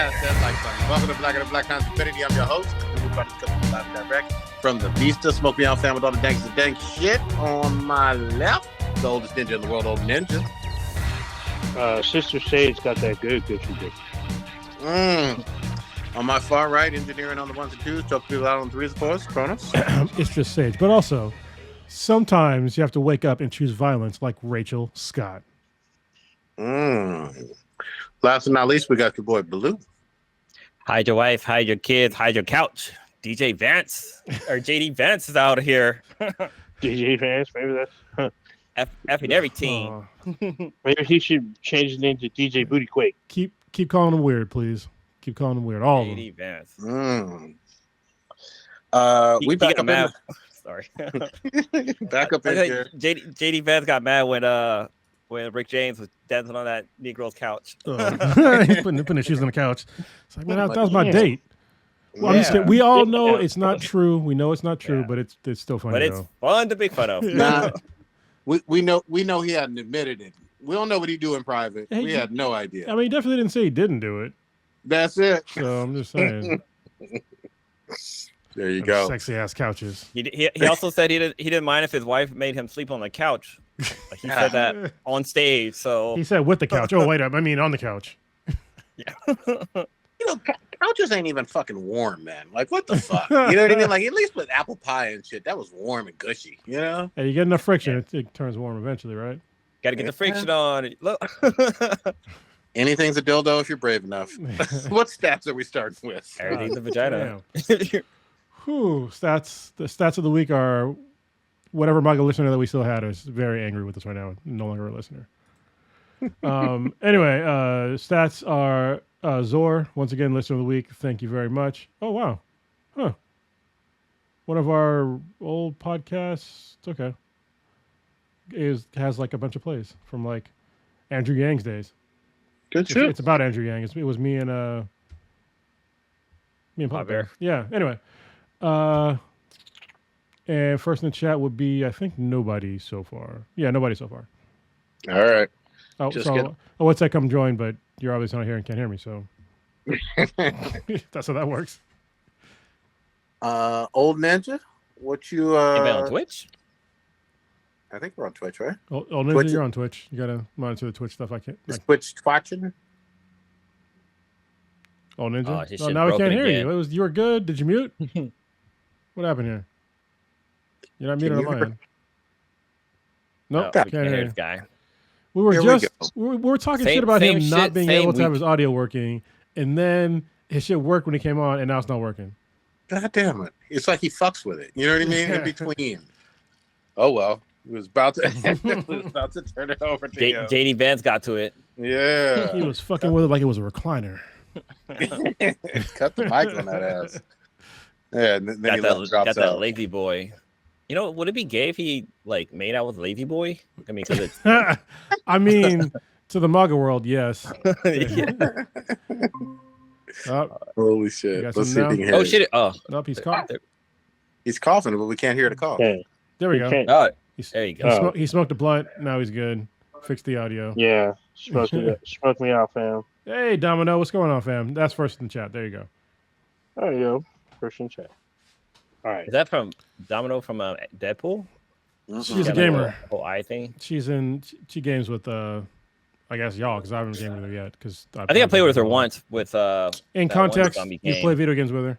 That's like fun. Welcome to Black and the Black Times Infinity. I'm your host. Everybody's coming live direct from the Vista. Smoke me out, fam, with all the danks and dank shit. On my left, the oldest ninja in the world, old ninja. Sister Sage got that good tradition. On my far right, engineering on the ones and twos, talk people out on the threes, of course. Kronos. It's just Sage, but also sometimes you have to wake up and choose violence, like Rachel Scott. Last but not least, we got your boy Blue. Hide your wife, hide your kids, hide your couch. DJ Vance or JD Vance is out here. DJ Vance, maybe that's Effing every team. maybe he should change his name to DJ Booty Quake. Keep calling him weird, please. Keep calling him weird. All of them. JD Vance. We back up mad. Sorry. Back up in here. JD Vance got mad when Rick James was dancing on that Negro's couch. He's putting his shoes on the couch. It's like, man, that was my date. Well, I'm just kidding. We all know it's not true. We know it's not true, but it's still funny. But it's fun to make fun of. Nah, we know he hadn't admitted it. We don't know what he do in private. We had no idea. I mean, he definitely didn't say he didn't do it. That's it. So I'm just saying. There you go. Sexy ass couches. He also said he didn't mind if his wife made him sleep on the couch. He said that on stage. So he said with the couch. Oh wait, I mean on the couch. Yeah. You know, couches ain't even fucking warm, man. Like, what the fuck? You know what I mean? Like, at least with apple pie and shit, that was warm and gushy, you know? Hey, you get enough friction, it turns warm eventually, right? Got to get the friction on. Look. Anything's a dildo if you're brave enough. What stats are we starting with? Everything's a vagina. Whew, stats. The stats of the week are whatever MAGA listener that we still had is very angry with us right now. No longer a listener. Anyway, stats are Zor, once again, listener of the week. Thank you very much. Oh, wow. Huh. One of our old podcasts, it's okay, has like a bunch of plays from like Andrew Yang's days. Good shit. It's about Andrew Yang. It was me and Pop Bear. Yeah. Anyway, and first in the chat would be, I think, nobody so far. Yeah, nobody so far. All right. What's that? Come join, but you're obviously not here and can't hear me, so that's how that works. Old Ninja, what you on Twitch? I think we're on Twitch, right? Old Ninja, you're on Twitch. You gotta monitor the Twitch stuff. I can't. Is Twitch watching? Old Ninja. Oh, now we can't hear you. You were good. Did you mute? What happened here? You're not muted on my end. Nope, can't hear this guy. We were talking shit about him not being able to have his audio working, and then his shit worked when he came on, and now it's not working. God damn it! It's like he fucks with it. You know what I mean? In between. Oh well, he was about to turn it over to him. JD Vance got to it. Yeah, he was fucking with it like it was a recliner. Cut the mic on that ass. Yeah, and then he drops got that out. lazy boy. You know, would it be gay if he like made out with Lazy Boy? I mean, because it's. I mean, to the MAGA world, yes. Holy shit! Let's see if he can hear. Oh shit! Oh, nope, he's coughing. He's coughing, but we can't hear the cough. There we go. There you go. He smoked a blunt. Now he's good. Fixed the audio. Yeah, smoke me out, fam. Hey, Domino, what's going on, fam? That's first in the chat. There you go. There you go. First in chat. All right. Is that from Domino from Deadpool? She's a gamer. Like whole eye thing. She games with I guess y'all, because I haven't gamed with her yet. Because I think I played with her once. With in context, you play video games with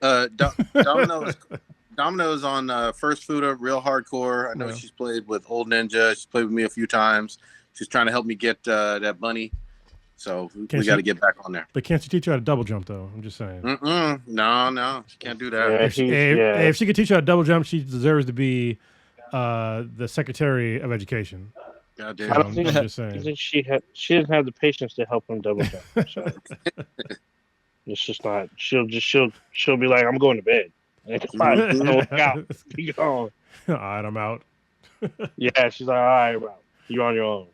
her. Domino's on First Food Real Hardcore. I know she's played with Old Ninja. She's played with me a few times. She's trying to help me get that bunny. So we got to get back on there. But can't she teach you how to double jump, though? I'm just saying. No, she can't do that. If she could teach you how to double jump, she deserves to be the Secretary of Education. God damn. I don't think, I'm just saying. I think she doesn't have the patience to help him double jump. So it's just not. She'll be like, I'm going to bed. Work out. Keep going. All right, I'm out. Yeah, she's like, all right, bro, you're on your own.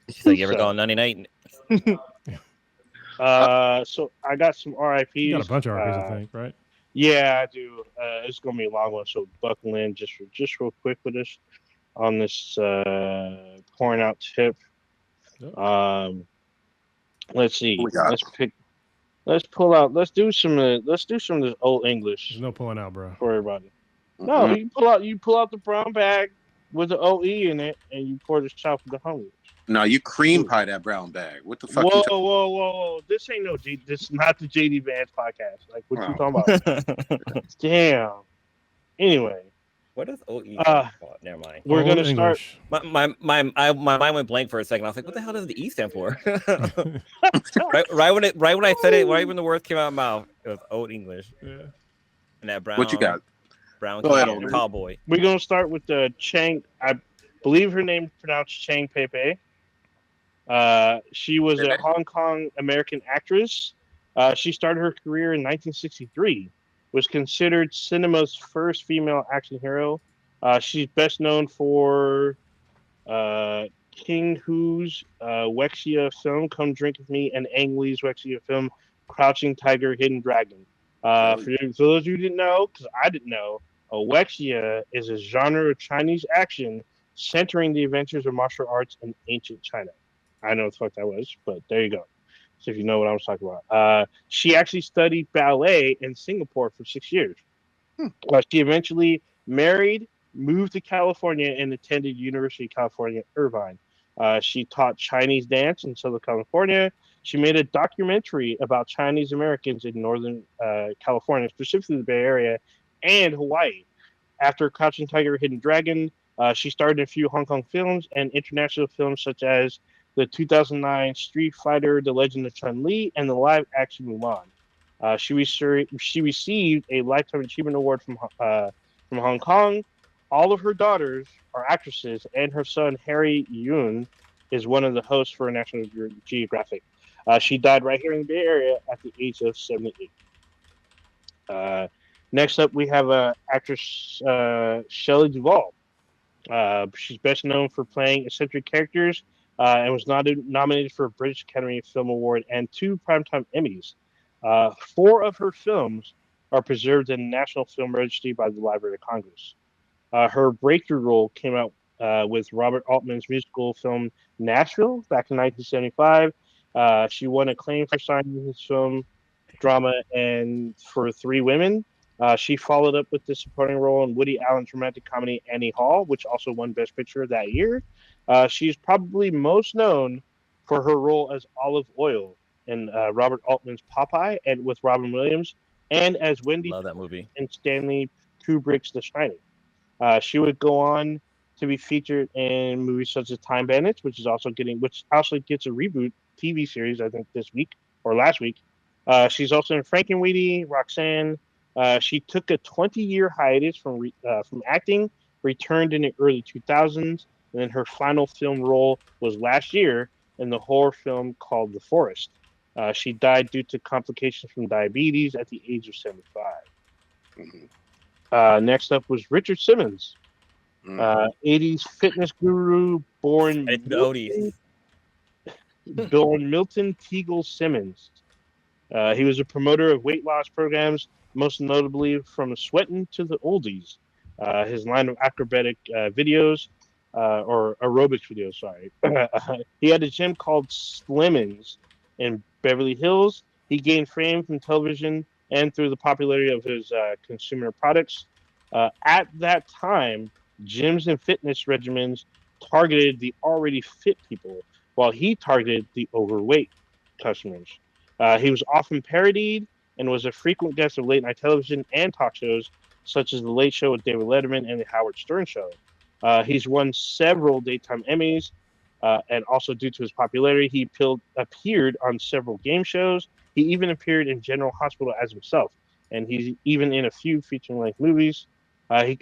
She's like, you ever gone 99? So I got some RIPs. You got a bunch of RIPs, I think, right? Yeah, I do. It's gonna be a long one, so buckle in just real quick with us on this pouring out tip. Let's see. Let's pick Let's pull out. Let's do some. Let's do some of this old English There's no pulling out, bro. for everybody. No, you pull out. You pull out the brown bag with the OE in it, and you pour the shot for the homies. No, you cream pie that brown bag. What the fuck? Whoa, you whoa, whoa, whoa! This ain't no. This is not the JD Vance podcast. Like what you Wow. talking about? Damn. Anyway, What is OE? Never mind. we're Old gonna start. English. My mind went blank for a second. I was like, what the hell does the E stand for? right when I said it, right when the words came out of my mouth, it was Old English. Yeah. And that brown. What you got? Brown Go ahead, Canadian old man. cowboy. We're gonna start with the Chang. I believe her name pronounced Chang Pepe. She was a Hong Kong American actress. She started her career in 1963. Was considered cinema's first female action hero. She's best known for King Hu's Wuxia film "Come Drink with Me" and Ang Lee's Wuxia film "Crouching Tiger, Hidden Dragon." For those of you who didn't know, because I didn't know, Wuxia is a genre of Chinese action centering the adventures of martial arts in ancient China. I know what the fuck that was, but there you go. So if you know what I was talking about. She actually studied ballet in Singapore for 6 years. She eventually married, moved to California, and attended University of California, Irvine. She taught Chinese dance in Southern California. She made a documentary about Chinese Americans in Northern California, specifically the Bay Area, and Hawaii. After Crouching Tiger, Hidden Dragon, she starred in a few Hong Kong films and international films such as the 2009 Street Fighter: The Legend of Chun-Li and the live-action Mulan. She received a Lifetime Achievement Award from Hong Kong. All of her daughters are actresses, and her son Harry Yun is one of the hosts for National Geographic. She died right here in the Bay Area at the age of 78. Next up, we have actress Shelley Duvall. She's best known for playing eccentric characters and was nominated for a British Academy Film Award and 2 Primetime Emmys. 4 of her films are preserved in the National Film Registry by the Library of Congress. Her breakthrough role came out with Robert Altman's musical film Nashville back in 1975. She won acclaim for signing his film drama and for 3 Women. She followed up with the supporting role in Woody Allen's romantic comedy Annie Hall, which also won Best Picture that year. She's probably most known for her role as Olive Oil in Robert Altman's Popeye and with Robin Williams, and as Wendy Love that movie. in Stanley Kubrick's The Shining. She would go on to be featured in movies such as Time Bandits, which also gets a reboot TV series, I think this week or last week. She's also in Frankenweenie, Roxanne. She took a 20-year hiatus from acting, returned in the early 2000s, and then her final film role was last year in the horror film called The Forest. She died due to complications from diabetes at the age of 75. Next up was Richard Simmons, 80s fitness guru born Milton Teagle Simmons. He was a promoter of weight loss programs, most notably from Sweatin' to the Oldies. His line of acrobatic videos, or aerobics videos, sorry. He had a gym called Slimmins in Beverly Hills. He gained fame from television and through the popularity of his consumer products. At that time, gyms and fitness regimens targeted the already fit people, while he targeted the overweight customers. He was often parodied and was a frequent guest of late-night television and talk shows, such as The Late Show with David Letterman and The Howard Stern Show. He's won several daytime Emmys, and also due to his popularity, he appeared on several game shows. He even appeared in General Hospital as himself, and he's even in a few feature-length movies. He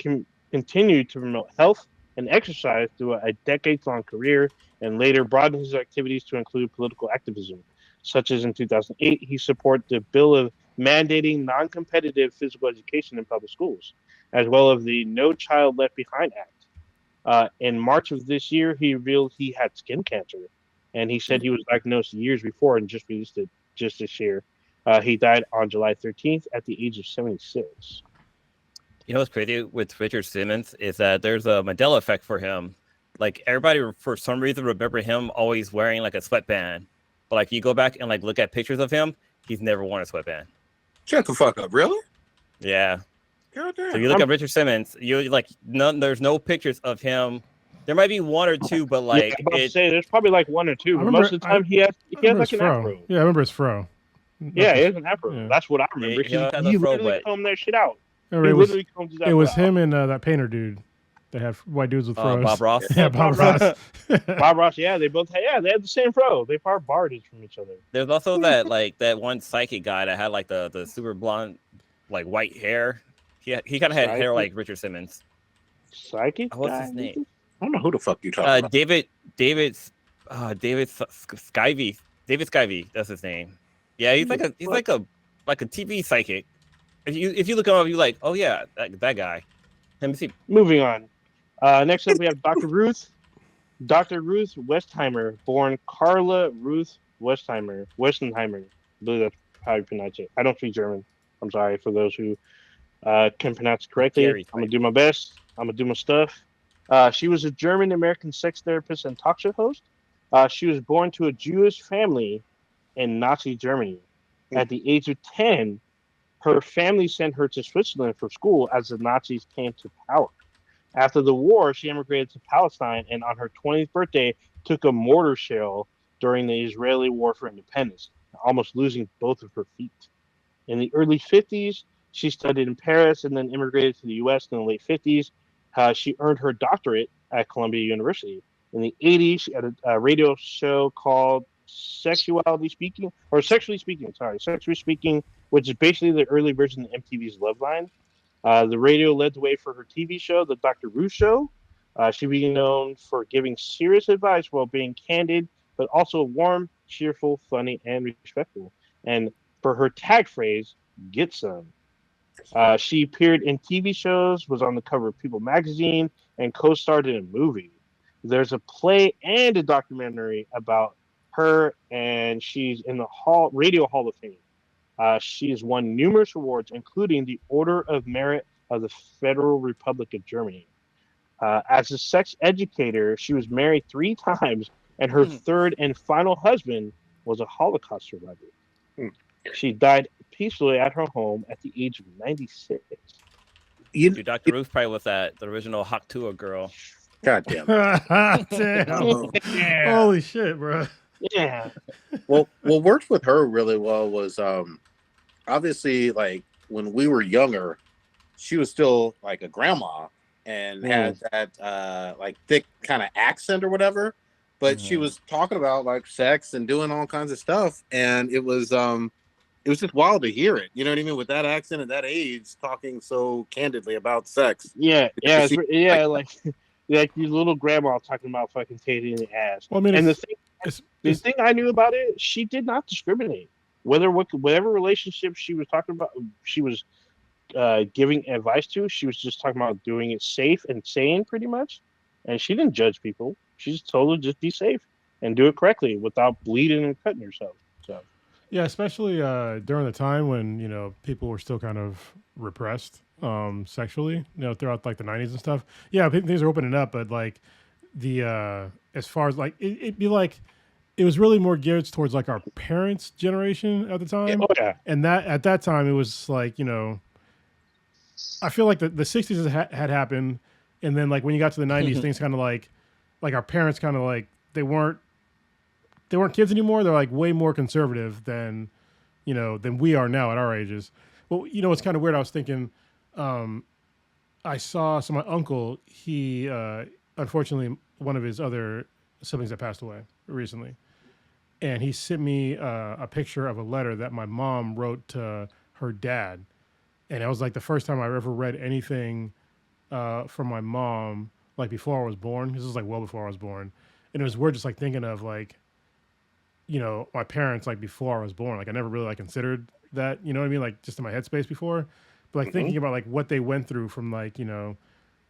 continued to promote health and exercise through a decades-long career, and later broadened his activities to include political activism, such as in 2008, he supported the bill of mandating non-competitive physical education in public schools, as well as the No Child Left Behind Act. In March of this year, he revealed he had skin cancer, and he said he was diagnosed years before and just released it just this year. He died on July 13th at the age of 76. You know what's crazy with Richard Simmons is that there's a Mandela effect for him. Like everybody, for some reason, remember him always wearing like a sweatband. But like you go back and like look at pictures of him, he's never worn a sweatband. Shut the fuck up, really? Yeah. God damn. So you look at Richard Simmons, you like none. There's no pictures of him. There might be one or two, but like I'm about to say there's probably like one or two. I But remember- most of the time he has like an afro. Yeah, I remember his fro. Yeah, he has an afro. Yeah. That's what I remember. He has a He fro, literally but- combed that shit out. I He remember literally combed his it afro was out. him and that painter dude. They have white dudes with fros. Bob Ross. Yeah, Bob Ross. Bob Ross, yeah, they had the same fro. They far barred from each other. There's also that one psychic guy that had like the super blonde, like white hair. He kind of had hair Psychic? like Richard Simmons. Psychic. What's guy? his name? I don't know who the fuck you talking about. David Skyvey. David Skyvey. That's his name. Yeah, he's like a TV psychic. If you look him up, you're like, oh yeah, that guy. Let me see. Moving on. Next up, we have Dr. Ruth. Dr. Ruth Westheimer, born Carla Ruth Westheimer. I believe that's how you pronounce it. I don't speak German. I'm sorry for those who can pronounce it correctly. Gary. I'm going to do my best. I'm going to do my stuff. She was a German-American sex therapist and talk show host. She was born to a Jewish family in Nazi Germany. At the age of 10, her family sent her to Switzerland for school as the Nazis came to power. After the war, she immigrated to Palestine and on her 20th birthday took a mortar shell during the Israeli War for Independence, almost losing both of her feet. In the early 50s, she studied in Paris and then immigrated to the U.S. in the late 50s. She earned her doctorate at Columbia University. In the 80s, she had a radio show called Sexually Speaking, which is basically the early version of MTV's Loveline. The radio led the way for her TV show, The Dr. Ruth Show. She became known for giving serious advice while being candid, but also warm, cheerful, funny, and respectful. And for her tag phrase, get some. She appeared in TV shows, was on the cover of People magazine, and co-starred in a movie. There's a play and a documentary about her, and she's in the Radio Hall of Fame. She has won numerous awards, including the Order of Merit of the Federal Republic of Germany. As a sex educator, she was married 3 times, and her third and final husband was a Holocaust survivor. She died peacefully at her home at the age of 96. Dude, Dr. Ruth probably was the original Haktua girl. God damn. Damn. Yeah. Holy shit, bro. Yeah. Well, what worked with her really well was obviously like when we were younger, she was still like a grandma and had that like thick kind of accent or whatever. But she was talking about like sex and doing all kinds of stuff, and it was just wild to hear it. You know what I mean? With that accent at that age, talking so candidly about sex. Yeah. Like your little grandma talking about fucking Katie in the ass. Well, I mean, and it's- the thing I knew about it, she did not discriminate. Whatever relationship she was talking about, she was giving advice to. She was just talking about doing it safe and sane, pretty much. And she didn't judge people. She just told her just be safe and do it correctly without bleeding and cutting yourself. So Yeah, especially during the time when people were still kind of repressed sexually, throughout like the 90s and stuff. Yeah, things are opening up, but like the as far as like it'd be like it was really more geared towards like our parents' generation at the time. oh yeah, And that at that time it was like I feel like the 60s had happened, and then like when you got to the 90s, things kind of like our parents kind of like they weren't kids anymore. They're like way more conservative than we are now at our ages. Well, it's kind of weird. I was thinking, I saw my uncle. He unfortunately one of his other siblings that passed away recently, and he sent me a picture of a letter that my mom wrote to her dad, and it was like the first time I ever read anything from my mom like before I was born. This was like well before I was born, and it was weird just like thinking of like my parents like before I was born. Like I never really like considered that, you know what I mean? Like just in my headspace before, but like thinking about like what they went through from like,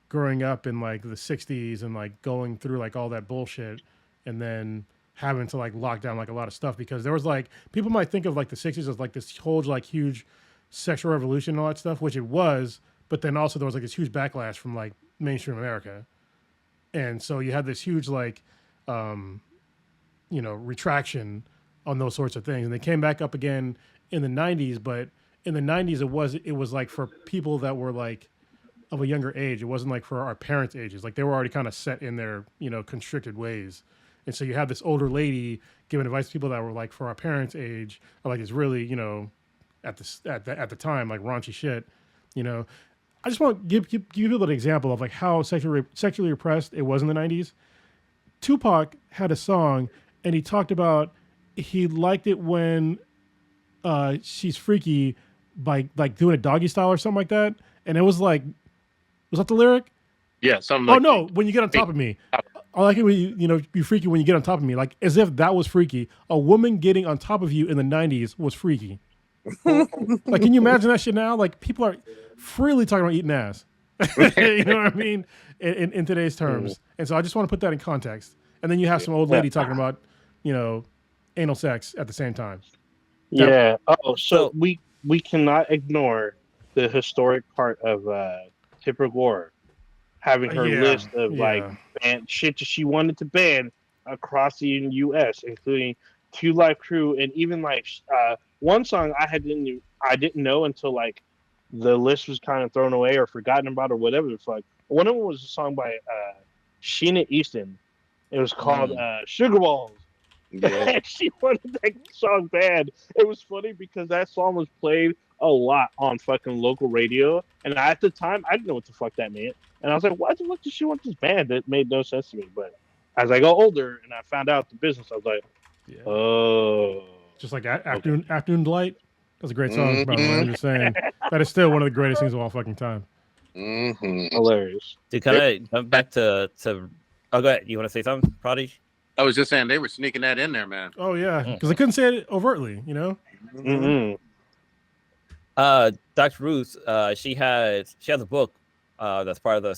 growing up in like the 60s and like going through like all that bullshit and then having to like lock down like a lot of stuff, because there was like, people might think of like the 60s as like this whole like huge sexual revolution and all that stuff, which it was, but then also there was like this huge backlash from like mainstream America. And so you had this huge like, retraction on those sorts of things. And they came back up again in the 90s, but in the 90s it was like for people that were like of a younger age. It wasn't like for our parents' ages. Like they were already kind of set in their, constricted ways. And so you have this older lady giving advice to people that were like for our parents' age, or like it's really, at the time, like raunchy shit. I just want to give people an example of like how sexually repressed it was in the 90s. Tupac had a song and he talked about he liked it when she's freaky by like doing a doggy style or something like that. And it was like, was that the lyric? Yeah, something. Oh no, when you get on top of me. I like it when you be freaky when you get on top of me. Like as if that was freaky. A woman getting on top of you in the 90s was freaky. Like, can you imagine that shit now? Like people are freely talking about eating ass. You know what I mean? In today's terms. And so I just want to put that in context. And then you have some old lady talking about, anal sex at the same time. Yeah. Oh, so we cannot ignore the historic part of Tipper Gore having her list of like banned shit that she wanted to ban across the U.S., including Two Live Crew, and even like one song I didn't know until like the list was kind of thrown away or forgotten about or whatever. It's like one of them was a song by Sheena Easton. It was called Sugar Balls. Yeah. She wanted that song banned. It was funny because that song was played a lot on fucking local radio, and at the time I didn't know what the fuck that meant, and I was like, why the fuck does she want this banned? It made no sense to me. But as I got older and I found out the business, I was like, oh, just like Afternoon Delight. That's a great song. By the way, I'm just saying that is still one of the greatest things of all fucking time. Hilarious. To kind of come back to oh, go ahead. You want to say something, Prodigy? I was just saying they were sneaking that in there, man. Oh yeah, because they couldn't say it overtly, Dr. Ruth, she has a book that's part of the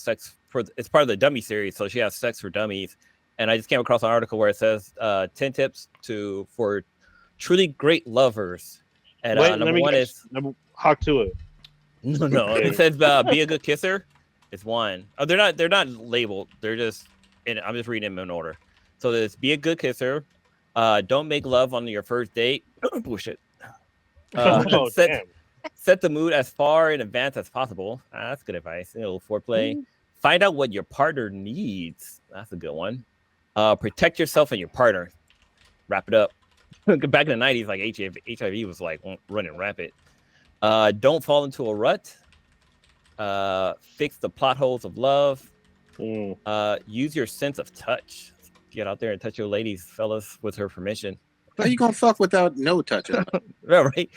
it's part of the Dummy series, so she has Sex for Dummies, and I just came across an article where it says 10 tips for truly great lovers, and number one is hawk to it. No, it says be a good kisser. It's one. Oh, they're not labeled. They're just I'm just reading them in order. So there's be a good kisser. Don't make love on your first date. Bullshit. Set the mood as far in advance as possible. That's good advice. A little foreplay. Find out what your partner needs. That's a good one. Protect yourself and your partner. Wrap it up. Back in the 90s, like HIV was like running rampant. Don't fall into a rut. Fix the plot holes of love. Use your sense of touch. Get out there and touch your ladies, fellas, with her permission. How you gonna fuck without no touching? Right.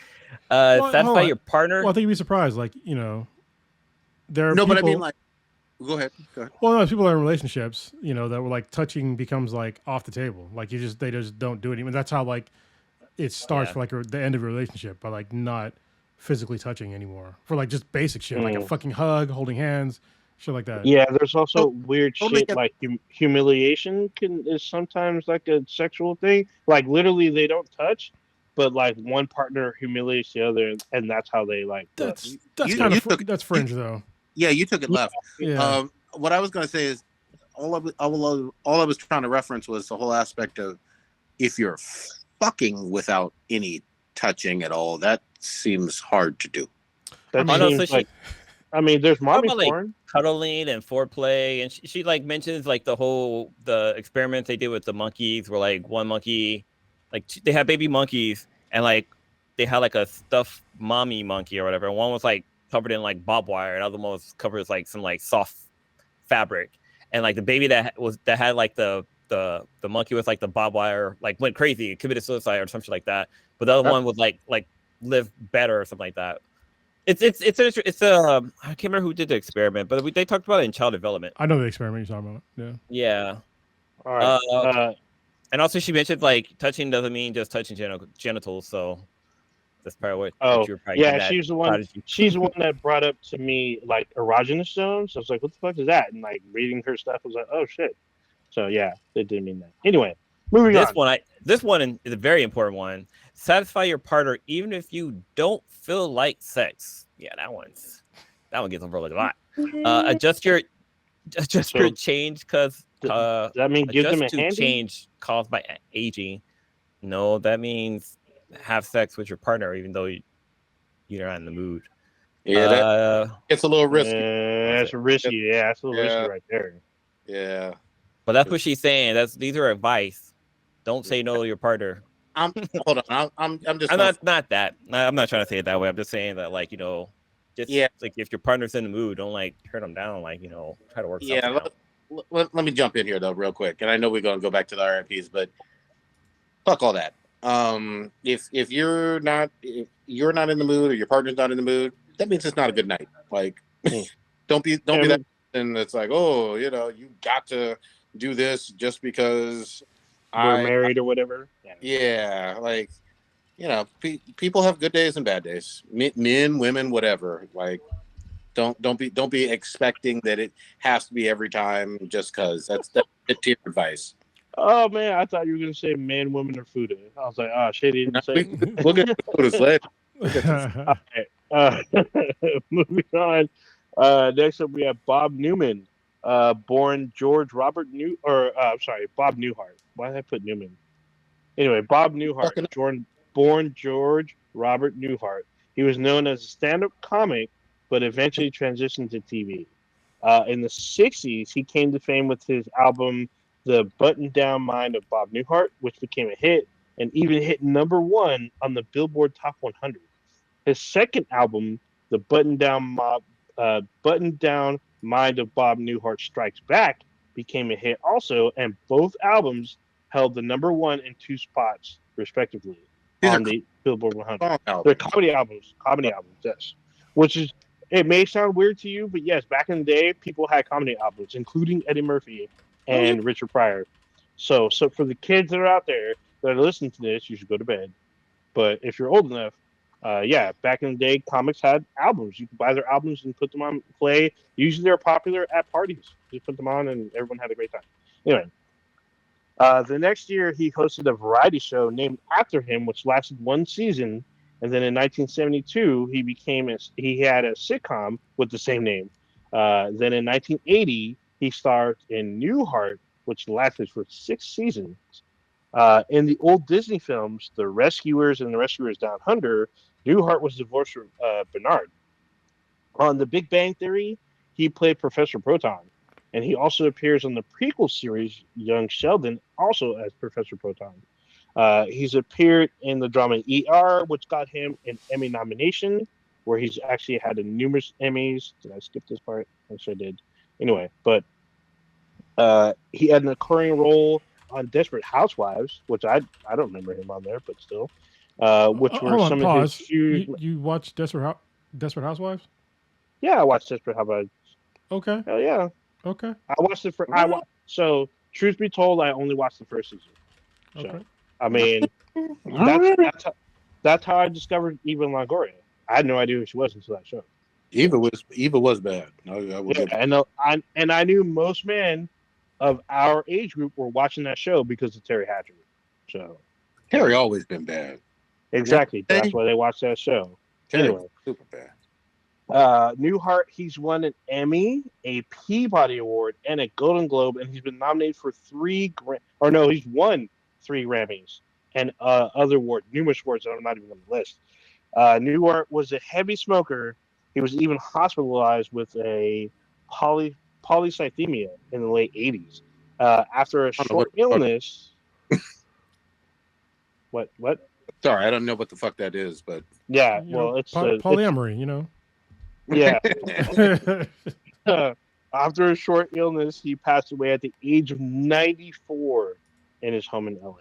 Satisfy your partner. Well, I think you'd be surprised. Like, there are no, people, but I mean, like, go ahead. Well, no, people that are in relationships, that were like touching becomes like off the table. Like they just don't do it. Even that's how like it starts for like the end of a relationship by like not physically touching anymore for like just basic shit, like a fucking hug, holding hands. Shit like that. Yeah, there's also weird shit like humiliation is sometimes like a sexual thing. Like literally, they don't touch, but like one partner humiliates the other, and that's how they like. That's that's fringe though. Yeah, you took it left. Yeah. What I was gonna say is all I was trying to reference was the whole aspect of if you're fucking without any touching at all, that seems hard to do. I mean, there's mommy porn. Like cuddling and foreplay, and she like mentions like the experiments they did with the monkeys, where like one monkey, like they had baby monkeys, and like they had like a stuffed mommy monkey or whatever. And one was like covered in like barbed wire, and the other one was covered with like some like soft fabric. And like the baby that had like the monkey with like the barbed wire like went crazy, committed suicide or something like that. But the other one would like live better or something like that. I can't remember who did the experiment, but they talked about it in Child Development. I know the experiment you're talking about. Yeah. All right. And also she mentioned like touching doesn't mean just touching genitals, so that's probably what you're probably yeah, she's the one. She's the one that brought up to me like erogenous zones. I was like, "What the fuck is that?" And like reading her stuff, I was like, "Oh shit!" So yeah, it didn't mean that. Anyway, moving on. This one is a very important one. Satisfy your partner even if you don't feel like sex. Yeah, that one gets overlooked a lot. Adjust your change because does that mean give them a handy? Change caused by aging. No, that means have sex with your partner, even though you're not in the mood. Yeah, that it's a little risky. That's risky. Yeah, that's a little risky right there. Yeah. But that's what she's saying. These are advice. Don't say no to your partner. Hold on. I'm just. I'm not that. I'm not trying to say it that way. I'm just saying that, like, just like if your partner's in the mood, don't like turn them down. Like, try to work. Yeah. Let me jump in here though, real quick. And I know we're gonna go back to the RIPS, but fuck all that. If you're not in the mood or your partner's not in the mood, that means it's not a good night. Like, don't be that. And it's like, oh, you got to do this just because we're married or whatever. Yeah, like, people have good days and bad days. Men, women, whatever. Like, don't be expecting that it has to be every time just because. That's tier advice. Oh man, I thought you were gonna say men, women, or food. I was like, oh shit, he didn't say. We'll get to slave. Moving on. Next up, we have Bob Newman, born George Robert Bob Newhart. Why did I put Newman? Anyway, Bob Newhart, born George Robert Newhart. He was known as a stand-up comic, but eventually transitioned to TV. In the 60s, he came to fame with his album, The Button-Down Mind of Bob Newhart, which became a hit and even hit #1 on the Billboard Top 100. His second album, The Button-Down Mind of Bob Newhart Strikes Back, became a hit also, and both albums held the #1 and 2 spots, respectively, on the Billboard 100. They're comedy albums, yes. Which is, it may sound weird to you, but yes, back in the day, people had comedy albums, including Eddie Murphy and Richard Pryor. So for the kids that are out there that are listening to this, you should go to bed. But if you're old enough, back in the day, comics had albums. You could buy their albums and put them on play. Usually they're popular at parties. You put them on and everyone had a great time. Anyway, the next year he hosted a variety show named after him, which lasted 1 season. And then in 1972, he had a sitcom with the same name. Then in 1980, he starred in Newhart, which lasted for 6 seasons. In the old Disney films, The Rescuers and The Rescuers Down Under, Newhart was divorced from Bernard. On The Big Bang Theory, he played Professor Proton, and he also appears on the prequel series Young Sheldon, also as Professor Proton. He's appeared in the drama ER, which got him an Emmy nomination, where he's actually had numerous Emmys. Did I skip this part? Yes, I did. Anyway, but he had an occurring role on Desperate Housewives, which I don't remember him on there, but still, which were some of his few. You watched Desperate Housewives? Yeah, I watched Desperate Housewives. Okay. Hell yeah. Okay. I watched it for. So, truth be told, I only watched the first season. So, okay. I mean, that's how I discovered Eva Longoria. I had no idea who she was until that show. Eva was bad. I knew most men of our age group were watching that show because of Terry Hatcher. So Terry always been bad. Exactly. Yeah. That's why they watched that show. Terry, anyway, super bad. Newhart, he's won an Emmy, a Peabody Award, and a Golden Globe, and he's been nominated for he's won 3 Grammys and numerous awards that I'm not even on the list. Newhart was a heavy smoker. He was even hospitalized with a polycythemia in the late 80s. After a short illness. What? Sorry, I don't know what the fuck that is, but yeah, well, it's polyamory, you know. Yeah. After a short illness, he passed away at the age of 94 in his home in LA.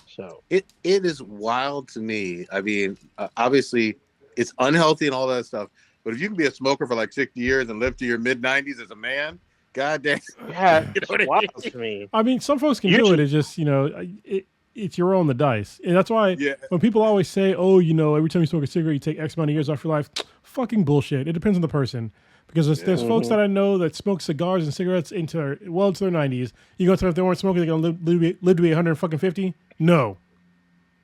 So it is wild to me. I mean, obviously, it's unhealthy and all that stuff. But if you can be a smoker for like 60 years and live to your mid-90s as a man, goddamn. Yeah, it's wild to me. I mean, some folks can do it. It's just, it's your rolling the dice. And that's why when people always say, oh, every time you smoke a cigarette, you take X amount of years off your life. Fucking bullshit. It depends on the person. Because there's folks that I know that smoke cigars and cigarettes into their 90s. You go to them, if they weren't smoking, they're going to live to be 150? No.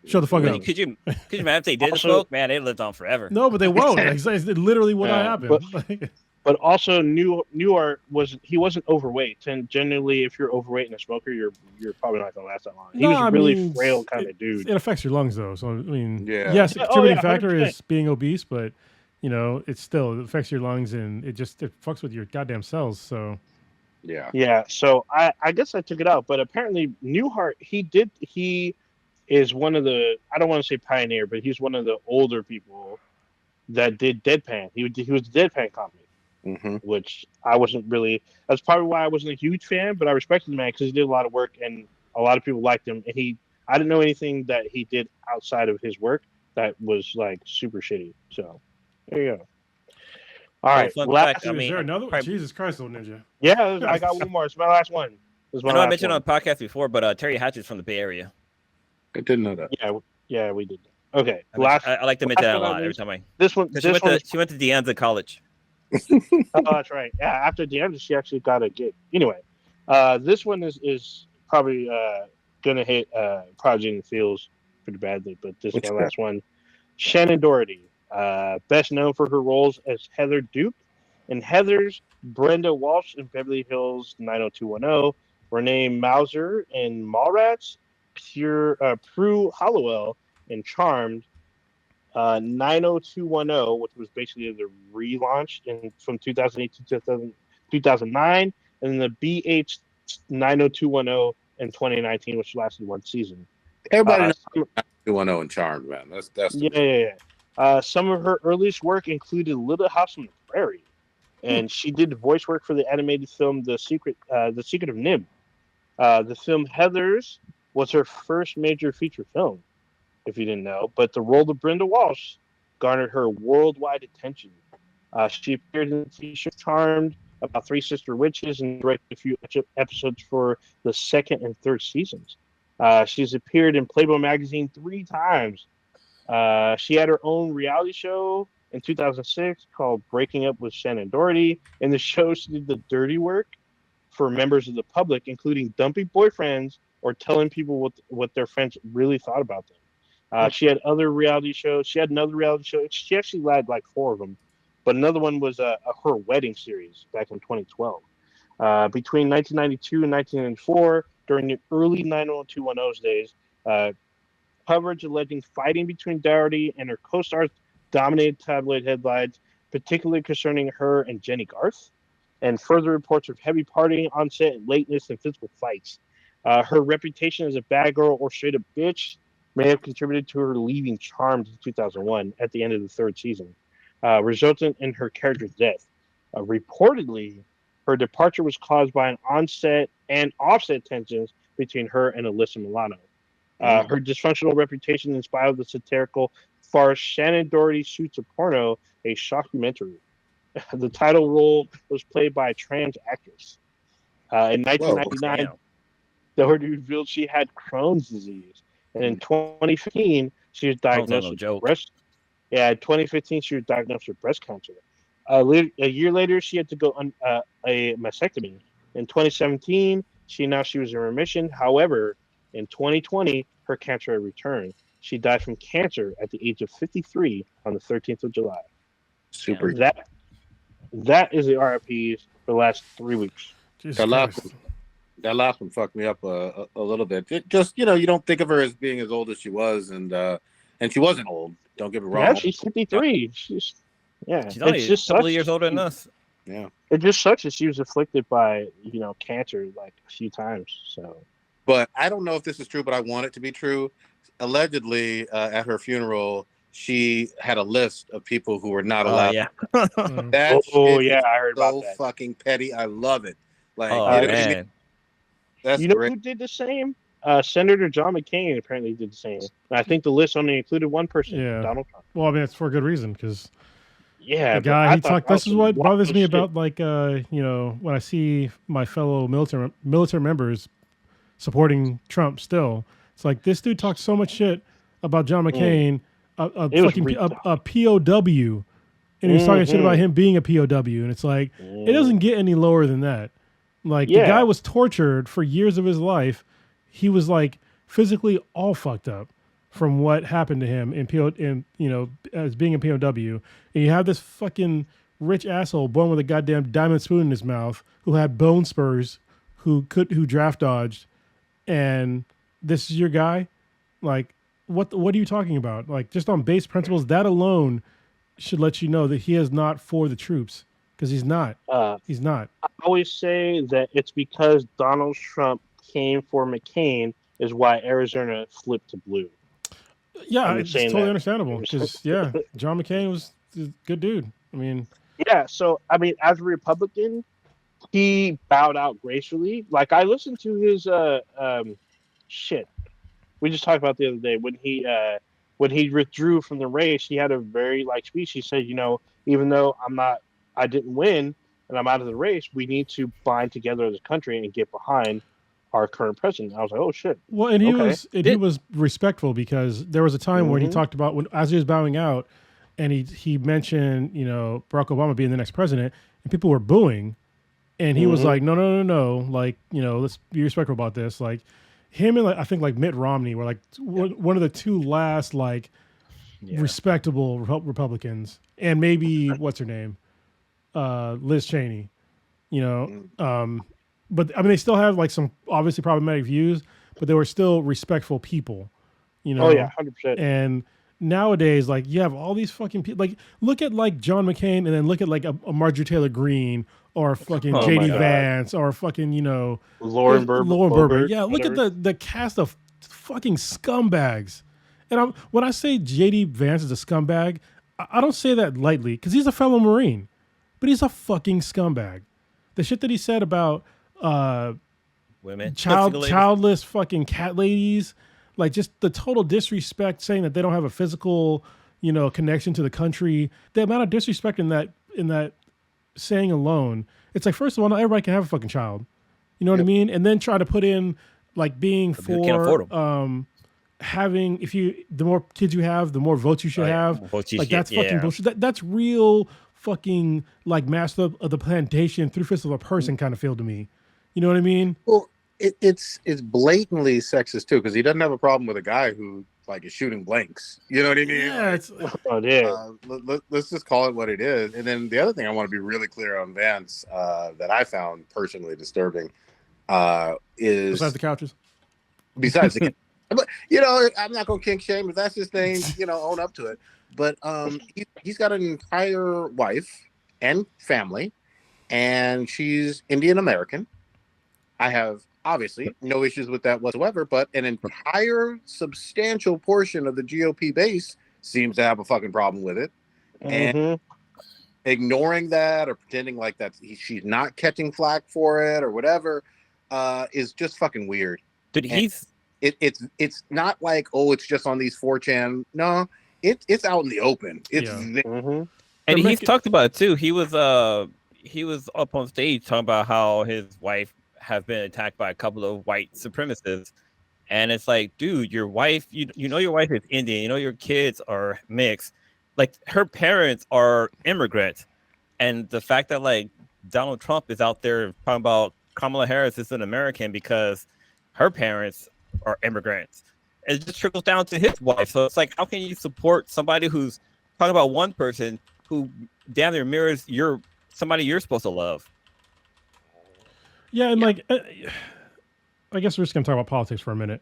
Shut the fuck up. Could you imagine if they didn't smoke? Man, they lived on forever. No, but they won't. It's literally what happened. But also, Newhart wasn't overweight, and generally, if you're overweight and a smoker, you're probably not gonna last that long. He was a really frail kind of dude. It affects your lungs though. So I mean, Yeah. yes, Yeah, contributing 100%. factor is being obese, but it affects your lungs and it fucks with your goddamn cells. So Yeah. Yeah, so I guess I took it out, but apparently Newhart he is one of the, I don't want to say pioneer, but he's one of the older people that did Deadpan. He was the Deadpan comic, Mm-hmm. which I wasn't really. That's probably why I wasn't a huge fan, but I respected the man because he did a lot of work and a lot of people liked him. And I didn't know anything that he did outside of his work that was like super shitty. So there you go. All right, fun last, fact, I is mean, there another one? probably- Jesus Christ, little ninja. yeah, I got one more. It's my last one. This is my I know I last mentioned one. on the podcast before, but Terry Hatchett's from the Bay Area. I didn't know that. Yeah, we did. Okay, I like to mention that a last one lot I every time I. this one. 'cause This one. She went to De Anza College. Oh, that's right. Yeah, after DeAndre, she actually got a gig. Anyway, this one is probably gonna hit Prodigy in the Fields pretty badly, but this is Which my one? last one. Shannon Doherty, best known for her roles as Heather Duke in Heathers, Brenda Walsh in Beverly Hills 90210, Renee Mauser in Mallrats, Prue Hollowell in Charmed, 90210, which was basically the relaunch from 2008 to 2009, and then the BH 90210 in 2019, which lasted one season. Everybody knows Some- 210 and Charmed, man. That's the yeah. Some of her earliest work included Little House on the Prairie, and she did voice work for the animated film The Secret of Nim. The film Heathers was her first major feature film, if you didn't know, but the role of Brenda Walsh garnered her worldwide attention. She appeared in the TV show Charmed, about Three Sister Witches, and directed a few episodes for the second and third seasons. She's appeared in Playboy magazine 3 times. She had her own reality show in 2006 called Breaking Up with Shannon Doherty. In the show, she did the dirty work for members of the public, including dumping boyfriends or telling people what their friends really thought about them. She had other reality shows. She had another reality show. She actually had like 4 of them, but another one was her wedding series back in 2012. Between 1992 and 1994, during the early 90210's days, coverage alleging fighting between Doherty and her co-stars dominated tabloid headlines, particularly concerning her and Jenny Garth, and further reports of heavy partying on set, lateness, and physical fights. Her reputation as a bad girl or straight up bitch may have contributed to her leaving Charmed in 2001 at the end of the 3rd season, resulting in her character's death. Reportedly, her departure was caused by an on-set and off-set tensions between her and Alyssa Milano. Her dysfunctional reputation inspired the satirical farce Shannon Doherty Shoots a Porno, a shockumentary. The title role was played by a trans actress. In 1999, Damn. Doherty revealed she had Crohn's disease, and in 2015, she was diagnosed no with joke. breast. Yeah, in 2015, she was diagnosed with breast cancer. A year later, she had to go on a mastectomy. In 2017, she announced she was in remission. However, in 2020, her cancer had returned. She died from cancer at the age of 53 on the 13th of July. super. That is the RIPs for the last 3 weeks. Jesus That last Christ. That last one fucked me up a little bit. It just you don't think of her as being as old as she was, and she wasn't old. Don't get me wrong. Yeah, she's 53. She's only it's just a couple such- of years older than us. Yeah. It just sucks that she was afflicted by cancer like a few times. So But I don't know if this is true, but I want it to be true. Allegedly, at her funeral, she had a list of people who were not Oh allowed. yeah. That oh shit yeah, is I heard so about that. fucking petty. I love it. Like, Oh you know what I mean? man. That's You know great. who did the same? Senator John McCain apparently did the same. And I think the list only included one person, Yeah. Donald Trump. Well, I mean, it's for a good reason because Yeah, the but guy I he thought talked. that This is was what some bothers me wild about when I see my fellow military members supporting Trump. Still, it's like this dude talks so much shit about John McCain, a It was fucking retarded. a POW, and he was talking shit about him being a POW, and it's like shit. it doesn't get any lower than that. Like the Yeah. guy was tortured for years of his life. He was like physically all fucked up from what happened to him as being a POW. And you have this fucking rich asshole born with a goddamn diamond spoon in his mouth who had bone spurs, who draft dodged, and this is your guy? Like, what are you talking about? Like, just on base principles, that alone should let you know that he is not for the troops, because he's not. He's not. I always say that it's because Donald Trump came for McCain is why Arizona flipped to blue. Yeah, I'm it's saying totally that. understandable because John McCain was a good dude. I mean, Yeah, so I mean, as a Republican, he bowed out gracefully. Like I listened to his shit. We just talked about the other day when he withdrew from the race. He had a very like speech. He said, even though I didn't win, and I'm out of the race, we need to bind together as a country and get behind our current president. I was like, oh shit. well, and Okay. he was respectful because there was a time when he Mhm. talked about as he was bowing out, and he mentioned Barack Obama being the next president, and people were booing, and he was Mhm. like, no, like let's be respectful about this. Like him and I think like Mitt Romney were like one of the two last like respectable Republicans, and maybe what's her name, Liz Cheney. But I mean they still have like some obviously problematic views, but they were still respectful people. Oh yeah, 100%. And nowadays, like you have all these fucking people. Like look at like John McCain, and then look at like a Marjorie Taylor Greene or fucking Oh my JD God. Vance or fucking Lauren Boebert. Yeah, look at the cast of fucking scumbags. And when I say JD Vance is a scumbag, I don't say that lightly because he's a fellow Marine, but he's a fucking scumbag. The shit that he said about Women, childless fucking cat ladies, like just the total disrespect, saying that they don't have a physical connection to the country. The amount of disrespect in that saying alone, it's like, first of all, not everybody can have a fucking child, you know what I mean? And then try to put in like being But people can't afford for having, the more kids you have, the more votes you should have. Like that's fucking bullshit. That's real fucking like master of the plantation, three fifths of a person kind of feel to me. You know what I mean? Well, it's blatantly sexist too, because he doesn't have a problem with a guy who like is shooting blanks. You know what I mean? Yeah, it's Oh yeah. Let's just call it what it is. And then the other thing I want to be really clear on Vance that I found personally disturbing is besides the couches. besides the but I'm not gonna kink shame if that's his thing, own up to it. But he's got an entire wife and family, and she's Indian American. I have obviously no issues with that whatsoever, but an entire substantial portion of the GOP base seems to have a fucking problem with it. And Mhm. ignoring that or pretending like she's not catching flack for it or whatever is just fucking weird. Dude, It's not like, oh, it's just on these 4chan. No, it's out in the open. It's Mhm. and They're he's talked about it too. He was up on stage talking about how his wife has been attacked by a couple of white supremacists, and it's like, dude, your wife, your wife is Indian, your kids are mixed, like her parents are immigrants, and the fact that like Donald Trump is out there talking about Kamala Harris is an American because her parents are immigrants, it just trickles down to his wife. So it's like, how can you support somebody who's talking about one person who damn near mirrors somebody you're supposed to love? Yeah, and like, I guess we're just gonna talk about politics for a minute.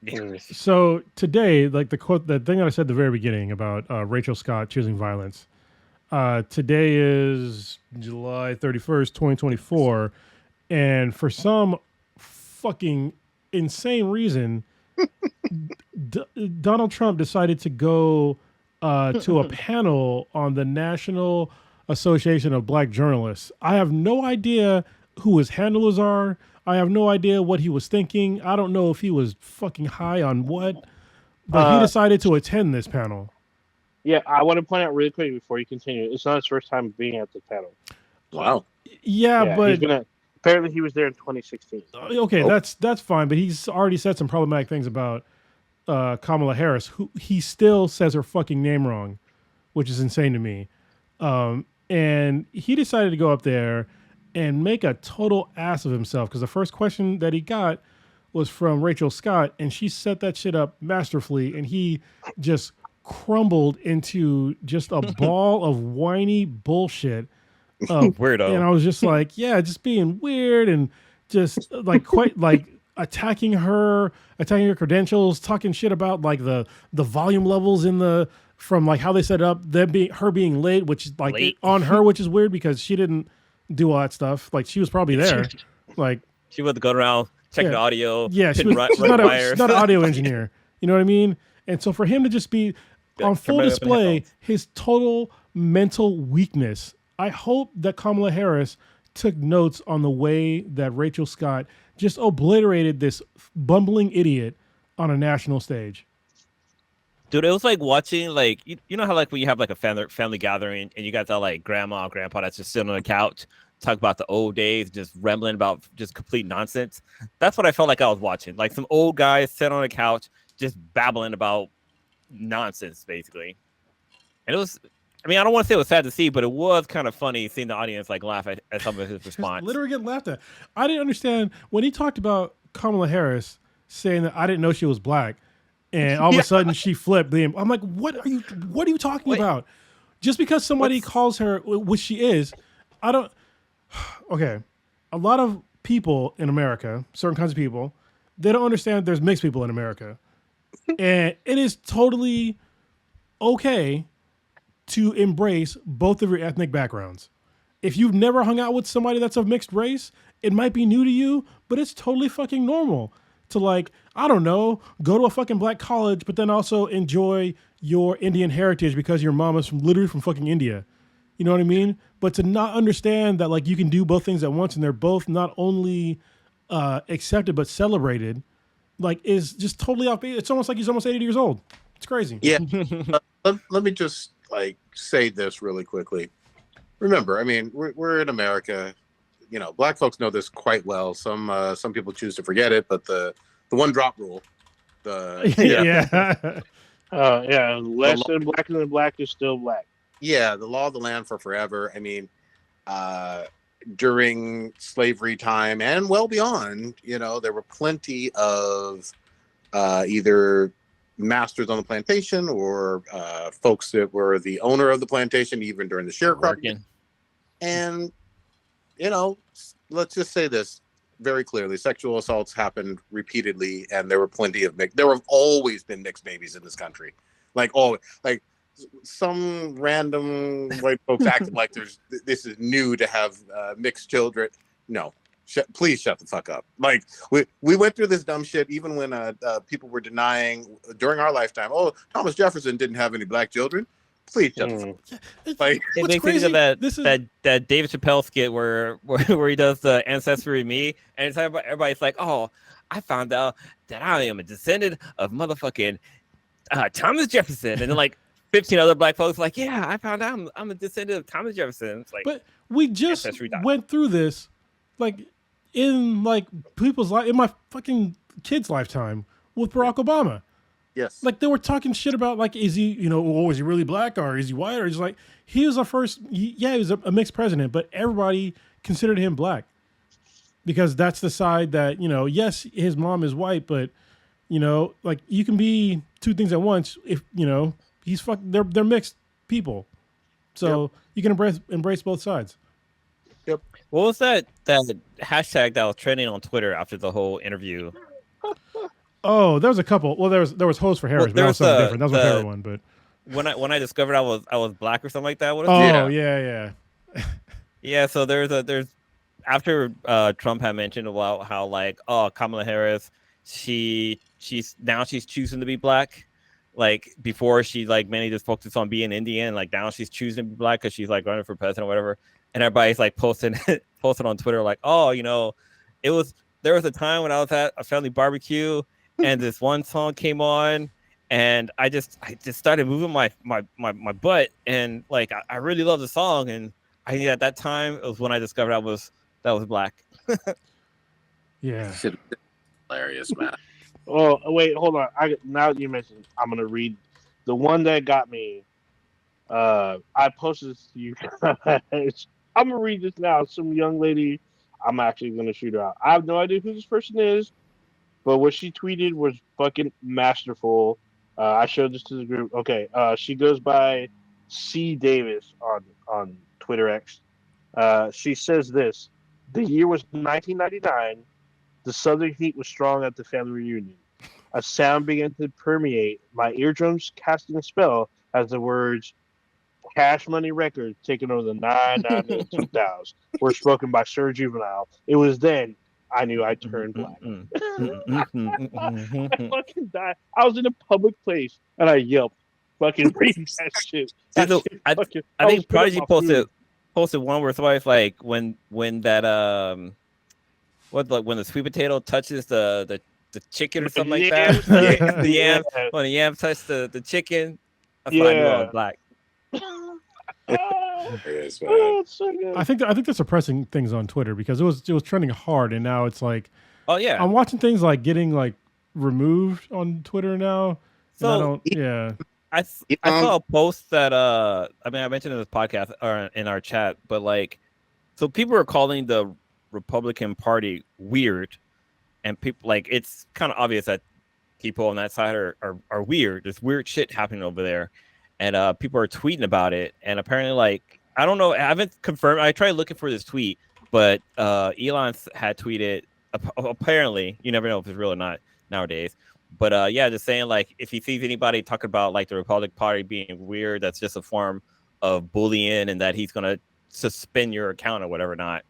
Mhm. So today, like the thing that I said at the very beginning about Rachel Scott choosing violence. Today is July 31st, 2024, and for some fucking insane reason, Donald Trump decided to go to a panel on the National Association of Black Journalists. I have no idea who his handlers are. I have no idea what he was thinking. I don't know if he was fucking high on what, but he decided to attend this panel. Yeah, I want to point out really quick before you continue. It's not his first time being at the panel. wow. Yeah, but apparently he was there in 2016. Okay, that's fine. But he's already said some problematic things about Kamala Harris, who he still says her fucking name wrong, which is insane to me. And he decided to go up there and make a total ass of himself because the first question that he got was from Rachel Scott, and she set that shit up masterfully, and he just crumbled into just a ball of whiny bullshit. Weirdo. And I was just like, yeah, just being weird and just like quite like attacking her credentials, talking shit about like the volume levels in the from like how they set it up, her being late, which is like Late. on her, which is weird because she didn't do all that stuff. Like she was probably there. Like She would go around checking the audio. yeah, she's run not wires. an audio engineer. You know what I mean? And so for him to just be on full Turn it up in display, headphones. his total mental weakness. I hope that Kamala Harris took notes on the way that Rachel Scott just obliterated this bumbling idiot on a national stage. Dude, it was like watching like you know how like when you have like a family gathering and you got that like grandma or grandpa that's just sitting on the couch talk about the old days, just rambling about just complete nonsense. That's what I felt like I was watching. Like some old guys sitting on the couch just babbling about nonsense, basically. And it was, I mean, I don't want to say it was sad to see, but it was kind of funny seeing the audience like laugh at some of his response. Literally getting laughed at. I didn't understand when he talked about Kamala Harris saying that I didn't know she was black, and all of a sudden she flipped. I'm like, what are you talking about? Just because somebody calls her, which she is, I don't. Okay, a lot of people in America, certain kinds of people, they don't understand there's mixed people in America, and it is totally okay to embrace both of your ethnic backgrounds. If you've never hung out with somebody that's of mixed race, it might be new to you, but it's totally fucking normal to like, I don't know, go to a fucking black college, but then also enjoy your Indian heritage because your mom is literally from fucking India. You know what I mean? But to not understand that like you can do both things at once and they're both not only accepted but celebrated, like is just totally off. It's almost like he's almost 80 years old. It's crazy. Yeah. Let me just like say this really quickly. Remember, I mean, we're in America. You know, black folks know this quite well. Some people choose to forget it, but the one drop rule. Yeah. Less than black is still black. Yeah, the law of the land for forever. I mean, during slavery time and well beyond, you know, there were plenty of either masters on the plantation or folks that were the owner of the plantation, even during the sharecropping. And, you know, let's just say this very clearly. Sexual assaults happened repeatedly, and there were plenty of there have always been mixed babies in this country. Like, always. Like, some random white folks acting like this is new to have mixed children. No, please shut the fuck up. Like we went through this dumb shit even when people were denying during our lifetime. Oh, Thomas Jefferson didn't have any black children. Please shut the fuck up. Like, it makes me think of that David Chappelle skit where he does the Ancestry Me, and it's everybody's like, oh, I found out that I am a descendant of motherfucking Thomas Jefferson, and then like 15 other black folks like, yeah, I found out I'm a descendant of Thomas Jefferson. It's like, but we just went through this, like in like people's life, in my fucking kid's lifetime with Barack Obama. Yes, like they were talking shit about like, is he, you know, oh, is he really black or is he white or just like he was the first. He was a mixed president, but everybody considered him black because that's the side that, you know. Yes, his mom is white, but you know, like you can be two things at once if you know. They're mixed people, so you can embrace both sides. Yep. What was that hashtag that was trending on Twitter after the whole interview? Oh, there was a couple. Well, there was Hoes for Harris, but that was something different. That was my favorite one. But when I discovered I was black or something like that. What yeah. Yeah. So there's after Trump had mentioned about how like, oh, Kamala Harris, she's choosing to be black. Like before she like mainly just focused on being Indian, like now she's choosing to be black because she's like running for president or whatever. And everybody's like posting on Twitter like, oh, you know, there was a time when I was at a family barbecue and this one song came on and I just started moving my butt and like I really love the song, and I think at that time it was when I discovered that was black. Yeah. Hilarious, man. Oh, wait, hold on. Now that you mentioned, I'm gonna read the one that got me. I posted this to you guys. I'm gonna read this now. Some young lady. I'm actually gonna shoot her out. I have no idea who this person is, but what she tweeted was fucking masterful. I showed this to the group. Okay, she goes by C Davis on Twitter X. She says this: the year was 1999. The Southern heat was strong at the family reunion. A sound began to permeate my eardrums, casting a spell as the words "Cash Money Records" taking over the 99 and 2000 were spoken by Sir Juvenile. It was then I knew I turned black. I fucking died. I was in a public place and I yelped, fucking reading that shit. Dude, so shit I fucking- I was think spitting Prodigy my food. posted one where somebody's like when that when the sweet potato touches the chicken or something like that. Yams? Yeah, the yam Yeah. when the yam touched the chicken. That's when I knew I was Yeah. black. Yes, man. Oh, it's so good. I think they're suppressing things on Twitter because it was trending hard, and now it's like Oh yeah. I'm watching things like getting like removed on Twitter now. And I So don't. Yeah. I saw a post that I mean I mentioned in this podcast or in our chat, but like so people are calling the Republican Party weird, and people like it's kind of obvious that people on that side are weird. There's weird shit happening over there, and people are tweeting about it. And apparently, like I don't know, I haven't confirmed. I tried looking for this tweet, but Elon had tweeted. Apparently, you never know if it's real or not nowadays. But yeah, just saying like if he sees anybody talking about like the Republican Party being weird, that's just a form of bullying, and that he's gonna suspend your account or whatever not.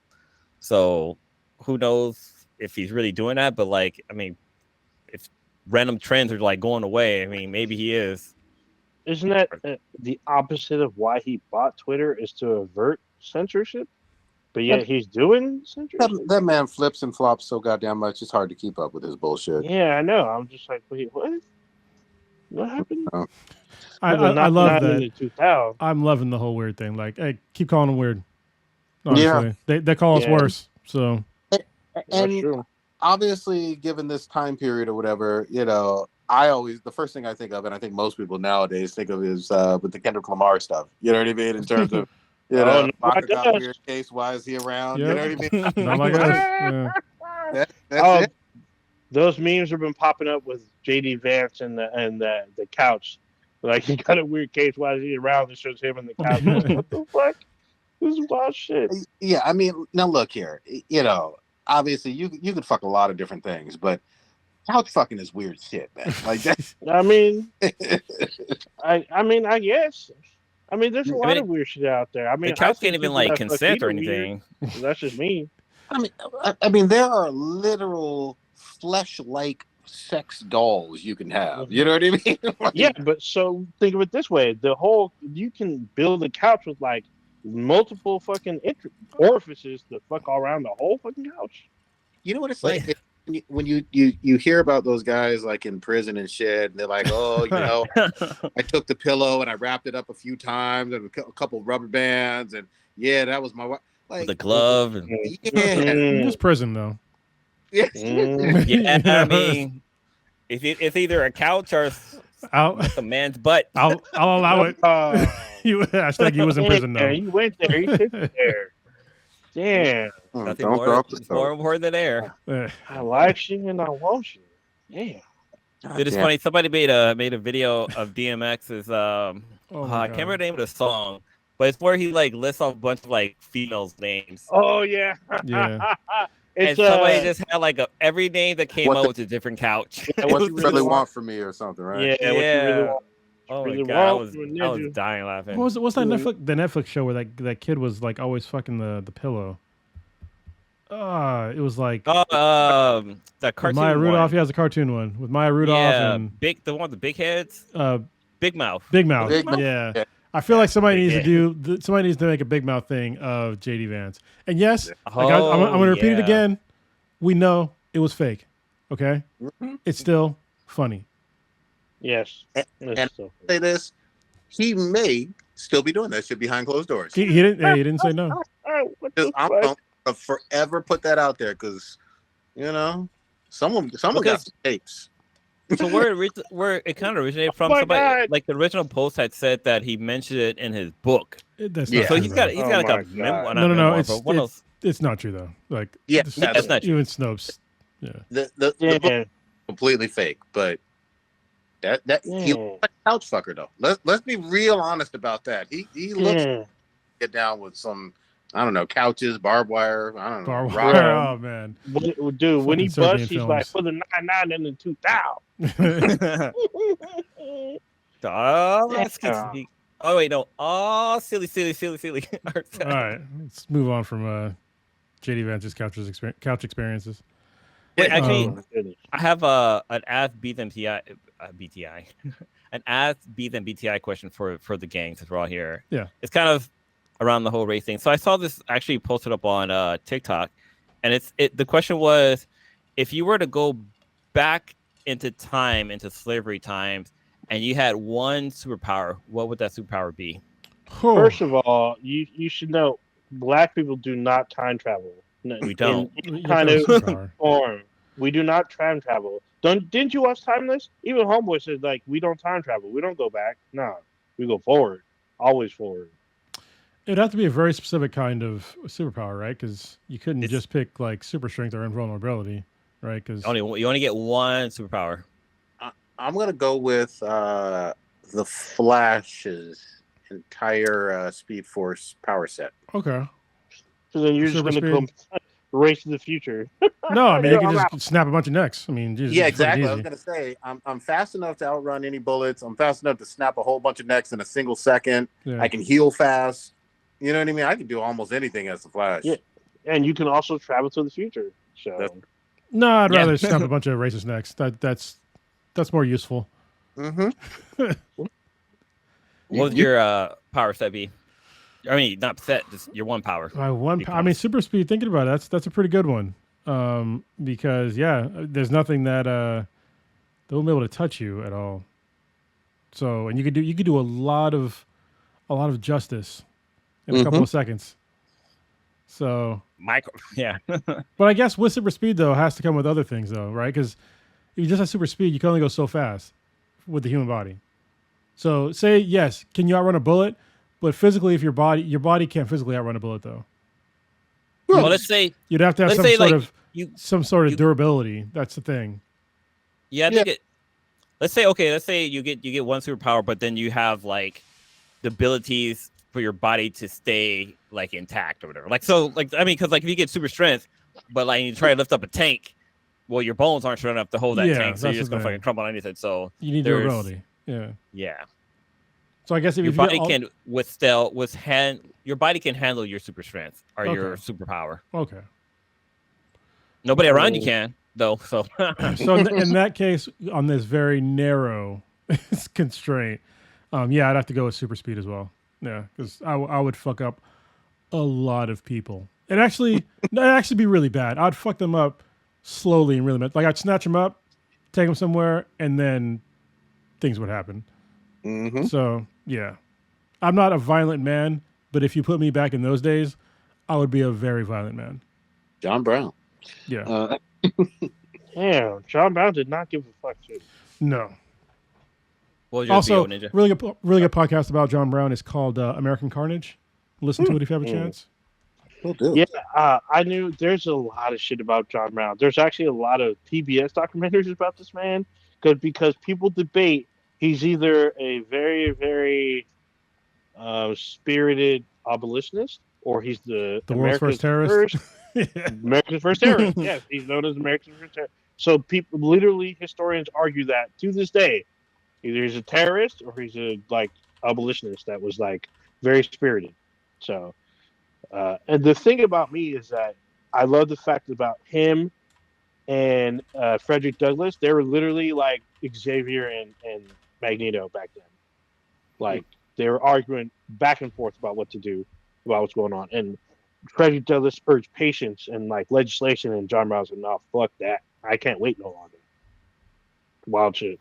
So who knows if he's really doing that? But like, I mean, if random trends are like going away, I mean, maybe he is. Isn't that the opposite of why he bought Twitter is to avert censorship? But yet he's doing censorship? That man flips and flops so goddamn much. It's hard to keep up with his bullshit. Yeah, I know. I'm just like, wait, what? What happened? I Not love in that. the 2000. I'm loving the whole weird thing. Like, hey, keep calling them weird. Honestly, they call us Yeah. worse. So That's And true. obviously, given this time period or whatever, the first thing I think of, and I think most people nowadays think of, is with the Kendrick Lamar stuff. You know what I mean? In terms of, no, Baka I got a guess. weird case. Why is he around? Yep. You know what I mean? not like us. Yeah. That's it. Those memes have been popping up with JD Vance and the couch. Like he got a weird case. Why is he around? It shows him in the couch. What the fuck? This is wild shit. Yeah, I mean, now look here. Obviously, you could fuck a lot of different things, but couch fucking is weird shit, man. Like that. I mean, I guess. I mean, there's a lot mean, of weird shit out there. I mean, The couch I see can't even people like that fuck consent or either weird. anything. That's just me. I mean, there are literal flesh-like sex dolls you can have. You know what I mean? Like, Yeah, but so think of it this way: you can build a couch with like multiple fucking orifices to fuck all around the whole fucking couch. You know what it's Like- like when you hear about those guys like in prison and shit, and they're like, oh, I took the pillow and I wrapped it up a few times and a couple rubber bands, and yeah, that was my wife. Like the glove. And, Yeah, It was prison though. yeah. yeah, I mean, it's either a couch or I'll a man's butt. I'll allow it. You hashtag he was in prison though. You went there. You took it there. Damn, Nothing Don't more, drop the it's more important than air. I like you and I want you. Damn. Dude, it's Yeah. funny. Somebody made a video of DMX's Oh my I God. can't remember the name of the song, but it's where he like lists off a bunch of like females' names. Oh yeah. Yeah. It's And somebody just had like every name that came What up the- was a different couch. Yeah, It What was you really really want- want from me or something, right? yeah. What you really want? Oh my really god, I want was from a I was ninja. dying laughing. What's that Netflix show where that kid was like always fucking the pillow? It was like Oh, that with cartoon. Maya Rudolph. one. Yeah, it's a cartoon one with Maya Rudolph Yeah, and the one with the big heads, Big Mouth. Big Mouth. Big Mouth. Yeah. Yeah. I feel like somebody Big needs to do. Somebody needs to make a Big Mouth thing of JD Vance. And yes, I'm going to repeat it yeah. again. We know it was fake. Okay, Mhm. it's still funny. Yes. And- Say this, he may still be doing that shit behind closed doors. He didn't say no. What the I'm fuck? gonna forever put that out there because, someone got Because- some tapes. So where it kind of originated from, my somebody God. like the original post had said that he mentioned it in his book. That's Yeah. not So true, he's though. got Oh like my a memoir. God. Not No, memoir, it's but one of it's not true though. Like Yeah, that's not true. even Snopes. Yeah. The book Yeah. is completely fake, but He looks like a couch fucker though. Let's be real honest about that. He looks get down with some, I don't know, couches, barbed wire. I don't know. Barbed rock. wire. Oh man, Dude, when he Fucking busts, he's Serbian like, films. for the 99 and the 2000. Oh, let's Yeah. get oh wait, no. Oh, silly. All right, let's move on from JD Vance's couch experiences. Wait, actually, Um, I have an Ask Beat Them BTI, an Ask Beat Them BTI question for the gang since we're all here. Yeah. It's kind of around the whole race thing. So I saw this actually posted up on TikTok, and the question was, if you were to go back into time, into slavery times, and you had one superpower, what would that superpower be? First of all, you should know black people do not time travel. We don't. In any You kind have of a superpower. form. We do not time travel. Didn't you watch Timeless? Even Homeboy says like we don't time travel. We don't go back. No, we go forward. Always forward. It'd have to be a very specific kind of superpower, right? Because you couldn't just pick like super strength or invulnerability, right? Because You only get one superpower. I'm gonna go with the Flash's entire Speed Force power set. okay, So then you're just Super going to come race to the future. no, I mean you Yeah, can I'm just snap a bunch of necks. I mean, Jesus, Yeah, it's pretty exactly. I was easy. gonna say I'm fast enough to outrun any bullets. I'm fast enough to snap a whole bunch of necks in a single second. Yeah. I can heal fast. You know what I mean? I can do almost anything as the Flash. Yeah. And you can also travel to the future. So No, I'd Yeah. rather snap a bunch of racist necks. That's more useful. Mm-hmm. What would your power set be? I mean, not set, just your one power. I mean, super speed. Thinking about it, that's a pretty good one. Because there's nothing that they won't be able to touch you at all. So, and you could do a lot of justice in a couple of seconds. So, Yeah. but I guess with super speed though, it has to come with other things though, right? Because if you just have super speed, you can only go so fast with the human body. So, say yes, can you outrun a bullet? But physically, if your body can't physically outrun a bullet though. Well, let's say You'd have to have Let's some say, sort like, of you durability. That's the thing. I think let's say you get one superpower, but then you have like the abilities for your body to stay like intact or whatever. Like so, like I mean, because like if you get super strength, but like you try to lift up a tank, well, your bones aren't strong enough to hold that Yeah, tank, so you're that's just the gonna thing. fucking crumble underneath it. So You need there's- durability. Yeah. yeah, So I guess if your you body get can your body can handle your super strength or your Okay. superpower. okay. Nobody around you can though. So So in that case, on this very narrow constraint, I'd have to go with super speed as well. Yeah, because I would fuck up a lot of people. It'd actually be really bad. I'd fuck them up slowly and really bad. Like I'd snatch them up, take them somewhere, and then things would happen. Mm-hmm. So yeah, I'm not a violent man, but if you put me back in those days, I would be a very violent man. John Brown. Yeah. damn, John Brown did not give a fuck shit. No. what was your Also, BO, Ninja? really good podcast about John Brown. It's called American Carnage. Listen to it if you have a chance. Will do. Yeah, I knew there's a lot of shit about John Brown. There's actually a lot of PBS documentaries about this man because people debate he's either a very, very spirited abolitionist or he's the world's first terrorist. America's first terrorist. Yes, he's known as America's first terrorist. So people, literally, historians argue that to this day, either he's a terrorist or he's a like abolitionist that was like very spirited. So, and the thing about me is that I love the fact about him and Frederick Douglass. They were literally like Xavier and Magneto back then. Like they were arguing back and forth about what to do, about what's going on. And Frederick Douglass urged patience and like legislation, and John Brown said, "No, fuck that. I can't wait no longer." Wild shit.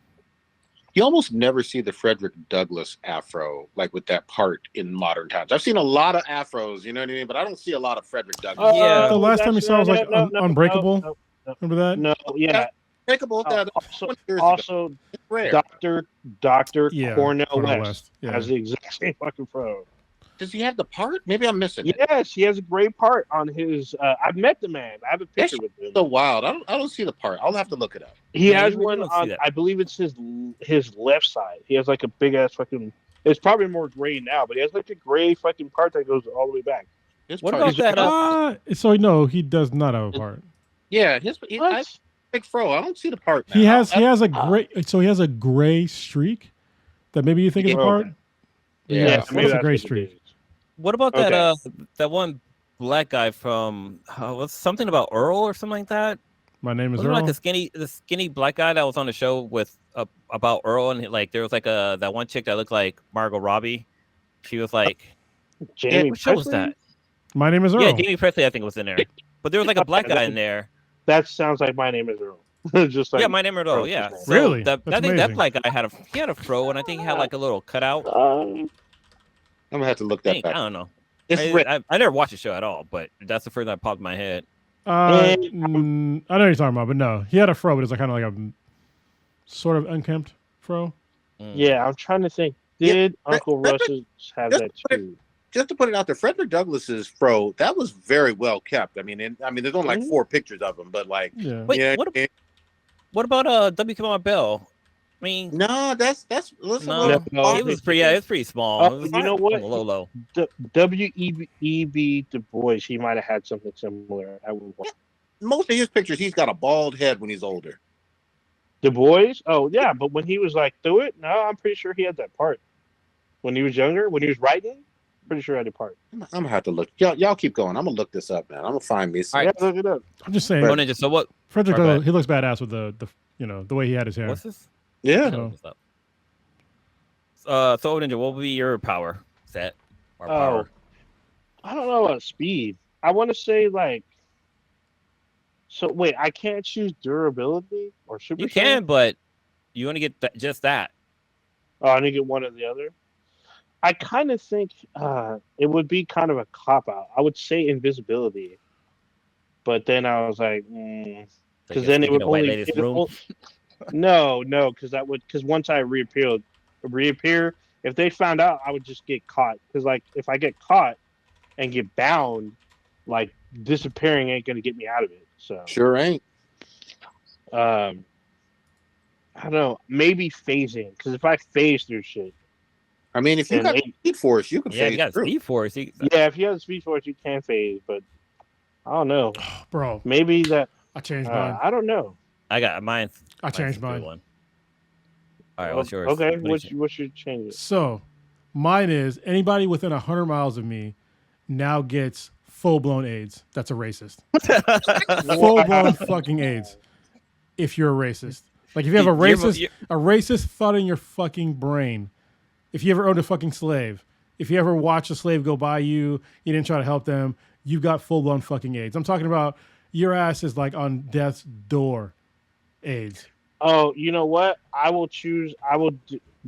You almost never see the Frederick Douglass afro like with that part in modern times. I've seen a lot of afros, you know what I mean, but I don't see a lot of Frederick Douglass. Yeah. The last time you saw was like no, Unbreakable. no, Remember that? No, yeah. Pickable, that Also, rare. Dr. Yeah, Cornel Cornel West West, yeah. has the exact same fucking pro. Does he have the part? Maybe I'm missing it. Yes, he has a great part on his. I've met the man. I have a picture with him. So wild. I don't see the part. I'll have to look it up. He Yeah, has you really one don't see on. that. I believe it's his left side. He has like a big ass fucking. It's probably more gray now, but he has like a gray fucking part that goes all the way back. His What part- about that? So no, he does not have a part. Yeah, What? big fro. I don't see the part. Man. He has a gray. So he has a gray streak that maybe you think is a Yeah. part. Yeah, Yes, maybe that's a gray what it streak. is. What about that? Okay. That one black guy from what's something about Earl or something like that? My name is Wasn't it Earl. like the skinny black guy that was on the show with about Earl, and like there was like that one chick that looked like Margot Robbie. She was like, Jamie what show was Presley? that? My name is Earl. Yeah, Jamie Presley, I think was in there. But there was like a black guy in there. That sounds like My Name Is Earl. Just like Yeah, my name is Earl. Earl's Yeah, his name. So Really? I That's think that amazing. black guy had a fro, and I think he had like a little cutout. I'm gonna have to look that I back. don't know. It's red. I never watched the show at all, but that's the first that popped in my head. I know what you're talking about, but no, he had a fro, but it's like kind of like a sort of unkempt fro. Mm. Yeah, I'm trying to think. Yeah, Did Uncle Frederick- Russ's have just that put it- too? Just to put it out there, Frederick Douglass's fro that was very well kept. I mean, there's only like Mhm. 4 pictures of him, but like, Yeah. Wait, yeah, what about W. Kamau Bell? I mean, no, that's listen, no, No, it was pretty. Yeah, it's pretty small. Oh, It was you know what? Low. W.E.B. Du Bois, he might have had something similar. I would want. most of his pictures, he's got a bald head when he's older. Du Bois? Oh, yeah, but when he was like, through it, no, I'm pretty sure he had that part. When he was younger, when he was writing, pretty sure he had a part. I'm gonna have to look. Y'all keep going. I'm gonna look this up, man. I'm gonna find me. Some, All right. Yeah, look it up. I'm just saying, Oh, Ninja. So what? Frederick Sorry, go Douglass, he looks badass with the way he had his hair. What's this? Yeah, So- What's up? So Ninja, what would be your power set or Oh, power? I don't know about speed. I want to say like. So wait, I can't choose durability or super. You strength? can, but you want to get just that. Oh, I need to get one or the other. I kind of think it would be kind of a cop out. I would say invisibility, but then I was like, because then it would white only. lady's it room. No, because once I reappear, if they found out, I would just get caught. Because like if I get caught and get bound, like disappearing ain't gonna get me out of it. So sure ain't. I don't know. Maybe phasing, because if I phase through shit, I mean, if you then got it- Speed Force, you can Yeah, you phase got through. Speed Force. yeah, if you have Speed Force, you can phase. But I don't know. Bro, Maybe that. I changed mine. I don't know. I got mine. I changed mine's a good mine. one. All right, what's yours? Okay, What do you what's your changes? So, mine is anybody within 100 miles of me now gets full blown AIDS. That's a racist. Full blown fucking AIDS. If you're a racist, like if you have a racist thought in your fucking brain. If you ever owned a fucking slave, if you ever watched a slave go by you, you didn't try to help them, you've got full blown fucking AIDS. I'm talking about your ass is like on death's door AIDS. Oh, you know what? I will choose.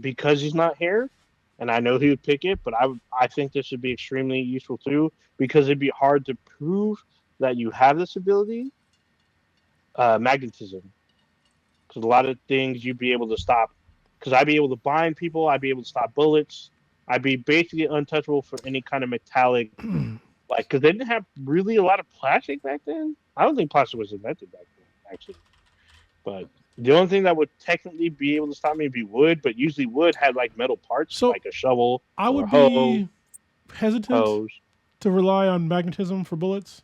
Because he's not here, and I know he would pick it. But I think this would be extremely useful too, because it'd be hard to prove that you have this ability. Magnetism, because a lot of things you'd be able to stop. Because I'd be able to bind people. I'd be able to stop bullets. I'd be basically untouchable for any kind of metallic. Like, because they didn't have really a lot of plastic back then. I don't think plastic was invented back then, actually. But the only thing that would technically be able to stop me would be wood, but usually wood had like metal parts, So, like a shovel, I or would a hoe, be hesitant hose. to rely on magnetism for bullets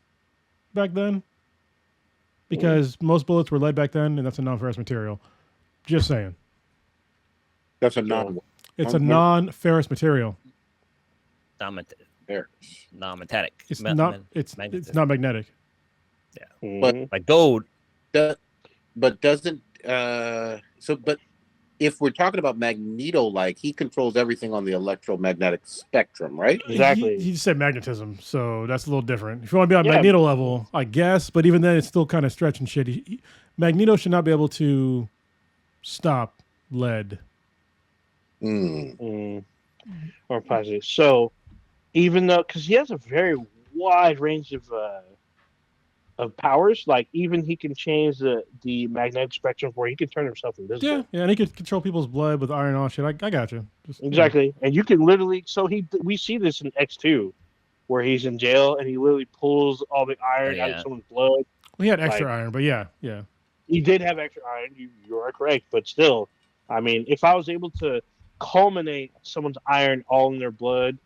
back then because most bullets were lead back then, and that's a non-ferrous material. Just saying. That's a non. It's a non-ferrous material. There. Non-metallic. It's Me- not. me- It's magnetism. not magnetic. Mhm. like gold. But doesn't but if we're talking about Magneto, like he controls everything on the electromagnetic spectrum, right? Exactly. He said magnetism, so that's a little different. If you want to be on Yeah. Magneto level, I guess, but even then, it's still kind of stretching shit. Magneto should not be able to stop lead. Or plastic. So, even though, because he has a very wide range of powers. Like even he can change the magnetic spectrum where he can turn himself invisible. Yeah, and he could control people's blood with iron and all shit. I got you. Just, Exactly, and you can literally. So we see this in X2, where he's in jail and he literally pulls all the iron out of someone's blood. Well, he had extra iron, but yeah. He did have extra iron. You are correct, but still, I mean, if I was able to culminate someone's iron all in their blood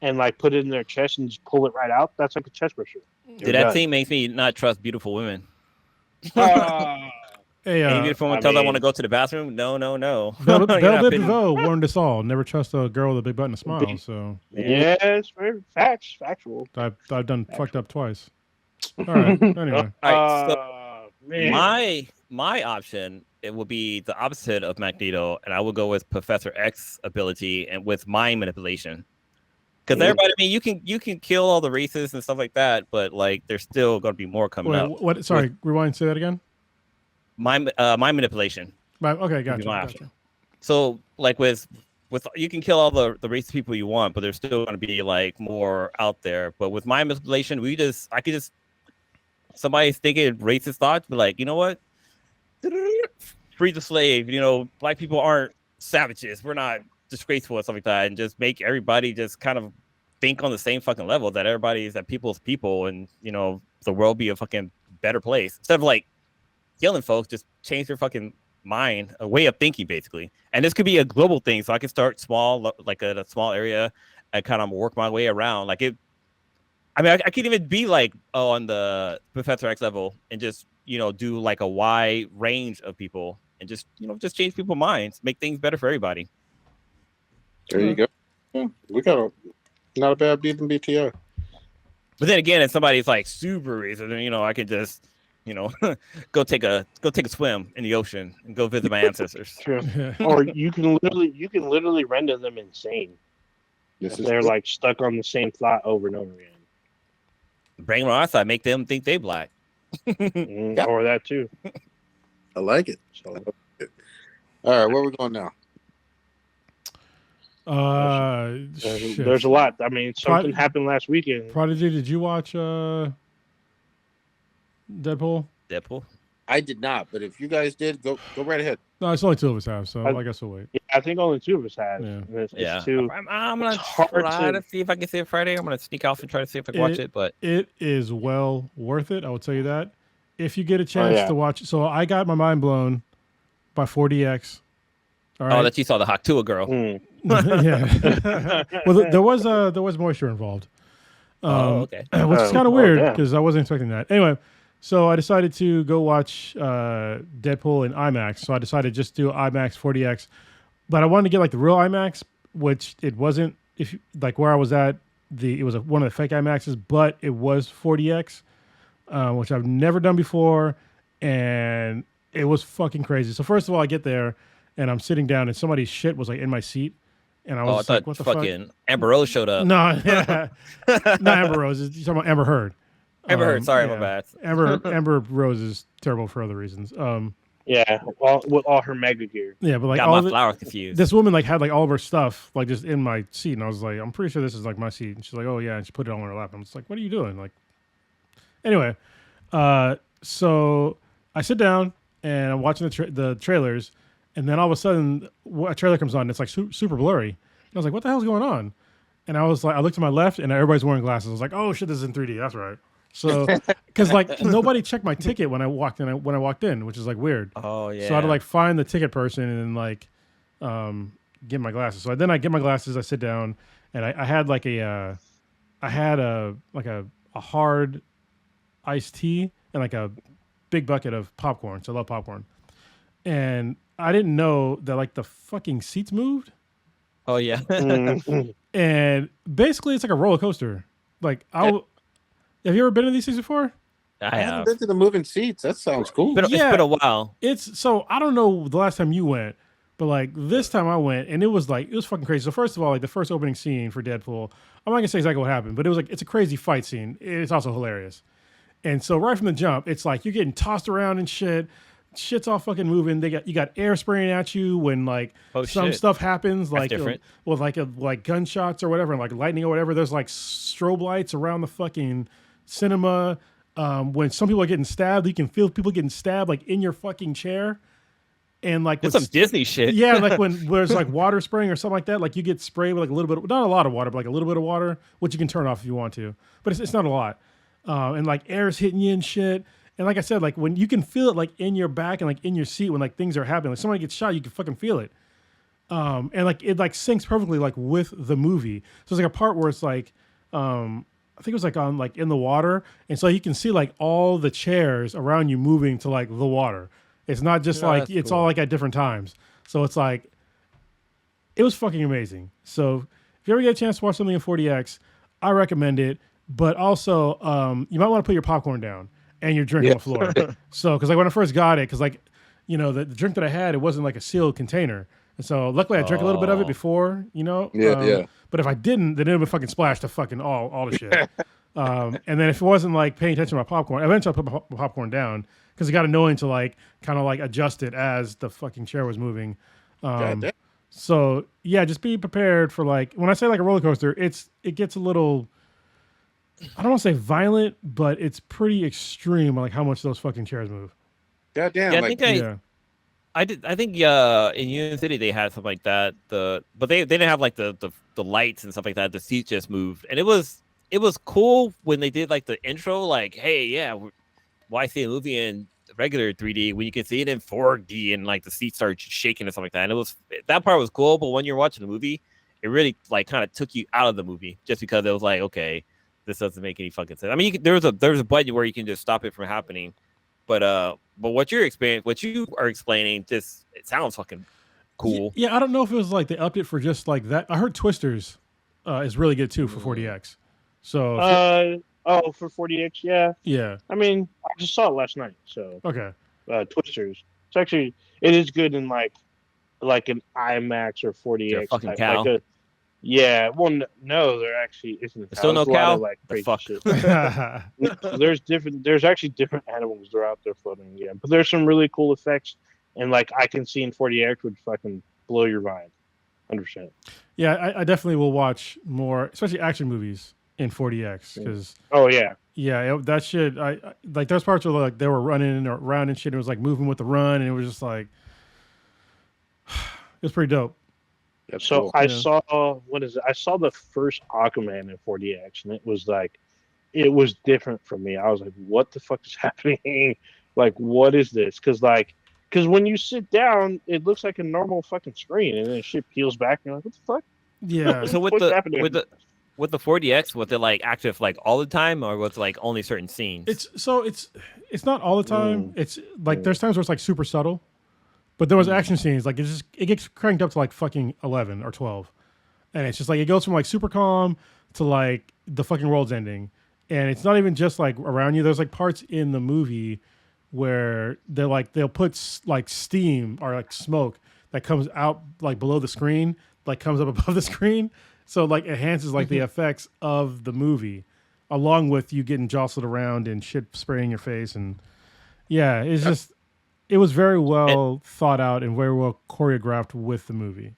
and like put it in their chest and just pull it right out, that's like a chest crusher. Dude, that scene makes me not trust beautiful women. Hey, any beautiful woman tells I want to go to the bathroom? No. Belle Biv DeVoe warned us all: never trust a girl with a big butt and a smile. So yes, very factual. I've done fucked up twice. All right. Anyway, all right. So my option it will be the opposite of Magneto, and I will go with Professor X ability and with mind manipulation. Because everybody, I mean, you can kill all the races and stuff like that, but like there's still going to be more coming up. What? Sorry, rewind. Say that again. Mind manipulation. Right. Okay, gotcha. So like with you can kill all the race of people you want, but there's still going to be like more out there. But with mind manipulation, I could just somebody's thinking racist thoughts, but like, you know what? Free the slave. You know, black people aren't savages. We're not disgraceful or something like that, and just make everybody just kind of think on the same fucking level that people's people, and you know the world be a fucking better place instead of like killing folks. Just change their fucking mind, a way of thinking basically. And this could be a global thing, so I can start small, like a small area, and kind of work my way around. Like it, I mean, I could even be like on the Professor X level and just do like a wide range of people and just just change people's minds, make things better for everybody. There you go. Yeah, we got not a bad beat in BTO. But then again, if somebody's like super racist, then I could just go take a swim in the ocean and go visit my ancestors. True. Or you can literally render them insane. They're like stuck on the same thought over and over again. Bring them on our side, make them think they black. Or that too. I like it. All right, where are we going now? There's a lot. I mean, something happened last weekend. Prodigy, did you watch Deadpool? I did not, but if you guys did, go right ahead. No, it's only two of us have, so I guess we'll wait. Yeah, I think only two of us have. Yeah. I'm gonna try to see if I can see it Friday. I'm gonna sneak off and try to see if I can watch it. But it is well worth it. I will tell you that. If you get a chance to watch, so I got my mind blown by 4DX. All right. Oh, that you saw the Haktua girl. Yeah. Well, there was moisture involved. Okay. Which is kind of weird because I wasn't expecting that. Anyway, so I decided to go watch Deadpool in IMAX. So I decided just to do IMAX 4DX, but I wanted to get like the real IMAX, which it wasn't. If like where I was at, it was one of the fake IMAXs, but it was 4DX, which I've never done before, and it was fucking crazy. So first of all, I get there. And I'm sitting down, and somebody's shit was like in my seat, and I was like, "What the fucking fuck?" Amber Rose showed up. No, not Amber Rose. You're talking about Amber Heard. Amber Heard. Sorry, my bad. Amber Rose is terrible for other reasons. With all her mega gear. Yeah, but like got all my flowers confused. This woman like had like all of her stuff like just in my seat, and I was like, "I'm pretty sure this is like my seat." And she's like, "Oh yeah," and she put it on her lap. I'm just like, "What are you doing?" Like, anyway, so I sit down and I'm watching the trailers. And then all of a sudden, a trailer comes on. And it's like super blurry. And I was like, "What the hell's going on?" And I was like, I looked to my left, and everybody's wearing glasses. I was like, "Oh shit, this is in 3D. That's right." So, because like nobody checked my ticket when I walked in, which is like weird. Oh yeah. So I had to like find the ticket person and then like get my glasses. So then I get my glasses. I sit down, and I had like a hard iced tea and like a big bucket of popcorn. So I love popcorn, and I didn't know that like the fucking seats moved. Oh yeah. And basically it's like a roller coaster. Like have you ever been in these things before? I haven't been to the moving seats. That sounds cool. It's been a while. So I don't know the last time you went, but like this time I went, and it was fucking crazy. So first of all, like the first opening scene for Deadpool, I'm not gonna say exactly what happened, but it was like it's a crazy fight scene. It's also hilarious. And so right from the jump, it's like you're getting tossed around and shit. Shit's all fucking moving. You got air spraying at you when like some stuff happens, like with like gunshots or whatever, like lightning or whatever. There's like strobe lights around the fucking cinema. when some people are getting stabbed, you can feel people getting stabbed like in your fucking chair. And like It's some Disney shit. Yeah, like when there's like water spraying or something like that, like you get sprayed with like a little bit of, not a lot of water, but like a little bit of water, which you can turn off if you want to, but it's not a lot. And like air's hitting you and shit. And like I said, like when you can feel it like in your back and like in your seat when like things are happening, like somebody gets shot, you can fucking feel it. And like it like syncs perfectly like with the movie. So it's like a part where it's like, I think it was like on like in the water, and so you can see like all the chairs around you moving to like the water. It's not just like it's cool. all like at different times. So it's like it was fucking amazing. So if you ever get a chance to watch something in 4DX, I recommend it. But also, you might want to put your popcorn down and your drink on the floor. So because like when I first got it, because like the drink that I had, it wasn't like a sealed container. And so luckily I drank a little bit of it before, Yeah. But if I didn't, then it would have fucking splashed to fucking all the shit. And then if it wasn't like paying attention to my popcorn, eventually I put my popcorn down because it got annoying to like kind of like adjust it as the fucking chair was moving. So yeah, just be prepared for like when I say like a roller coaster, it gets a little, I don't want to say violent, but it's pretty extreme like how much those fucking chairs move. Goddamn. Yeah, I think in Union City they had something like that. But they didn't have like the lights and stuff like that. The seats just moved, and it was cool when they did like the intro. Like, hey, yeah, why see a movie in regular 3D when you can see it in 4D and like the seats start shaking and stuff like that. And that part was cool. But when you're watching the movie, it really like kind of took you out of the movie just because it was like, okay, this doesn't make any fucking sense. I mean, there's a button where you can just stop it from happening. But what you are explaining, it sounds fucking cool. Yeah, I don't know if it was like they upped it for just like that. I heard Twisters is really good too for 4DX. So for 4DX, yeah. Yeah. I mean, I just saw it last night, so Okay. Twisters. It is good in like an IMAX or 4DX. You're a fucking type, cow. Like well, no, there actually isn't. There's still no cow. Like The crazy fuck. shit. There's actually different animals that are out there floating again, but there's some really cool effects, and like I can see in 4DX would fucking blow your mind, 100%. Yeah, I definitely will watch more, especially action movies in 4DX because. Oh yeah. Yeah, that shit. I like those parts where like they were running around and shit. It was like moving with the run, and it was just like it was pretty dope. That's So cool. I saw I saw the first Aquaman in 4DX, and it was different for me. I was like, "What the fuck is happening? Like, what is this?" Because when you sit down, it looks like a normal fucking screen, and then shit peels back, and you're like, "What the fuck?" Yeah. So with the 4DX, was it like active like all the time, or was it like only certain scenes? It's not all the time. It's like there's times where it's like super subtle. But there was action scenes, like it gets cranked up to like fucking 11 or 12. And it's just like it goes from like super calm to like the fucking world's ending. And it's not even just like around you. There's like parts in the movie where they'll put like steam or like smoke that comes out like below the screen, like comes up above the screen. So like enhances like the effects of the movie along with you getting jostled around and shit spraying your face. And yeah, it's just. It was very well thought out and very well choreographed with the movie.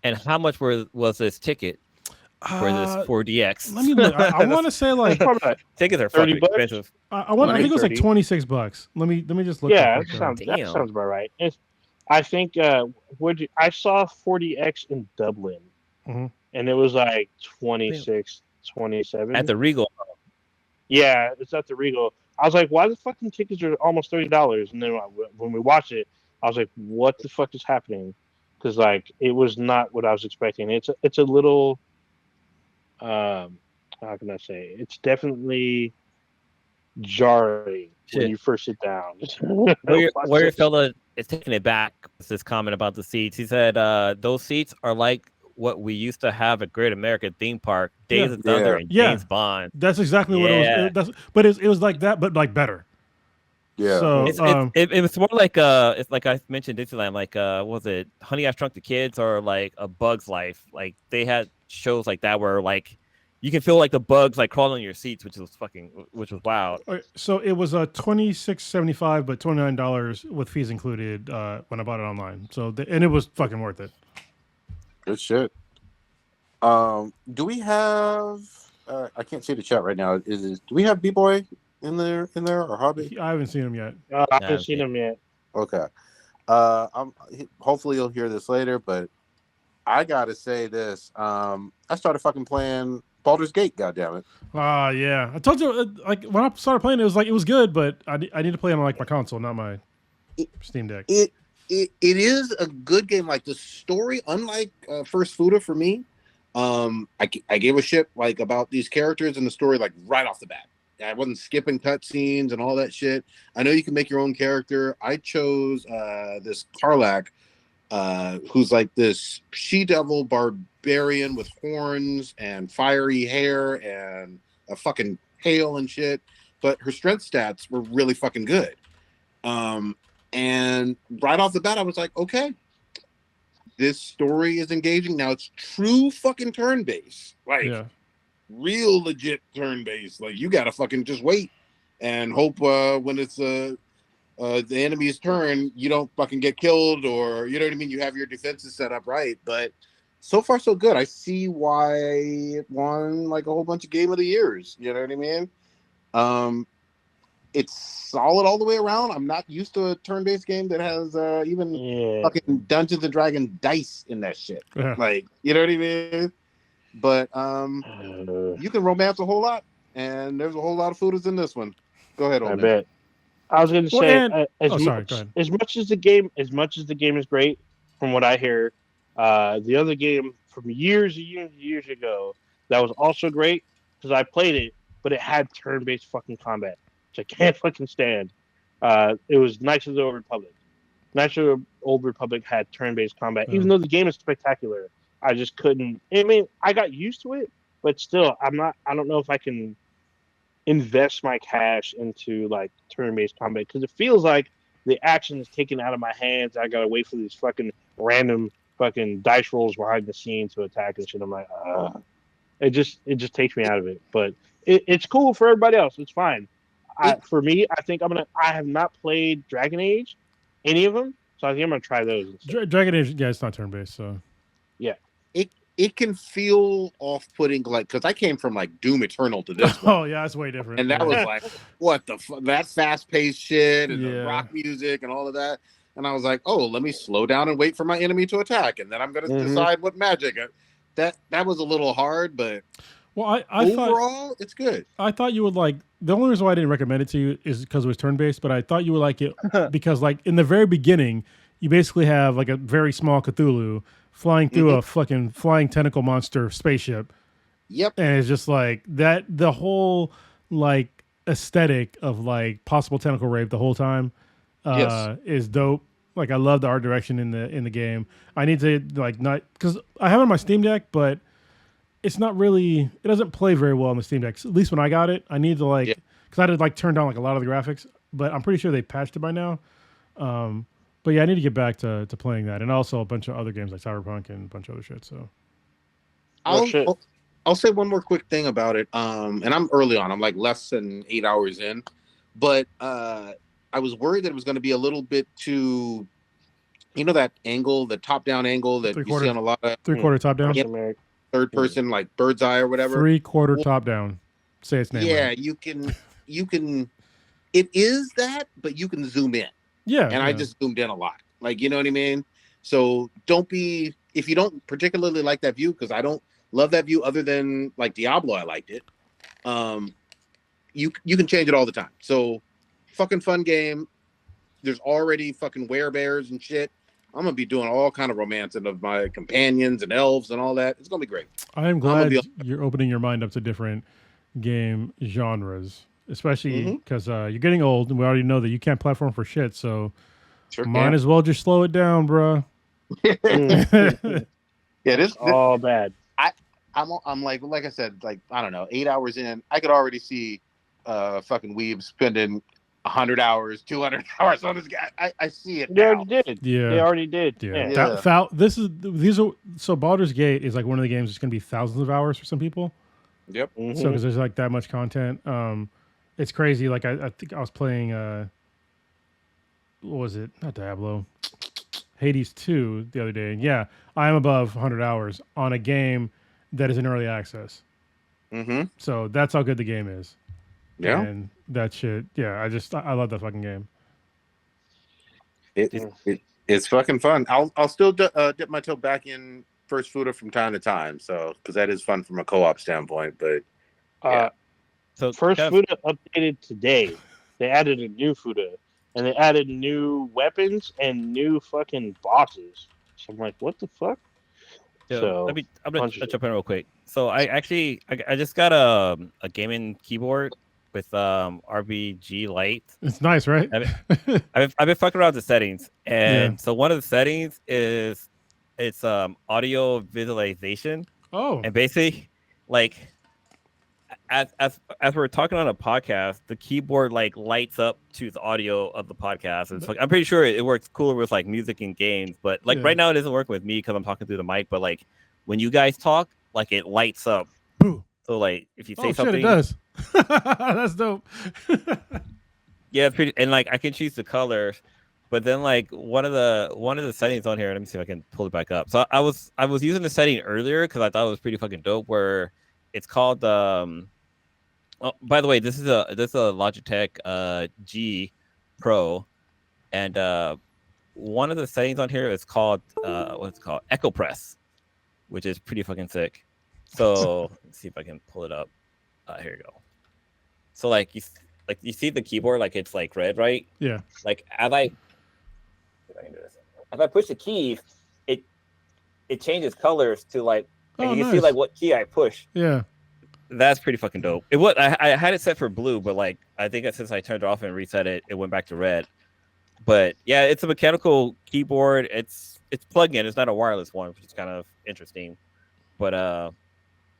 And how much was this ticket for this 4DX? Let me look. I want to say like tickets are fucking expensive. I think it was like $26. Let me just look. Yeah, that sounds about right. I think I saw 4DX in Dublin, and it was like 26, 27 at the Regal. Yeah, it's at the Regal. I was like, why the fucking tickets are almost $30? And then when we watched it, I was like, what the fuck is happening? Because like it was not what I was expecting. It's a little, how can I say? It's definitely jarring when you first sit down. Where fella is taking it back with this comment about the seats. He said those seats are like what we used to have at Great American Theme Park, Days of Thunder, and James Bond. That's exactly what it was. But it was like that, but like better. Yeah. So it was more like it's like I mentioned Disneyland, like was it Honey I Shrunk the Kids or like A Bug's Life? Like they had shows like that where like you can feel like the bugs like crawling on your seats, which was wild. So it was $26.75, but $29 with fees included when I bought it online. So and it was fucking worth it. Good shit. Do we have? I can't see the chat right now. Do we have B-Boy in there or Hobbit? I haven't seen him yet. I haven't seen him yet. Okay. Hopefully you'll hear this later, but I gotta say this. I started fucking playing Baldur's Gate. Goddamn it! Ah, yeah. I told you, like when I started playing, it was good, but I need to play it on like my console, not my Steam Deck. It is a good game. Like the story, unlike First Fuda for me, I gave a shit like about these characters and the story like right off the bat. I wasn't skipping cutscenes and all that shit. I know you can make your own character. I chose this Karlach, who's like this she-devil barbarian with horns and fiery hair and a fucking tail and shit. But her strength stats were really fucking good. And right off the bat, I was like, okay, this story is engaging. Now it's true fucking turn-based. Like, real legit turn-based. Like, you gotta fucking just wait and hope when it's the enemy's turn, you don't fucking get killed, or you know what I mean, you have your defenses set up right. But so far so good. I see why it won like a whole bunch of Game of the Years. You know what I mean? It's solid all the way around. I'm not used to a turn-based game that has even fucking Dungeons and Dragons dice in that shit. Like, you know what I mean? But you can romance a whole lot, and there's a whole lot of fooders in this one. Go ahead, I bet. I was going to say, as much as the game is great, from what I hear, the other game from years ago that was also great because I played it, but it had turn-based fucking combat, which I can't fucking stand. It was Knights of the Old Republic. Knights of the Old Republic had turn-based combat, even though the game is spectacular. I just couldn't. I mean, I got used to it, but still, I don't know if I can invest my cash into like turn-based combat because it feels like the action is taken out of my hands. I gotta wait for these fucking random fucking dice rolls behind the scenes to attack and shit. I'm like, it just takes me out of it. But it's cool for everybody else. It's fine. For me, I think I have not played Dragon Age, any of them, so I think I'm gonna try those. Dragon Age, it's not turn-based, so yeah. It can feel off-putting, like, because I came from like Doom Eternal to this one. Oh yeah, that's way different. And that was like, what the fuck? That fast-paced shit and the rock music and all of that. And I was like, oh, let me slow down and wait for my enemy to attack, and then I'm gonna decide what magic. That was a little hard, but I overall, it's good. I thought you would like. The only reason why I didn't recommend it to you is because it was turn-based, but I thought you would like it because, like, in the very beginning, you basically have like a very small Cthulhu flying through a fucking flying tentacle monster spaceship. Yep. And it's just like that, the whole like aesthetic of like possible tentacle rape the whole time is dope. Like, I love the art direction in the game. I need to like not, because I have it on my Steam Deck, but it's not really, it doesn't play very well on the Steam Deck. At least when I got it, I need to like, because I had to like turn down like a lot of the graphics, but I'm pretty sure they patched it by now. But yeah, I need to get back to playing that, and also a bunch of other games like Cyberpunk and a bunch of other shit. So I'll say one more quick thing about it. And I'm early on. I'm like less than 8 hours in, but I was worried that it was going to be a little bit too, that angle, the top-down angle that you see on a lot of three-quarter top-down, third person, like bird's eye or whatever. Three-quarter top-down. Say its name. Yeah, right. You can. It is that, but you can zoom in. Yeah, and I just zoomed in a lot. Like, you know what I mean? So if you don't particularly like that view, because I don't love that view other than like Diablo, I liked it. You can change it all the time. So fucking fun game. There's already fucking werebears and shit. I'm going to be doing all kind of romancing of my companions and elves and all that. It's going to be great. I am glad you're opening your mind up to different game genres. Especially because you're getting old, and we already know that you can't platform for shit. So might as well just slow it down, bro. This all bad. I'm like I said, like, I don't know, 8 hours in, I could already see fucking weebs spending 100 hours, 200 hours on this guy. I see it. They already did. Yeah, they already did. Yeah. So Baldur's Gate is like one of the games that's going to be thousands of hours for some people. Yep. So because there's like that much content. It's crazy. Like I think I was playing what was it? Not Diablo. Hades 2 the other day. And yeah, I am above 100 hours on a game that is in early access. So that's how good the game is. Yeah. And that shit. Yeah, I love that fucking game. It's fucking fun. I'll still dip my toe back in First Fuda from time to time, so because that is fun from a co-op standpoint. But yeah. So First Kev, Fuda updated today. They added a new Fuda, and they added new weapons and new fucking bosses. So I'm like, what the fuck? yeah, So I'm gonna bunch of jump in real quick. So I just got a gaming keyboard with RBG Lite. It's nice, right? I've been fucking around with the settings, and Yeah. so one of the settings is it's audio visualization, Oh, and basically like as we're talking on a podcast, the keyboard like lights up to the audio of the podcast. It's like I'm pretty sure it works cooler with like music and games, but like Yeah. right now it doesn't work with me because I'm talking through the mic. But like when you guys talk, like it lights up. boo. So like if you say Oh something, shit, it does. That's dope. yeah, it's pretty, and like I can choose the colors. But then like one of the settings on here, let me see if I can pull it back up. So I was using the setting earlier because I thought it was pretty fucking dope. Where it's called oh, by the way, this is a Logitech G Pro, and one of the settings on here is called what's it called Echo Press, which is pretty fucking sick. So let's see if I can pull it up. Here you go. So like you see the keyboard like it's like red, right? Yeah. Like if I can do this. If I push the keys, it changes colors to like, and Oh, you can see nice. like what key I push. Yeah. That's pretty fucking dope. It was I had it set for blue, but like I think since I turned it off and reset it, it went back to red. But yeah, it's a mechanical keyboard. It's plug-in. It's not a wireless one, which is kind of interesting. But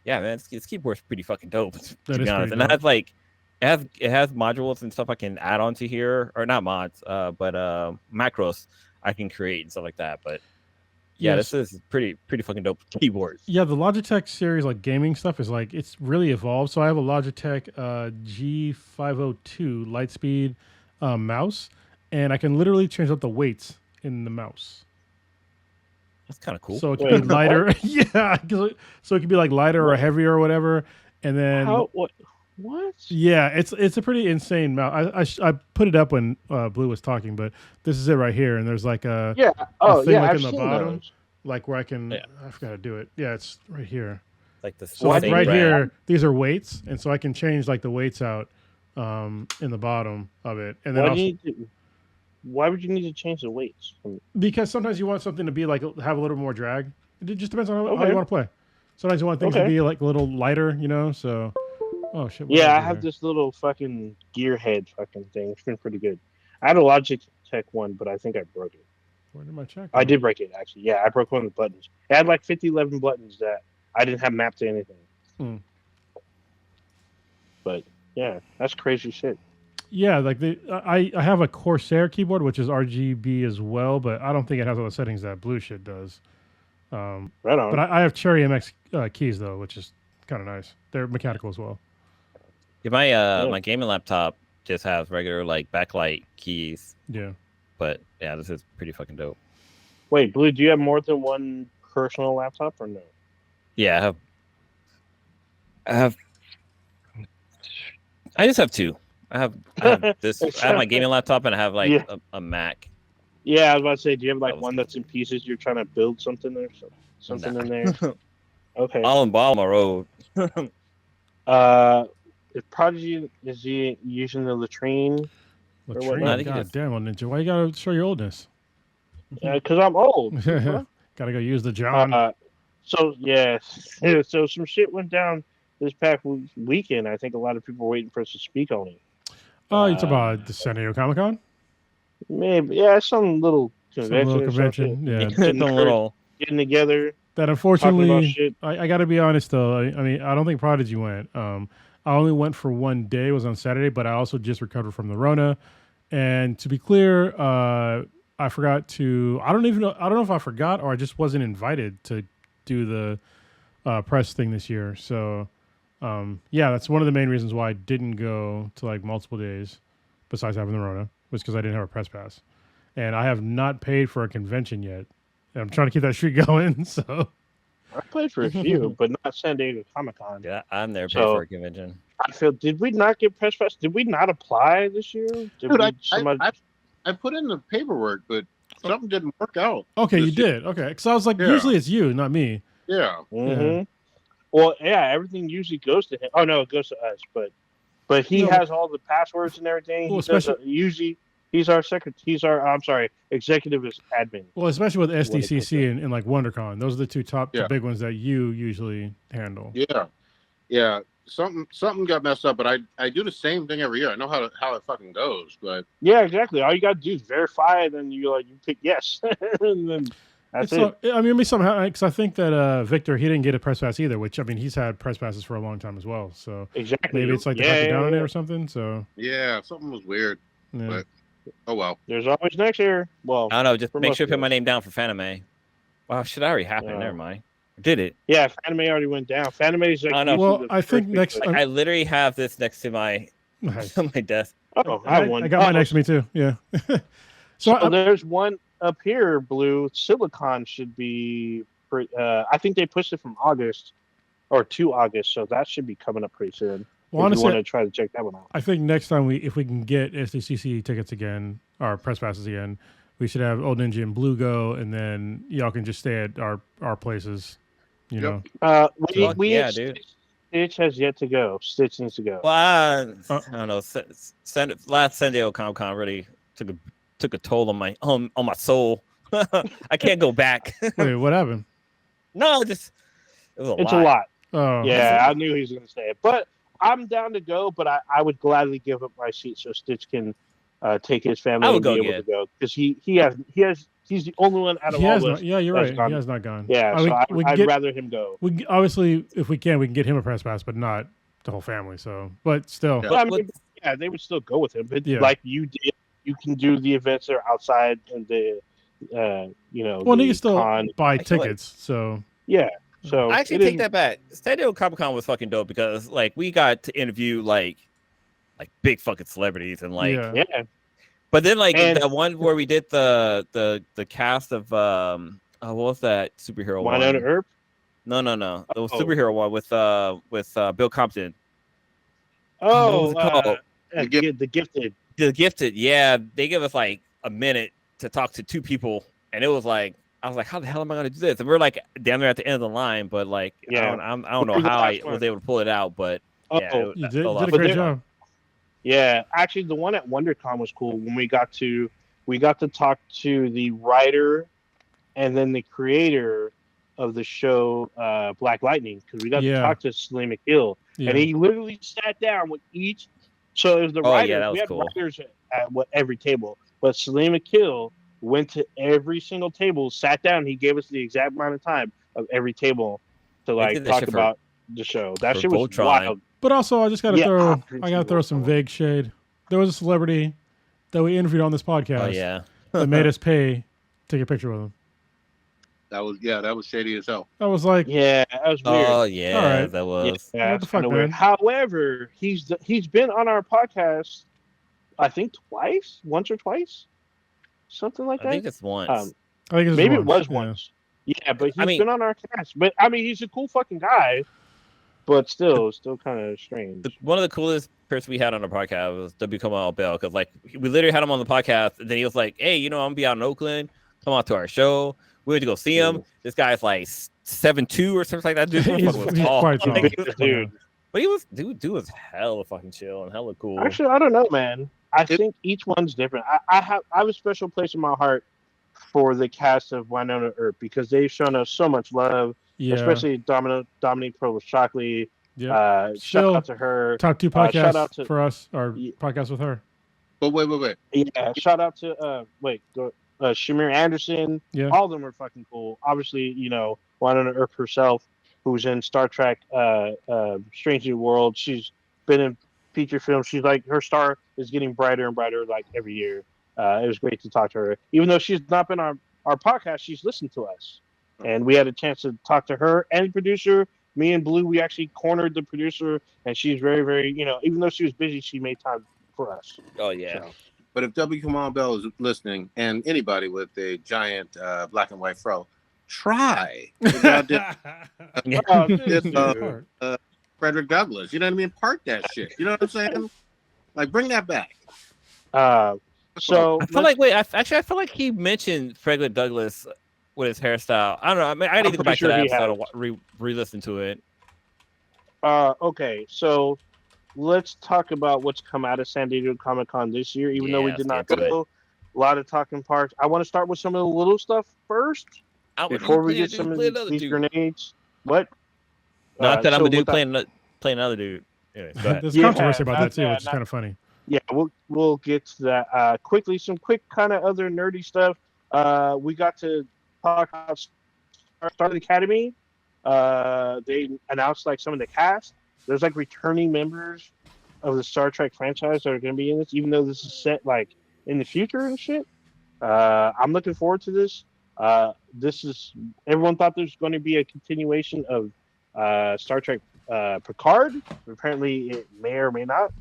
yeah, man, this keyboard's pretty fucking dope. To That be is honest, pretty and it dope. has like it has modules and stuff I can add onto here, or not mods, but macros I can create and stuff like that. But yeah, Yes. this is pretty fucking dope keyboard. Yeah, the Logitech series, like gaming stuff, is like it's really evolved. So I have a Logitech G502 Lightspeed mouse, and I can literally change up the weights in the mouse. That's kind of cool. So it can Wait, be lighter. Yeah, so it can be like lighter or What? heavier or whatever. And then How? What? yeah, it's a pretty insane mouse. I put it up when Blue was talking, but this is it right here. And there's like a Yeah. Oh, thing yeah. like I've in the seen bottom. those. like where I can Yeah. I forgot to do it. Yeah, it's right here. Like the So like same right brand. here, these are weights, and so I can change like the weights out in the bottom of it, and then Why, also, why would you need to change the weights? because sometimes you want something to be like have a little more drag. It just depends on how Okay. you want to play. Sometimes you want things to Okay. be like a little lighter, you know. So, oh shit. what did Yeah, I do have there? this little fucking gear head fucking thing. It's been pretty good. I had a Logitech one, but I think I broke it. Where did my check? I go? did break it, actually. Yeah, I broke one of the buttons. It had like 11 buttons that I didn't have mapped to anything. Hmm. But yeah, that's crazy shit. Yeah, like I have a Corsair keyboard which is RGB as well, but I don't think it has all the settings that Blue shit does. Right on. But I have Cherry MX keys though, which is kind of nice. They're mechanical as well. Yeah, my Yeah. my gaming laptop just has regular like backlight keys, Yeah. but yeah, this is pretty fucking dope. Wait, Blue, do you have more than one personal laptop or no? Yeah, I just have two. I have this. I have my gaming laptop, and I have like Yeah. a Mac. Yeah, I was about to say, do you have like That was one cool. that's in pieces? You're trying to build something there, something Nah. in there. Okay. All in ball on my road. Is Prodigy is he using the latrine? Or Latrine. whatnot. I think God it's- damn, Ninja. Why you gotta show your oldness? Because I'm old. Huh? Gotta go use the John. So yeah, so some shit went down this past weekend. I think a lot of people were waiting for us to speak on it. Oh, you talk about the San Diego Comic Con? Maybe yeah, some little Some convention. little or convention. something. Yeah. Some little. Getting together, That talking about unfortunately, shit. I got to be honest though. I mean, I don't think Prodigy went. I only went for one day. It was on Saturday, but I also just recovered from the Rona. And to be clear, I forgot to. I don't know if I forgot or I just wasn't invited to do the press thing this year. So, yeah, that's one of the main reasons why I didn't go to like multiple days, besides having the Rona, was because I didn't have a press pass, and I have not paid for a convention yet. And I'm trying to keep that streak going. So. I played for a few, but not San Diego Comic Con. Yeah, I'm there paid So- for a convention. I feel. Did we not get press pass? Did we not apply this year? Did Dude, we, somebody? I put in the paperwork, but something didn't work out. Okay, you this year. did. Okay, because I was like, Yeah. usually it's you, not me. Yeah. Mm-hmm. Well, yeah, everything usually goes to him. Oh no, it goes to us, but he No. has all the passwords and everything. Well, He does, especially- usually he's our secretary. He's our. I'm sorry, executive is admin. Well, especially with What it comes SDCC and like WonderCon, those are the two top, the Yeah. big ones that you usually handle. Yeah. Something got messed up, but I do the same thing every year. I know how it fucking goes, but Yeah, exactly. All you gotta do is verify, and then you pick yes, and then that's it. So, I mean, maybe somehow because I think that Victor he didn't get a press pass either, which I mean he's had press passes for a long time as well. So Exactly. maybe it's like they cut you down on it or something. So yeah, something was weird. yeah. But oh well. There's always next year. Well, I don't know. Just For make most sure to put my of us. name down for Fanime. Wow, shit, that already happened. Yeah. Never mind. I did it. yeah, Fanime already went down. Fanime is like. I know. usually Well, the I think first big next- push. I literally have this next to my Nice. on my desk. Oh, I have one. I got mine next to me too. Yeah. So I- there's one up here, Blue. Silicon should be. I think they pushed it from August or to August, so that should be coming up pretty soon. well, if you honestly, want to try to check that one out. I think next time if we can get SDCC tickets again, or press passes again, we should have Old Ninja and Blue go, and then y'all can just stay at our places. You Yep. know. Fuck We yeah, dude. Stitch has yet to go. Stitch needs to go. Well, Uh, I don't know. Last San Diego Comic Con really took a toll on my soul. I can't go back. Wait, what happened? No, just it was It's a lot. Oh, Yeah, I knew he was going to say it, but I'm down to go. But I would gladly give up my seat so Stitch can take his family I would and go be able to go because he's the only one out of He all has of not, us. yeah, you're that's right. gone. He has not gone. Yeah, we so can I'd get, rather him go. obviously, if we can get him a press pass, but not the whole family. So, but still, Yeah. But I mean, yeah, they would still go with him. But Yeah. like you did, you can do the events that are outside and the, well, the they can still con. buy feel like- tickets. So, Yeah. So I actually it take is- that back. San Diego Comic Con was fucking dope because like we got to interview like big fucking celebrities and like yeah. Yeah. but then like And- that one where we did the cast of what was that superhero Winona one? Earp. No. The Oh. superhero one with Bill Compton. Oh, What was it called? the Gifted. The Gifted, yeah, they give us like a minute to talk to two people, and it was like I was like, how the hell am I gonna do this? And we're like damn near at the end of the line, but like Yeah. I don't know We're the how I last one. was able to pull it out, but Oh, yeah, You that did fell a off. But great they- job. yeah. Actually, the one at WonderCon was cool when we got to talk to the writer and then the creator of the show Black Lightning because we got to Yeah. talk to Salim McGill. Yeah. And he literally sat down with each. So it was the Oh, writers. yeah, that we was had cool. writers at every table, but Salim McGill went to every single table, sat down. He gave us the exact amount of time of every table to They like did that talk shit for- about the show. That for shit was Voltron. wild. But also, I just got to Yeah, throw. obviously I got to throw some Voltron. vague shade. There was a celebrity that we interviewed on this podcast Oh yeah, that made us pay to take a picture with him. That was shady as hell. I was like, Yeah, that was weird. oh yeah, Alright. that was. Yeah, What the it's kinda fuck, weird. man? However, he's been on our podcast, I think once or twice, something like I think that. it's once. I think it's Maybe it was yeah. once. Yeah, but he's I mean- been on our cast. But I mean, he's a cool fucking guy. But still kind of strange. One of the coolest person we had on the podcast was W. Kamal Bell because like we literally had him on the podcast and then he was like, hey, I'm gonna be out in Oakland, come out to our show. We went to go see him. This guy's like 7'2" or something like that. Dude, He's- motherfucker was he's tall. quite tall. Like, Dude. but he was dude was hella fucking chill and hella cool. Actually, I don't know, man. I think each one's different. I have a special place in my heart for the cast of Winona Earp because they've shown us so much love, Yeah. especially Dominique Provost-Shockley. Yeah. Shout Still, out to her. top two shout podcasts out to- for us, or Yeah. podcast with her. But wait. Yeah, shout out to Shamir Anderson. Yeah. All of them are fucking cool. Obviously, Winona Earp herself, who's in Star Trek Strange New World. She's been in feature films. She's like, her star is getting brighter and brighter like every year. It was great to talk to her. Even though she's not been on our podcast, she's listened to us. And we had a chance to talk to her and the producer. Me and Blue, we actually cornered the producer, and she's very, very, even though she was busy, she made time for us. Oh yeah. So, but if W. Kamal Bell is listening, and anybody with a giant black and white fro, try. The goddamn- Oh, It's, dude. Frederick Douglass. You know what I mean? Park that shit. You know what I'm saying? Like, bring that back. So I feel like I feel like he mentioned Frederick Douglass with his hairstyle. I don't know. I mean, I gotta go back to that episode and re-listen to it. Okay, so let's talk about what's come out of San Diego Comic-Con this year. Even though we did not go, a lot of talking parts. I want to start with some of the little stuff first before we get some of these grenades. What? Not that I'm a dude playing another dude. Anyways, go ahead. There's controversy about that too, which is kind of funny. Yeah, we'll get to that quickly. Some quick kind of other nerdy stuff. We got to talk about Star Academy. They announced like some of the cast. There's like returning members of the Star Trek franchise that are going to be in this, even though this is set like in the future and shit. I'm looking forward to this. Everyone thought there's going to be a continuation of Star Trek Picard. Apparently, it may or may not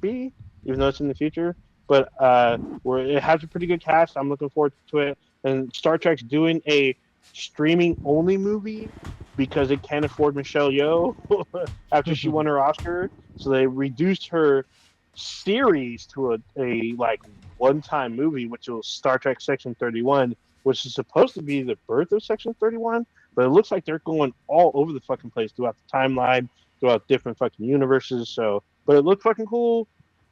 be, even though it's in the future. But it has a pretty good cast. I'm looking forward to it. And Star Trek's doing a streaming only movie because it can't afford Michelle Yeoh after she won her Oscar. So they reduced her series to a like one-time movie, which was Star Trek Section 31, which is supposed to be the birth of Section 31. But it looks like they're going all over the fucking place throughout the timeline, throughout different fucking universes. So, but it looked fucking cool.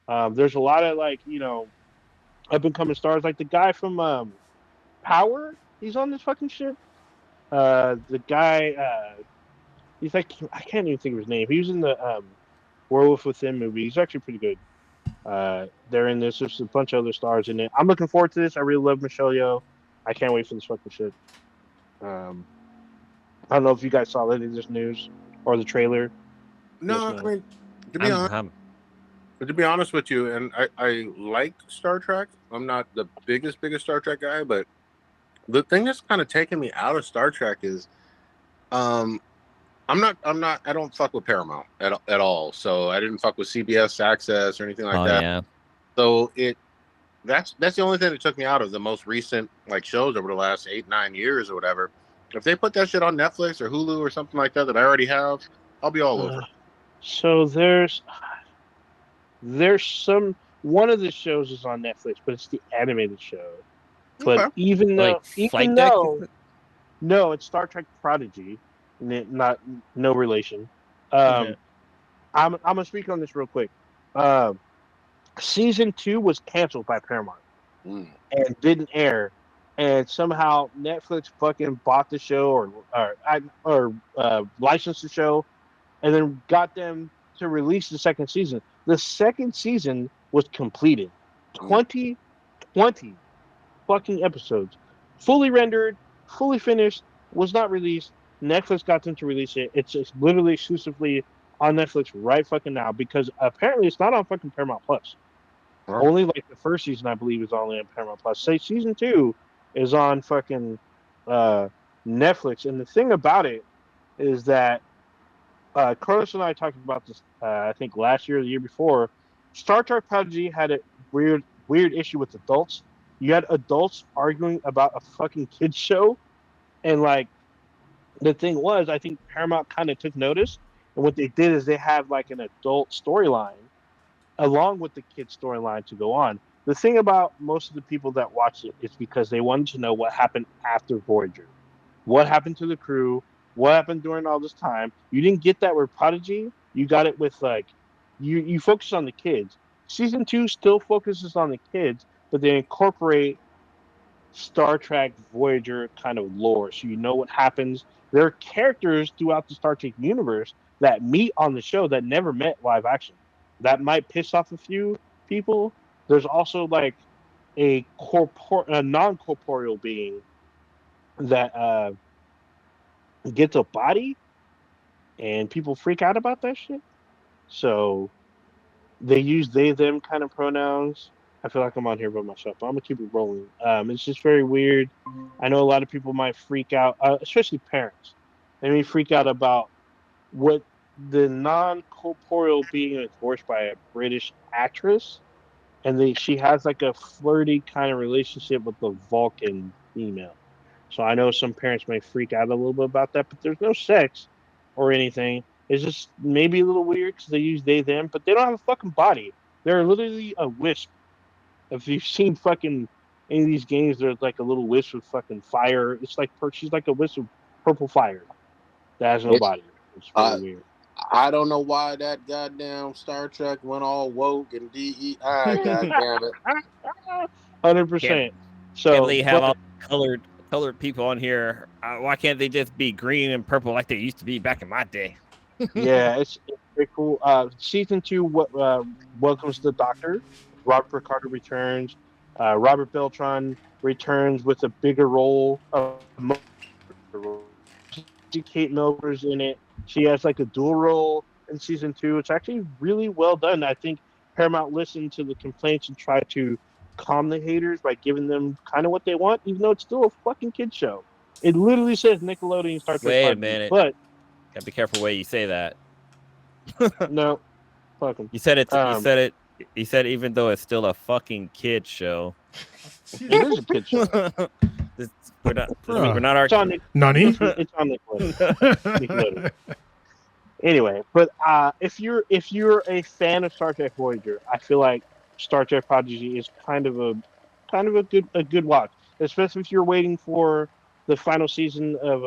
There's a lot of like, up and coming stars, like the guy from Power. He's on this fucking shit. The guy, he's like, I can't even think of his name. He was in the Werewolf Within movie. He's actually pretty good. They're in this. There's a bunch of other stars in it. I'm looking forward to this. I really love Michelle Yeoh. I can't wait for this fucking shit. I don't know if you guys saw any of this news or the trailer. No, I mean, to be honest with you, and I like Star Trek. I'm not the biggest Star Trek guy, but the thing that's kind of taken me out of Star Trek is, I don't fuck with Paramount at all. So I didn't fuck with CBS Access or anything like that. Yeah. So that's the only thing that took me out of the most recent like shows over the last 8-9 years or whatever. If they put that shit on Netflix or Hulu or something like that I already have, I'll be all over. So there's one of the shows is on Netflix, but it's the animated show. But Okay. even though, Deck? No, it's Star Trek Prodigy, no relation. Okay. I'm gonna speak on this real quick. Season 2 was canceled by Paramount and didn't air, and somehow Netflix fucking bought the show or licensed the show, and then got them to release the second season. The second season was completed, 20 fucking episodes, fully rendered, fully finished, was not released. Netflix got them to release it. It's literally exclusively on Netflix right fucking now because apparently it's not on fucking Paramount Plus. Huh? Only like the first season, I believe, is only on Paramount Plus. Say season 2 is on fucking Netflix. And the thing about it is that Carlos and I talked about this, I think last year or the year before. Star Trek Prodigy had a weird issue with adults. You had adults arguing about a fucking kids show, and like the thing was, I think Paramount kind of took notice, and what they did is they had like an adult storyline along with the kids storyline to go on. The thing about most of the people that watched it is because they wanted to know what happened after Voyager, what happened to the crew, what happened during all this time. You didn't get that with Prodigy. You got it with like you focus on the kids. Season 2 still focuses on the kids, but they incorporate Star Trek Voyager kind of lore, so you know what happens. There are characters throughout the Star Trek universe that meet on the show that never met live action. That might piss off a few people. There's also like a non-corporeal being that gets a body, and people freak out about that shit. So they use they them kind of pronouns. I feel like I'm on here by myself, but I'm gonna keep it rolling. It's just very weird. I know a lot of people might freak out, especially parents. They may freak out about what the non-corporeal being is voiced by a British actress, and she has like a flirty kind of relationship with the Vulcan female. So I know some parents may freak out a little bit about that, but there's no sex or anything. It's just maybe a little weird because they use they them, but they don't have a fucking body. They're literally a wisp. If you've seen fucking any of these games, there's like a little wisp of fucking fire. It's like she's like a wisp of purple fire that has no It's- body. It's really weird. I don't know why that goddamn Star Trek went all woke and DEI. God damn it! 100%. So Can't they have all colored people on here? Why can't they just be green and purple like they used to be back in my day? yeah, it's very cool. Season 2 welcomes the Doctor. Robert Picardo returns. Robert Beltran returns with a bigger role. Kate Milber's in it. She has like a dual role in season 2. It's actually really well done. I think Paramount listened to the complaints and tried to calm the haters by giving them kind of what they want, even though it's still a fucking kid show. It literally says Nickelodeon Star Trek. Wait a minute. But Gotta be careful the way you say that. no, fucking. You said it. You said even though it's still a fucking kid show. It is a kid show. We're not It's arguing. on Nani? It's on Nickelodeon. Anyway, but if you're a fan of Star Trek Voyager, I feel like Star Trek Prodigy is kind of a good watch, especially if you're waiting for the final season of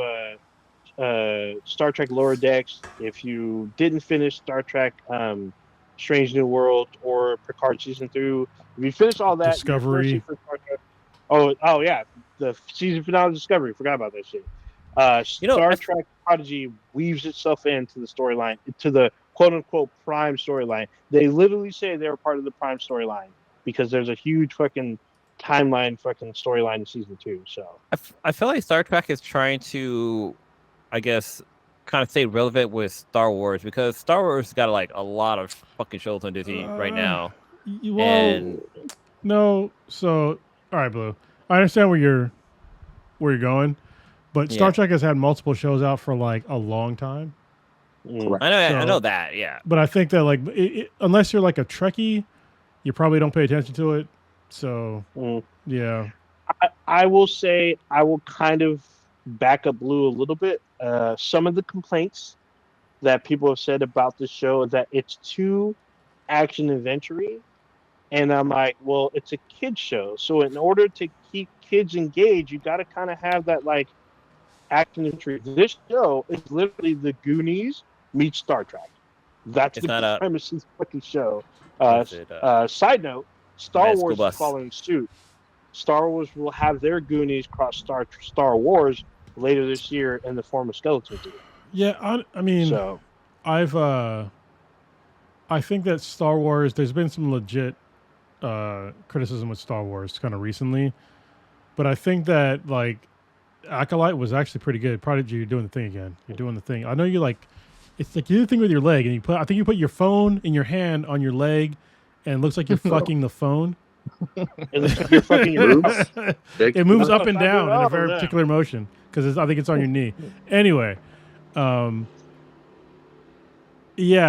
Star Trek Lower Decks. If you didn't finish Star Trek Strange New World or Picard season 2, if you finish all that, Discovery. for Star Trek, oh yeah, the season finale of Discovery. Forgot about that shit. Star Trek Prodigy weaves itself into the storyline, to the quote unquote prime storyline. They literally say they're part of the prime storyline because there's a huge fucking timeline fucking storyline in season 2. So I feel like Star Trek is trying to, I guess, kind of stay relevant with Star Wars because Star Wars got like a lot of fucking shows on Disney right now. Well, And no. So, all right, Blue. I understand where you're going, but Star Yeah. Trek has had multiple shows out for like a long time. I know that, yeah. But I think that like unless you're like a Trekkie, you probably don't pay attention to it. So yeah, I will say I will kind of back up Blue a little bit. Some of the complaints that people have said about this show is that it's too action adventure-y. And I'm like, well, it's a kid show. So in order to keep kids engaged, you got to kind of have that like action adventure. This show is literally the Goonies meets Star Trek. That's the premise of the fucking show. Side note, Star Wars is following suit. Star Wars will have their Goonies cross Star Wars later this year in the form of Skeleton Crew. Yeah, I mean, so I think that Star Wars. There's been some legit criticism with Star Wars kind of recently, but I think that like Acolyte was actually pretty good. Prodigy, you're doing the thing again. You're doing the thing. I know you like. It's like you do the thing with your leg, and I think you put your phone in your hand on your leg, and it looks like you're fucking the phone. It looks like you're fucking your moves. It moves up and down in a very particular motion because I think it's on your knee. Anyway, yeah,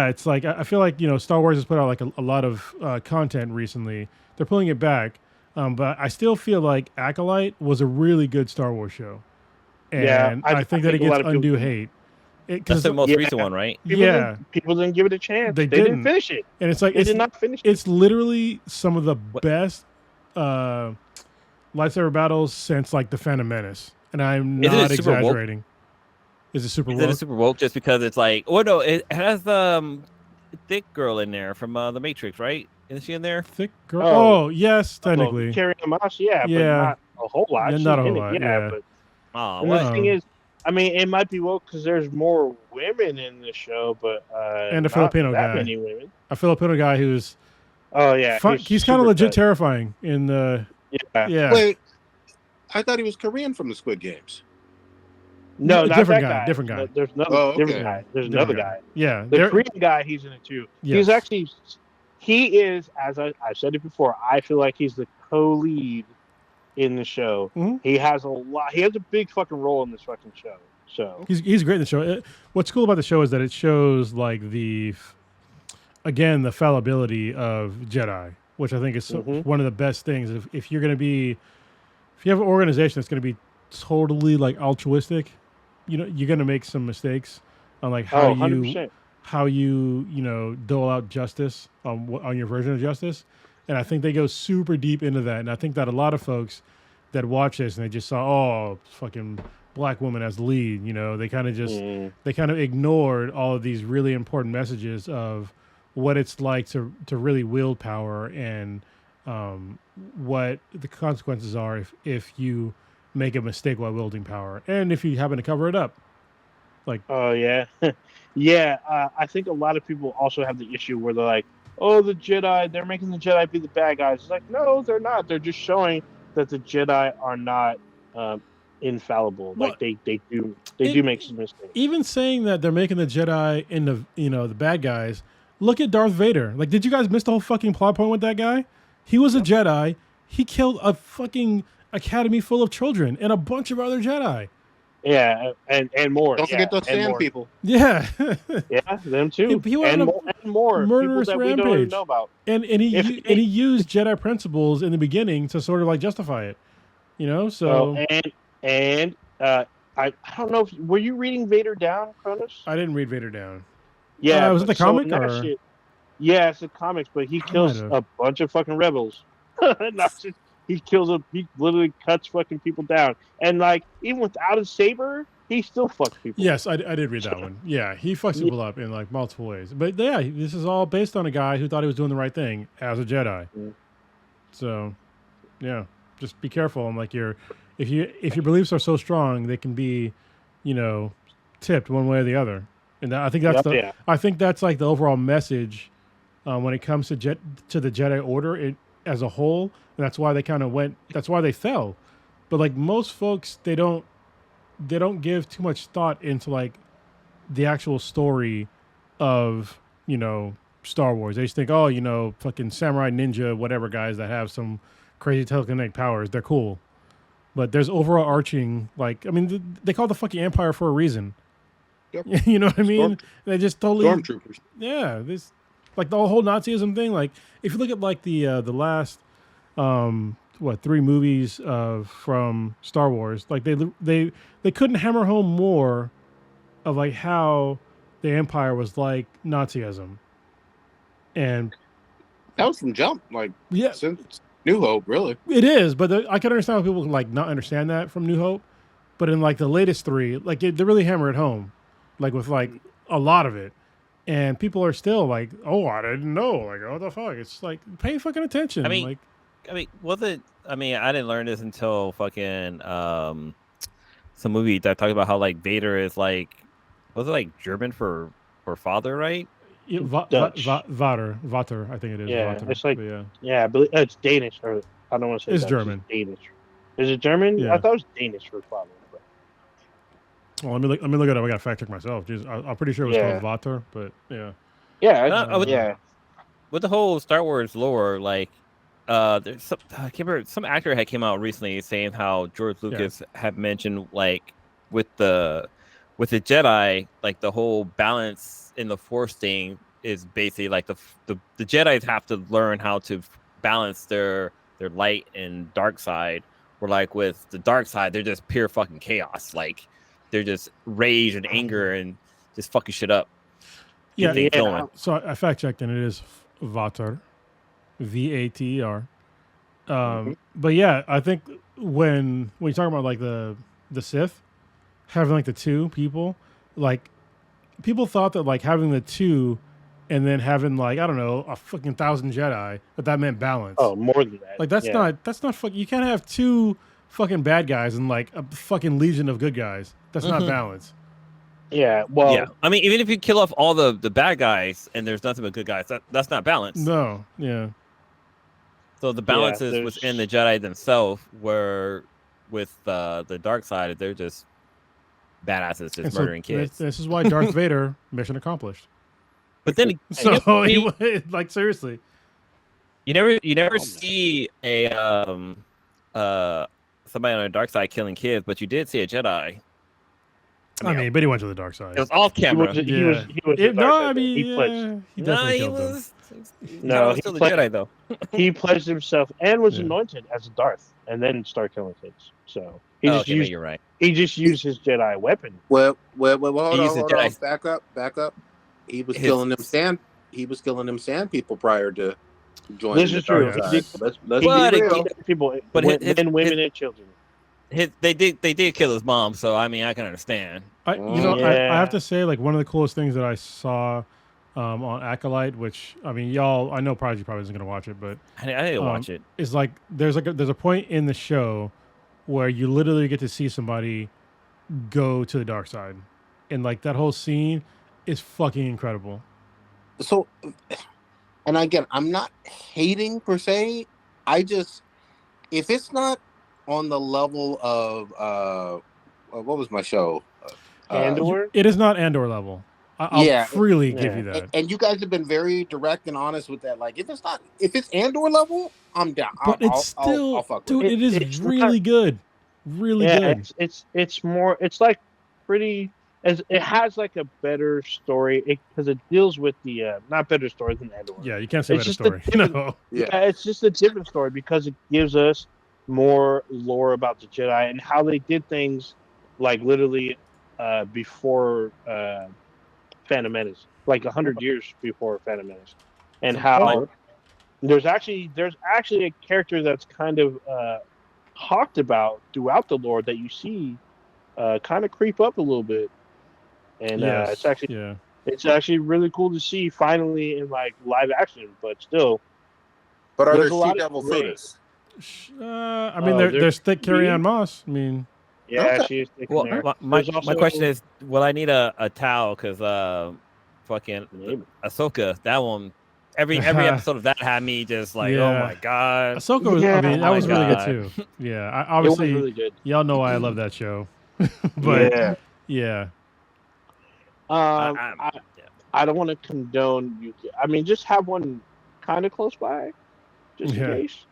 it's like I feel like Star Wars has put out like a lot of content recently. They're pulling it back, but I still feel like Acolyte was a really good Star Wars show, and I think that it gets undue hate. That's the most recent one, right? People didn't give it a chance. They didn't finish it, and it's like they did not finish it. It's literally some of the best lightsaber battles since like the Phantom Menace, and I'm not exaggerating. Is it super woke? Is it super woke just because it's like, oh no, it has the thick girl in there from the Matrix, right? Isn't she in there? Thick girl? Oh yes, technically. Carrie-Anne Moss, but not a whole lot. Yeah, not a whole lot. But the thing is, I mean, it might be woke because there's more women in the show, but and a Filipino guy. Many women. A Filipino guy who's he's kind of legit terrifying in the yeah. Wait, I thought he was Korean from the Squid Games. No, not different that guy. Different guy. There's another different guy. There's another guy. Yeah, the Korean guy. He's in it too. Yes. He is, as I've said it before. I feel like he's the co-lead in the show. Mm-hmm. He has a big fucking role in this fucking show. So he's great in the show. What's cool about the show is that it shows like the fallibility of Jedi, which I think is one of the best things. If you're going to be, if you have an organization that's going to be totally like altruistic, you're going to make some mistakes. on like how Oh, you 100%. dole out justice on your version of justice, and I think they go super deep into that. And I think that a lot of folks that watch this and they just saw, oh, fucking black woman as the lead, they kind of just they kind of ignored all of these really important messages of what it's like to really wield power, and what the consequences are if you make a mistake while wielding power, and if you happen to cover it up. Like, Oh yeah, yeah. I think a lot of people also have the issue where they're like, "Oh, the Jedi, they're making the Jedi be the bad guys." It's like, no, they're not. They're just showing that the Jedi are not infallible. Well, Like they do make some mistakes. even saying that they're making the Jedi into the bad guys. Look at Darth Vader. Like, did you guys miss the whole fucking plot point with that guy? He was a Jedi. He killed a fucking academy full of children and a bunch of other Jedi. Yeah, and more. Don't forget those and sand more. people. Yeah. Yeah, them too. He went on a and more murderous people that we don't even rampage. know about. and he used Jedi principles in the beginning to sort of like justify it. So And I don't know if were you reading Vader Down, Cronus? I didn't read Vader down. Yeah, was it the so comic in that or? shit- yeah, it's the comics, but he kills have. a bunch of fucking rebels. He he literally cuts fucking people down, and like even without a saber, he still fucks people. Yes, I did read that one. Yeah, he fucks people up in like multiple ways. But yeah, this is all based on a guy who thought he was doing the right thing as a Jedi. Mm. So, yeah, just be careful. I'm like if your beliefs are so strong, they can be, tipped one way or the other. And I think that's I think that's like the overall message when it comes to the Jedi Order as a whole. And that's why they kind of went. That's why they fell. But like most folks, they don't give too much thought into like the actual story of Star Wars. They just think, oh, fucking samurai ninja whatever guys that have some crazy telekinetic powers, they're cool. But there's overall arching, like, I mean, they call it the fucking Empire for a reason. Yep. You know what I mean? They just totally Stormtroopers. yeah, this like the whole Nazism thing. Like if you look at like the last 3 movies from Star Wars, like they couldn't hammer home more of like how the Empire was like Nazism. And That was from jump, like yeah, since New Hope, really. it is, but I can understand how people can like not understand that from New Hope. But in like the latest 3, like they really hammer it home, like with like a lot of it, and people are still like, "Oh, I didn't know." Like, what the fuck? It's like pay fucking attention. I mean, like, I didn't learn this until fucking some movie that talked about how like Vader is like, was it like German for father, right? Dutch. Vater, I think it is. Yeah, Vater, it's like- but yeah. Yeah, I believe it's Danish, or I don't want to say It's Dutch, German. Danish. Is it German? Yeah. I thought it was Danish for father. But Well, let me look it up. I got to fact check myself. Jeez, I'm pretty sure it was Yeah. called Vater, but yeah. yeah, yeah. With the whole Star Wars lore, like, there's some, I can't remember, some actor had came out recently saying how George Lucas had mentioned like with the Jedi, like the whole balance in the Force thing is basically like the Jedis have to learn how to balance their light and dark side. Where like with the dark side, they're just pure fucking chaos. Like they're just rage and anger and just fucking shit up. Yeah, Keep things going. So I fact checked, and it is Vater, Vater. But yeah, I think when you talk about like the Sith having like the 2 people, like people thought that like having the 2 and then having like I don't know a fucking 1,000 Jedi that meant balance. Oh, more than that. Like that's not fuck. You can't have 2 fucking bad guys and like a fucking legion of good guys. That's not balance. Yeah, well, Yeah, I mean, even if you kill off all the bad guys and there's nothing but good guys, that's not balance. No, yeah. So the balance is there's- within the Jedi themselves, where with the dark side, they're just badasses, just And so murdering kids. This is why Darth Vader mission accomplished. But then So like seriously, you never see a somebody on the dark side killing kids, but you did see a Jedi. I mean, but he went to the dark side. It was off camera. he was the No, dark I side, mean, he pledged he No, definitely he killed them. was. No, he still the played- Jedi though. he pledged himself and was Yeah. anointed as a Darth, and then started killing kids. So He Oh, just okay, maybe used you're right. he just used his Jedi weapon. Hold He used the on. Jedi. Back up. He was His- killing them sand. He was killing them sand people prior to joining This the is true. dark Yes. side. Let's He be But did real. kill people, But men, women, and children. they did kill his mom, so I mean I can understand. I Yeah. have to say, like, one of the coolest things that I saw on Acolyte, which I mean, y'all, I know Prodigy probably isn't gonna watch it, but I need to watch it. is like there's a point in the show where you literally get to see somebody go to the dark side, and like that whole scene is fucking incredible. So, and again, I'm not hating per se. I just, if it's not on the level of what was my show? Andor. It is not Andor level. I'll Yeah. freely give Yeah. you that. And you guys have been very direct and honest with that. Like, if it's Andor level, I'm down. But I'll still, fuck with dude, it. it is It's really good, really Yeah, good. it's more. It's like pretty. As it has like a better story because it deals with the not better story than Andor. Yeah, you can't say It's better just a story. different- No. Yeah. It's just a different story because it gives us more lore about the Jedi and how they did things, like literally before Phantom Menace, like 100 years before Phantom Menace, and how there's actually a character that's kind of talked about throughout the lore that you see kind of creep up a little bit, and Yes. it's actually really cool to see finally in like live action, but still. But are there There's a lot She of Devil gray. Fruitas? I mean, there's thick Carrie Ann Moss. I mean, Yeah, Okay. she is sticking Well, there. my There's also- question is, will I need a towel? Because fucking Maybe. Ahsoka, that one, every episode of that had me just like, oh Yeah. my god. Ahsoka was. Yeah. I mean, that Oh was my really God. good too. Yeah, It was obviously, really good. y'all know why I love that show. But yeah. yeah, I don't want to condone you. I mean, just have one kind of close by, just in Yeah. case.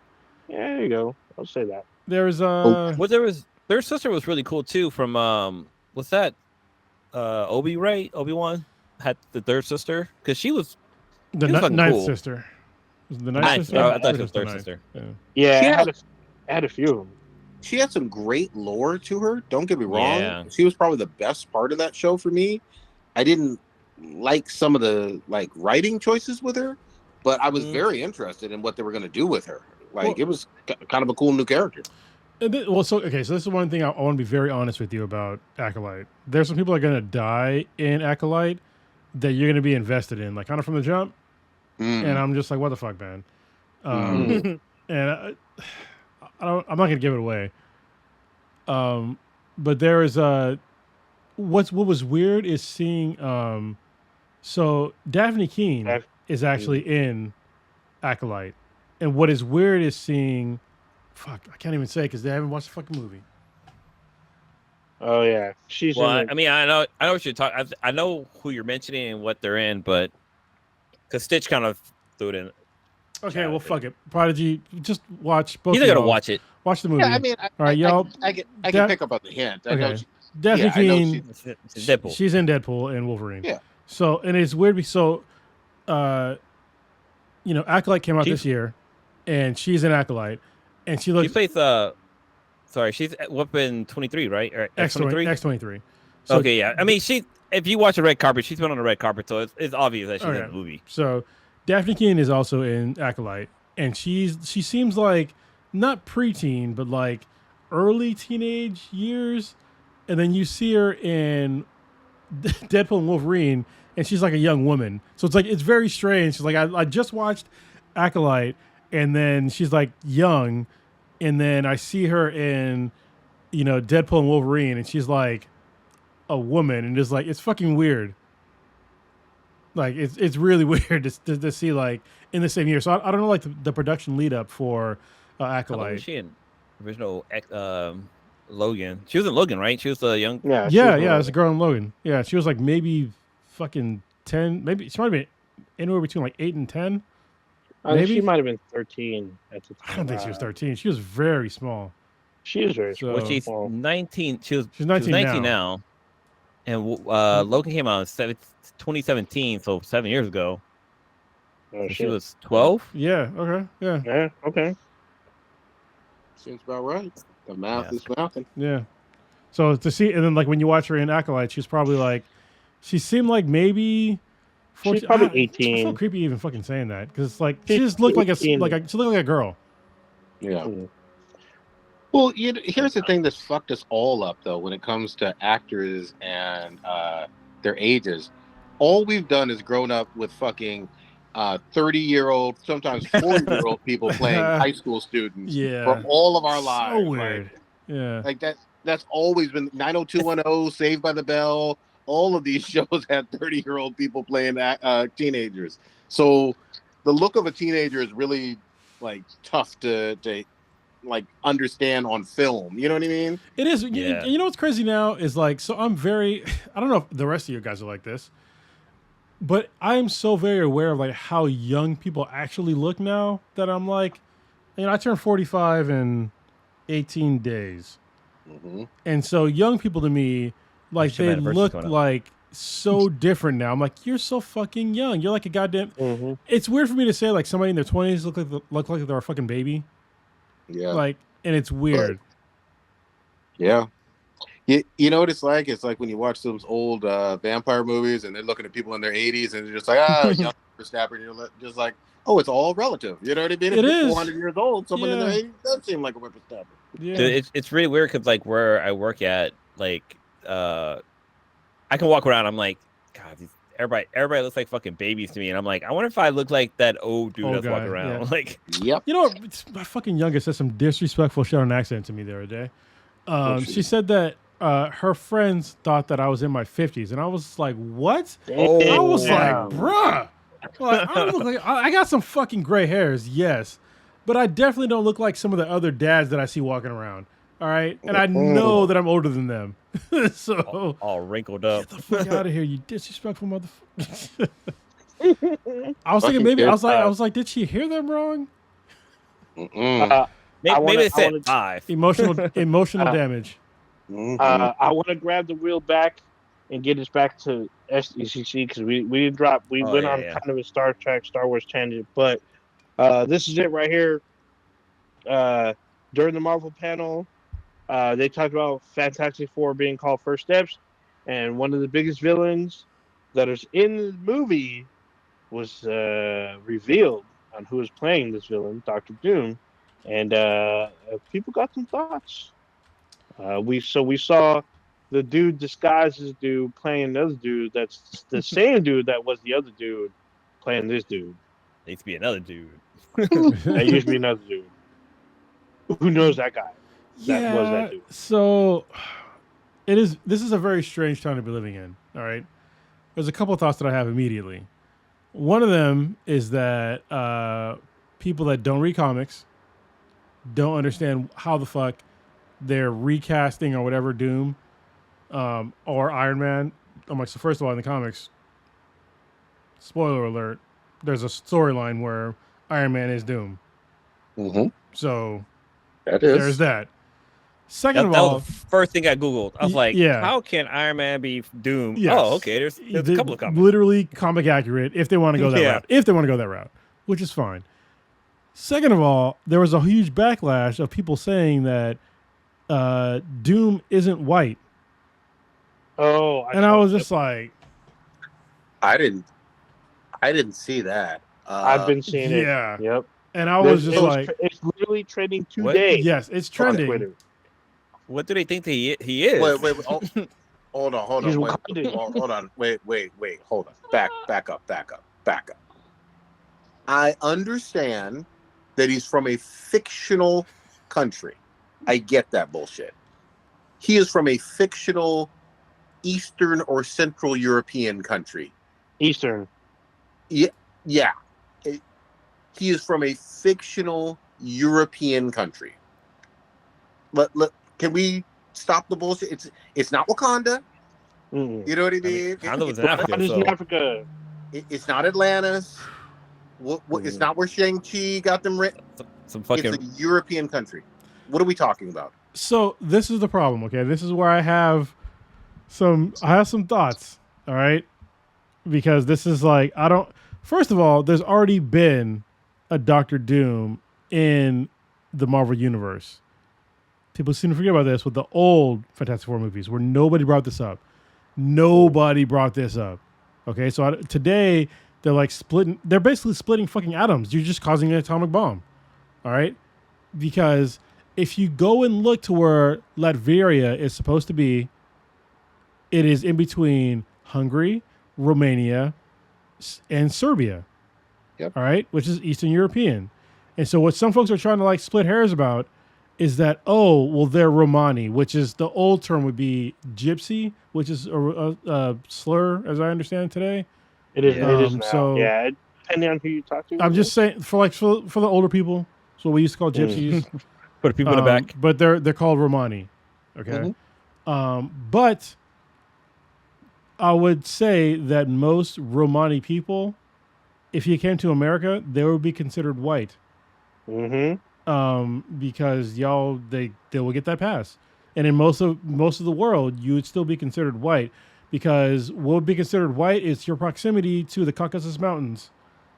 Yeah, there you go. I'll say that. there's Well, their sister was really cool too. From what's that? Obi-Wan had the third sister because she was the She was fucking ninth cool. sister. Was it the ninth Ninth. sister? Oh, I thought Or she was just the third ninth? sister. Yeah. Yeah, She I had a few of them. She had some great lore to her. Don't get me wrong. Yeah. She was probably the best part of that show for me. I didn't like some of the like writing choices with her, but I was very interested in what they were going to do with her. Like, it was kind of a cool new character. So this is one thing I want to be very honest with you about Acolyte. There's some people that are going to die in Acolyte that you're going to be invested in, like kind of from the jump. And I'm just like, what the fuck, man? And I'm not going to give it away. But there is what was weird is seeing so Daphne Keene is actually in Acolyte, and what is weird is seeing I can't even say because they haven't watched the fucking movie. Oh yeah, she's. Well, in I mean, I know what you're talking. I know who you're mentioning and what they're in, but because Stitch kind of threw it in. Okay, Yeah, well, I fuck it. Prodigy, just watch both. You're of gonna y'all. watch it. Watch the movie. Yeah, I mean, all right, y'all. I can pick up on the hint. I know Okay. she, Daphne yeah, I know Keene. It's Deadpool. She's in Deadpool and Wolverine. Yeah. So, and it's weird. Acolyte came out this year, and she's in Acolyte, and she looks. She plays she's Weapon 23, right? Or X23. X23. Okay, yeah. I mean, if you watch the red carpet, she's been on the red carpet, so it's obvious that she's in the movie. So, Daphne Keene is also in Acolyte, and she seems like not preteen, but like early teenage years, and then you see her in Deadpool and Wolverine, and she's like a young woman. So it's very strange. She's like, I just watched Acolyte, and then she's like young, and then I see her in, Deadpool and Wolverine, and she's like a woman, and it's fucking weird. Like it's really weird to see like in the same year. So I don't know like the production lead up for How long was Acolyte. she in original Logan? She was in Logan, right? She was the young. Yeah, it's a girl in Logan. Yeah, she was like maybe fucking 10. Maybe she might have been anywhere between like 8 and 10. I think maybe? she might have been 13 at the time. I don't think she was 13. She was very small. She is very So- Well, she's 19. She's 19 now. And Logan came out in 2017, so 7 years ago. Oh, She shit. was 12. Yeah. Okay. Yeah. Yeah. Okay. Seems about right. The math Yeah. is mathing. Yeah. So to see, and then like when you watch her in Acolyte, she's probably like, she seemed like maybe 14. She's probably I feel 18. creepy even fucking saying that because it's like She's she just looked like 18. she looked like a girl. Yeah. Mm. Well, here's the thing that's fucked us all up, though, when it comes to actors and their ages. All we've done is grown up with fucking 30-year-old, sometimes 40-year-old people playing high school students Yeah. for all of our lives. So weird. Yeah. Like that's always been 90210, Saved by the Bell. All of these shows had 30-year-old people playing teenagers. So the look of a teenager is really like tough to like understand on film. You know what I mean? It is. Yeah. You know what's crazy now is like, so I'm very, I don't know if the rest of you guys are like this, but I'm so very aware of like how young people actually look now that I'm like, I turned 45 in 18 days. Mm-hmm. And so young people to me, like Shit, they man, versus look going up. like so different now. I'm like, you're so fucking young. You're like a goddamn, Mm-hmm. it's weird for me to say like somebody in their 20s look like they're a fucking baby. Yeah. Like, and it's weird. Yeah. You know what it's like? It's like when you watch those old vampire movies and they're looking at people in their 80s and they're just like, young Whippersnapper. And you're just like, oh, it's all relative. You know what I mean? If It you're is. 400 years old, someone in Yeah. their 80s does seem like a whippersnapper. Yeah. Dude, it's really weird because like where I work at, like I can walk around. I'm like, God, everybody looks like fucking babies to me, and I'm like, I wonder if I look like that old dude Old that's walking guy, around. yeah. Like, Yep. You know, my fucking youngest said some disrespectful shit on accent to me the other day. She said that her friends thought that I was in my 50s, and I was like, "What?" Oh, I was damn. like, "Bruh, like, I look like I got some fucking gray hairs, yes, but I definitely don't look like some of the other dads that I see walking around. All right, and I know that I'm older than them, so all wrinkled up. get the fuck out of here, you disrespectful motherfucker." I was thinking Fucking maybe kid. I was like, did she hear them wrong? Mm-mm. Maybe they said wanna- 5. Emotional Uh, damage. Mhm. I want to grab the wheel back and get us back to SDCC because we didn't drop. We Oh, went yeah, on yeah. kind of a Star Wars tangent, but this is it right here. During the Marvel panel, they talked about Fantastic Four being called First Steps, and one of the biggest villains that is in the movie was revealed on who is playing this villain, Doctor Doom, and people got some thoughts. We saw the dude disguised as dude playing another dude that's the same dude that was the other dude playing this dude. Needs to be another dude. That used to be another dude. Who knows that guy? That was that dude. So this is a very strange time to be living in. All right. There's a couple of thoughts that I have immediately. One of them is that people that don't read comics don't understand how the fuck they're recasting or whatever Doom or Iron Man. I'm like, so first of all, in the comics, spoiler alert, there's a storyline where Iron Man is Doom. Mhm. So That is. there's that. Second That of all, was the first thing I googled. I was like, yeah. how can Iron Man be Doom? Yes. Oh, okay. There's a couple of comments. literally comic accurate if they want to go that Yeah. route. If they want to go that route, which is fine. Second of all, there was a huge backlash of people saying that Doom isn't white, Oh, and I was just like, I didn't see that. I've been seeing it. yeah. Yep. And I was It just like, it's literally trending What? today. yes, it's on trending. Twitter. What do they think that he is? Wait. Oh, hold on. He's Wait, Wakandan. hold on. Wait. Hold on. Back up. I understand that he's from a fictional country. I get that bullshit. He is from a fictional Eastern or Central European country. Eastern. Yeah. He is from a fictional European country. Can we stop the bullshit? It's not Wakanda. Mm-mm. You know what I mean? Wakanda was in Africa, Wakanda's so in Africa. It's not Atlantis. It's not where Shang-Chi got them written. some It's fucking a European country. What are we talking about? So this is the problem. Okay, this is where I have some thoughts. All right, because this is like I don't. First of all, there's already been a Doctor Doom in the Marvel universe. people seem to forget about this with the old Fantastic Four movies, where nobody brought this up. Nobody brought this up. Okay, so today they're like splitting. They're basically splitting fucking atoms. You're just causing an atomic bomb. All right, because if you go and look to where Latveria is supposed to be, it is in between Hungary, Romania, and Serbia. Yep. All right, which is Eastern European. And so what some folks are trying to like split hairs about is that, oh, well, they're Romani, which is the old term would be gypsy, which is a slur, as I understand today. It is. It is now. So yeah, depending on who you talk to. I'm just saying for the older people, so we used to call gypsies. Put people in the back. But they're called Romani. Okay. But I would say that most Romani people, if you came to America, they would be considered white. Because y'all they will get that pass. And in most of the world, you would still be considered white, because what would be considered white is your proximity to the Caucasus Mountains.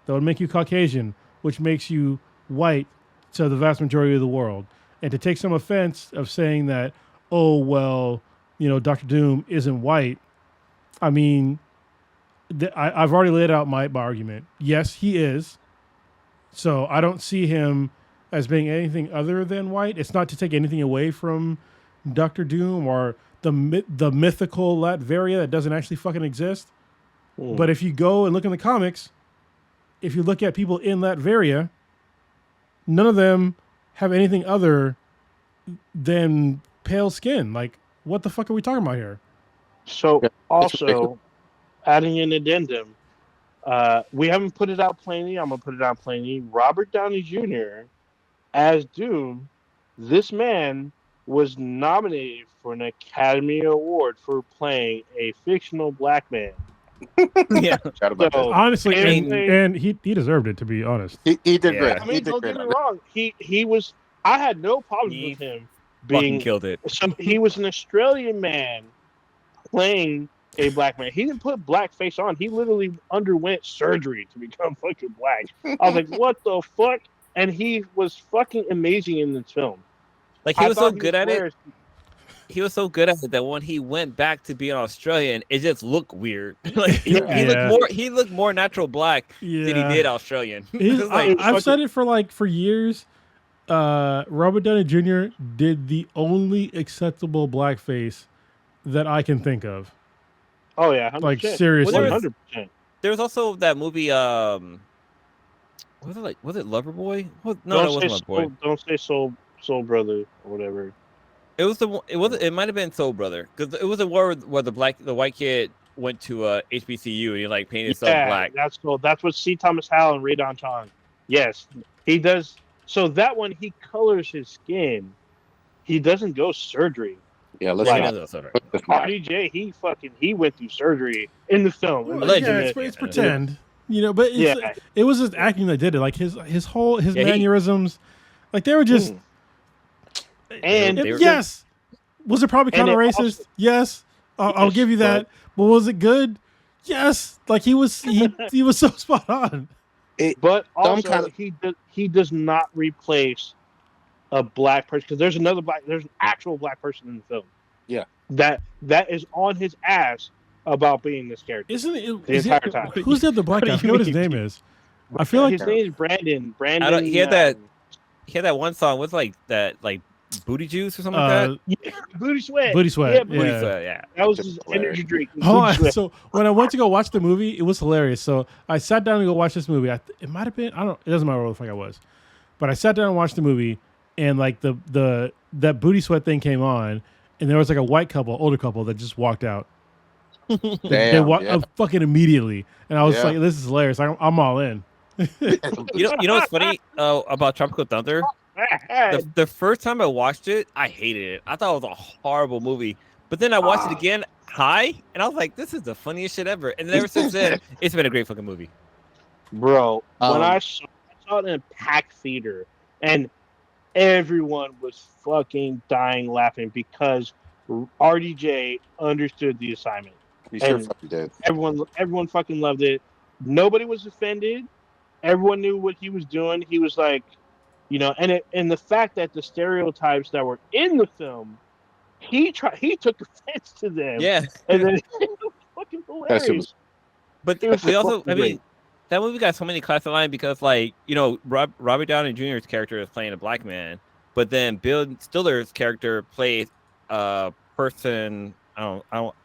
That would make you Caucasian, which makes you white to the vast majority of the world. And to take some offense of saying that, oh, well, Dr. Doom isn't white. I mean, I've already laid out my argument. Yes, he is. So I don't see him as being anything other than white. It's not to take anything away from Dr. Doom or the mythical Latveria that doesn't actually fucking exist. But if you go and look in the comics, if you look at people in Latveria, none of them have anything other than pale skin. Like, what the fuck are we talking about here? So, also, adding an addendum, we haven't put it out plainly. I'm going to put it out plainly. Robert Downey Jr. as Doom, this man was nominated for an Academy Award for playing a fictional black man. Yeah. So, honestly, and he deserved it, to be honest. He did great. I mean, don't get me wrong. He was. I had no problems with him being killed it. He was an Australian man playing a black man. He didn't put blackface on. He literally underwent surgery to become fucking black. I was like, what the fuck? And he was fucking amazing in this film. Like, he was so good at it. He was so good at it that when he went back to being Australian, it just looked weird. Like he looked more natural black than he did Australian. I've said it for years. Robert Downey Jr. did the only acceptable blackface that I can think of. Oh yeah, 100%. Like, seriously, 100%. There was also that movie. Was it Loverboy? No, it wasn't Loverboy. Don't say Soul Brother or whatever. It was it might have been Soul Brother, because it was a war where the white kid went to HBCU and he like painted himself black. That's cool. That's what C. Thomas Howell and Ray Don Chong. Yes, he does. So that one, he colors his skin. He doesn't go surgery. Yeah, let's RDJ, he went through surgery in the film. Well, it's pretend, but it was his acting that did it. Like his mannerisms, like they were just. Yes, was it probably kind of racist? Also, yes, I'll give you that. But was it good? Yes, like he was so spot on. But also, he does not replace a black person, because there's an actual black person in the film. Yeah, that is on his ass about being this character. Isn't it the entire time? Who's the other black guy? I forget what his name is. I feel like his name is Brandon. He had that one song with like Booty Juice or something like that. Yeah, Booty Sweat. Booty Sweat. Yeah, Booty Sweat. Yeah. That was his energy drink. So when I went to go watch the movie, it was hilarious. So I sat down to go watch this movie. It might have been, it doesn't matter what the fuck I was. But I sat down and watched the movie, and like that Booty Sweat thing came on, and there was like a white couple, older couple, that just walked out. They fucking immediately. And I was like, this is hilarious. I'm all in. You know what's funny about Tropical Thunder? The first time I watched it, I hated it. I thought it was a horrible movie. But then I watched it again, and I was like, this is the funniest shit ever. And then ever since then, it's been a great fucking movie. Bro, when I saw it in a packed theater, and everyone was fucking dying laughing because RDJ understood the assignment. He sure fucking did. Everyone fucking loved it. Nobody was offended. Everyone knew what he was doing. He was like, and the fact that the stereotypes that were in the film, he took offense to them, Yeah, and then it was fucking That shit was hilarious. but It was we also, fucking I great. mean, that movie got so many classic lines because, like, Robert Downey Jr.'s character is playing a black man, but then Bill Stiller's character plays a person. I don't.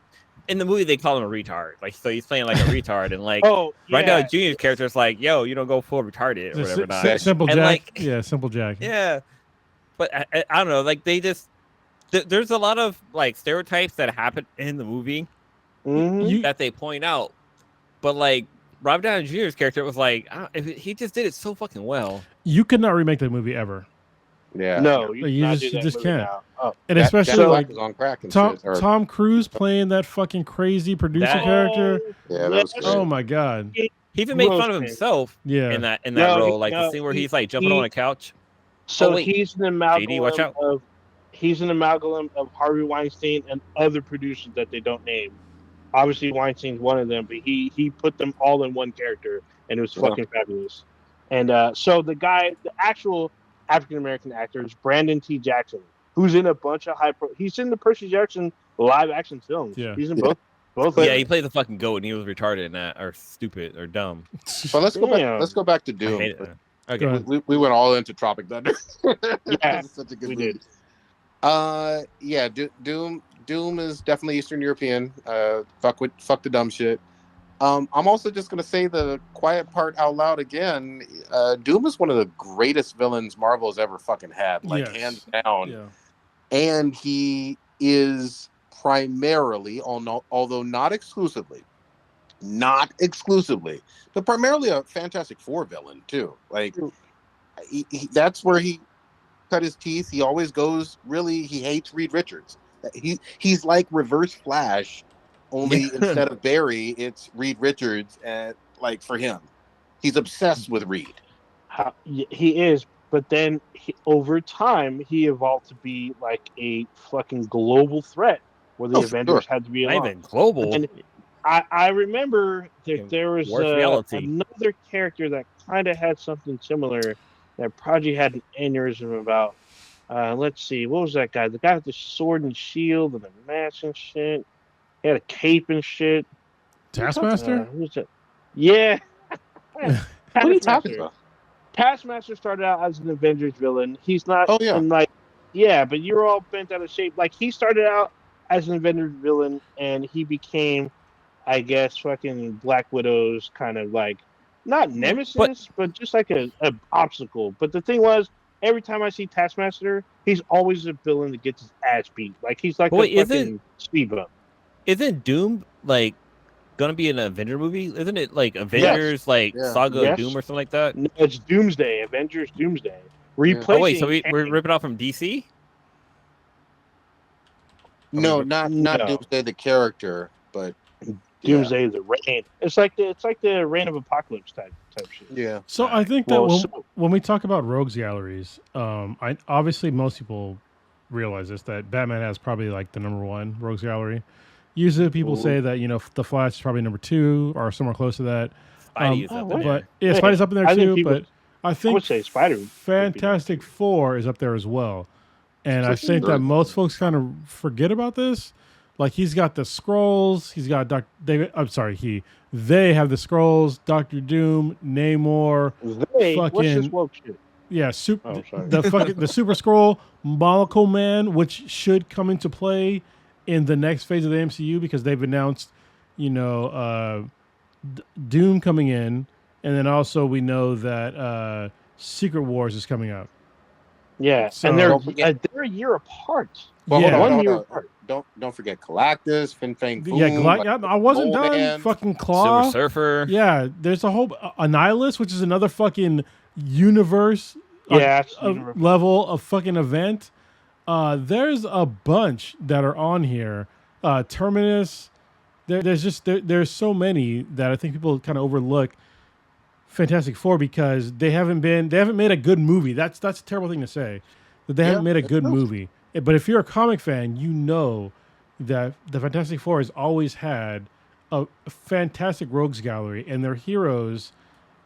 In the movie, they call him a retard. Like, so he's playing like a retard, and like Oh Robert yeah, Downey Jr.'s character is like, "Yo, you don't go full retarded or whatever." Not. Simple And Jack. like, Yeah, Simple Jack. yeah, but I don't know. Like, they just there's a lot of like stereotypes that happen in the movie Mhm. that they point out, but like Robert Downey Jr.'s character was like, he just did it so fucking well. You could not remake that movie ever, yeah. No, you, Like, you cannot just- do you that just movie can't. now. Oh, and Jack especially Black like is on crack and Tom shit. Or, Tom Cruise playing that fucking crazy producer That- character. Yeah, that was yes. great. Oh my god. He even made fun of Roasting. himself Yeah. in that No, role, like the no, scene where he- he's like jumping he- on a couch. So Oh, wait. he's an JD, watch amalgam out. of Harvey Weinstein and other producers that they don't name. Obviously, Weinstein's one of them, but he put them all in one character, and it was Yeah. fucking fabulous. And so the actual African American actor is Brandon T. Jackson, who's in a bunch of he's in the Percy Jackson live action films. Yeah. He's in Yeah. both. Yeah, of he them. plays a fucking goat, and he was retarded in that, or stupid, or dumb. But let's go back. Damn. Let's go back to I Doom. hate it. Okay. Go ahead. We went all into Tropic Thunder. Yeah, It's such a good we movie. did. Yeah, Doom is definitely Eastern European. Fuck the dumb shit. I'm also just gonna say the quiet part out loud again. Doom is one of the greatest villains Marvel has ever fucking had, like Yes. hands down. Yeah. And he is primarily, although not exclusively, but primarily a Fantastic Four villain too. Like that's where he cut his teeth. He always goes. Really, he hates Reed Richards. He's like Reverse Flash, only instead of Barry, it's Reed Richards. And like for him, he's obsessed with Reed. He is, but then over time he evolved to be like a fucking global threat, where the Oh, for Avengers sure. had to be Not along. even global. And I remember that there was Worse reality. another character that kind of had something similar that Prodigy had an aneurysm about. Let's see, what was that guy? The guy with the sword and shield and the mask and shit. He had a cape and shit. Taskmaster? Who's that? Yeah. What are you talking about? Taskmaster started out as an Avengers villain. He's not. Oh, yeah. in, like, yeah, but you're all bent out of shape. Like he started out as an Avengers villain, and he became, I guess, fucking Black Widow's kind of like not nemesis, but just like a obstacle. But the thing was, every time I see Taskmaster, he's always a villain that gets his ass beat. Like he's like Wait, a fucking speed bump. Isn't Doom like gonna be an Avenger movie? Isn't it like Avengers, like Yeah. Saga Yes. of Doom or something like that? No, it's Doomsday, Avengers Doomsday. Replacing Oh wait, so we're ripping off from DC? No, not No. Doomsday the character, but Doomsday the Reign. It's like the Reign of Apocalypse type shit. Yeah. So I think that Well, when we talk about rogues galleries, I obviously most people realize this, that Batman has probably like the number one rogues gallery. Usually people say that the Flash is probably number two or somewhere close to that. Spidey is up wait. there. But yeah, Hey, Spidey's up in there I think too. people- But I I think would say Spider. Fantastic Four is up there as well. And I For think sure. that most folks kind of forget about this. Like he's got the scrolls, he's got They have the scrolls, Doctor Doom, Namor, Hey, what's fucking- this woke shit? yeah, Oh, sorry. the Super Scroll, Molecule Man, which should come into play in the next phase of the MCU because they've announced, Doom coming in, and then also we know that Secret Wars is coming up. Yeah, So- and Don't forget- they're a year apart. Well, Yeah. hold on, One hold year on. apart. Don't forget Galactus, Fin Fang Foom. Yeah, I wasn't Mole done. Man, Fucking Claw. Silver Surfer. Yeah, there's a whole Annihilus, which is another fucking universe Yeah, it's a universe. level of fucking event. There's a bunch that are on here. Terminus. There's so many that I think people kind of overlook Fantastic Four because they haven't made a good movie. That's a terrible thing to say, that they haven't made a it good is. movie. But if you're a comic fan, you know that the Fantastic Four has always had a fantastic rogues gallery, and their heroes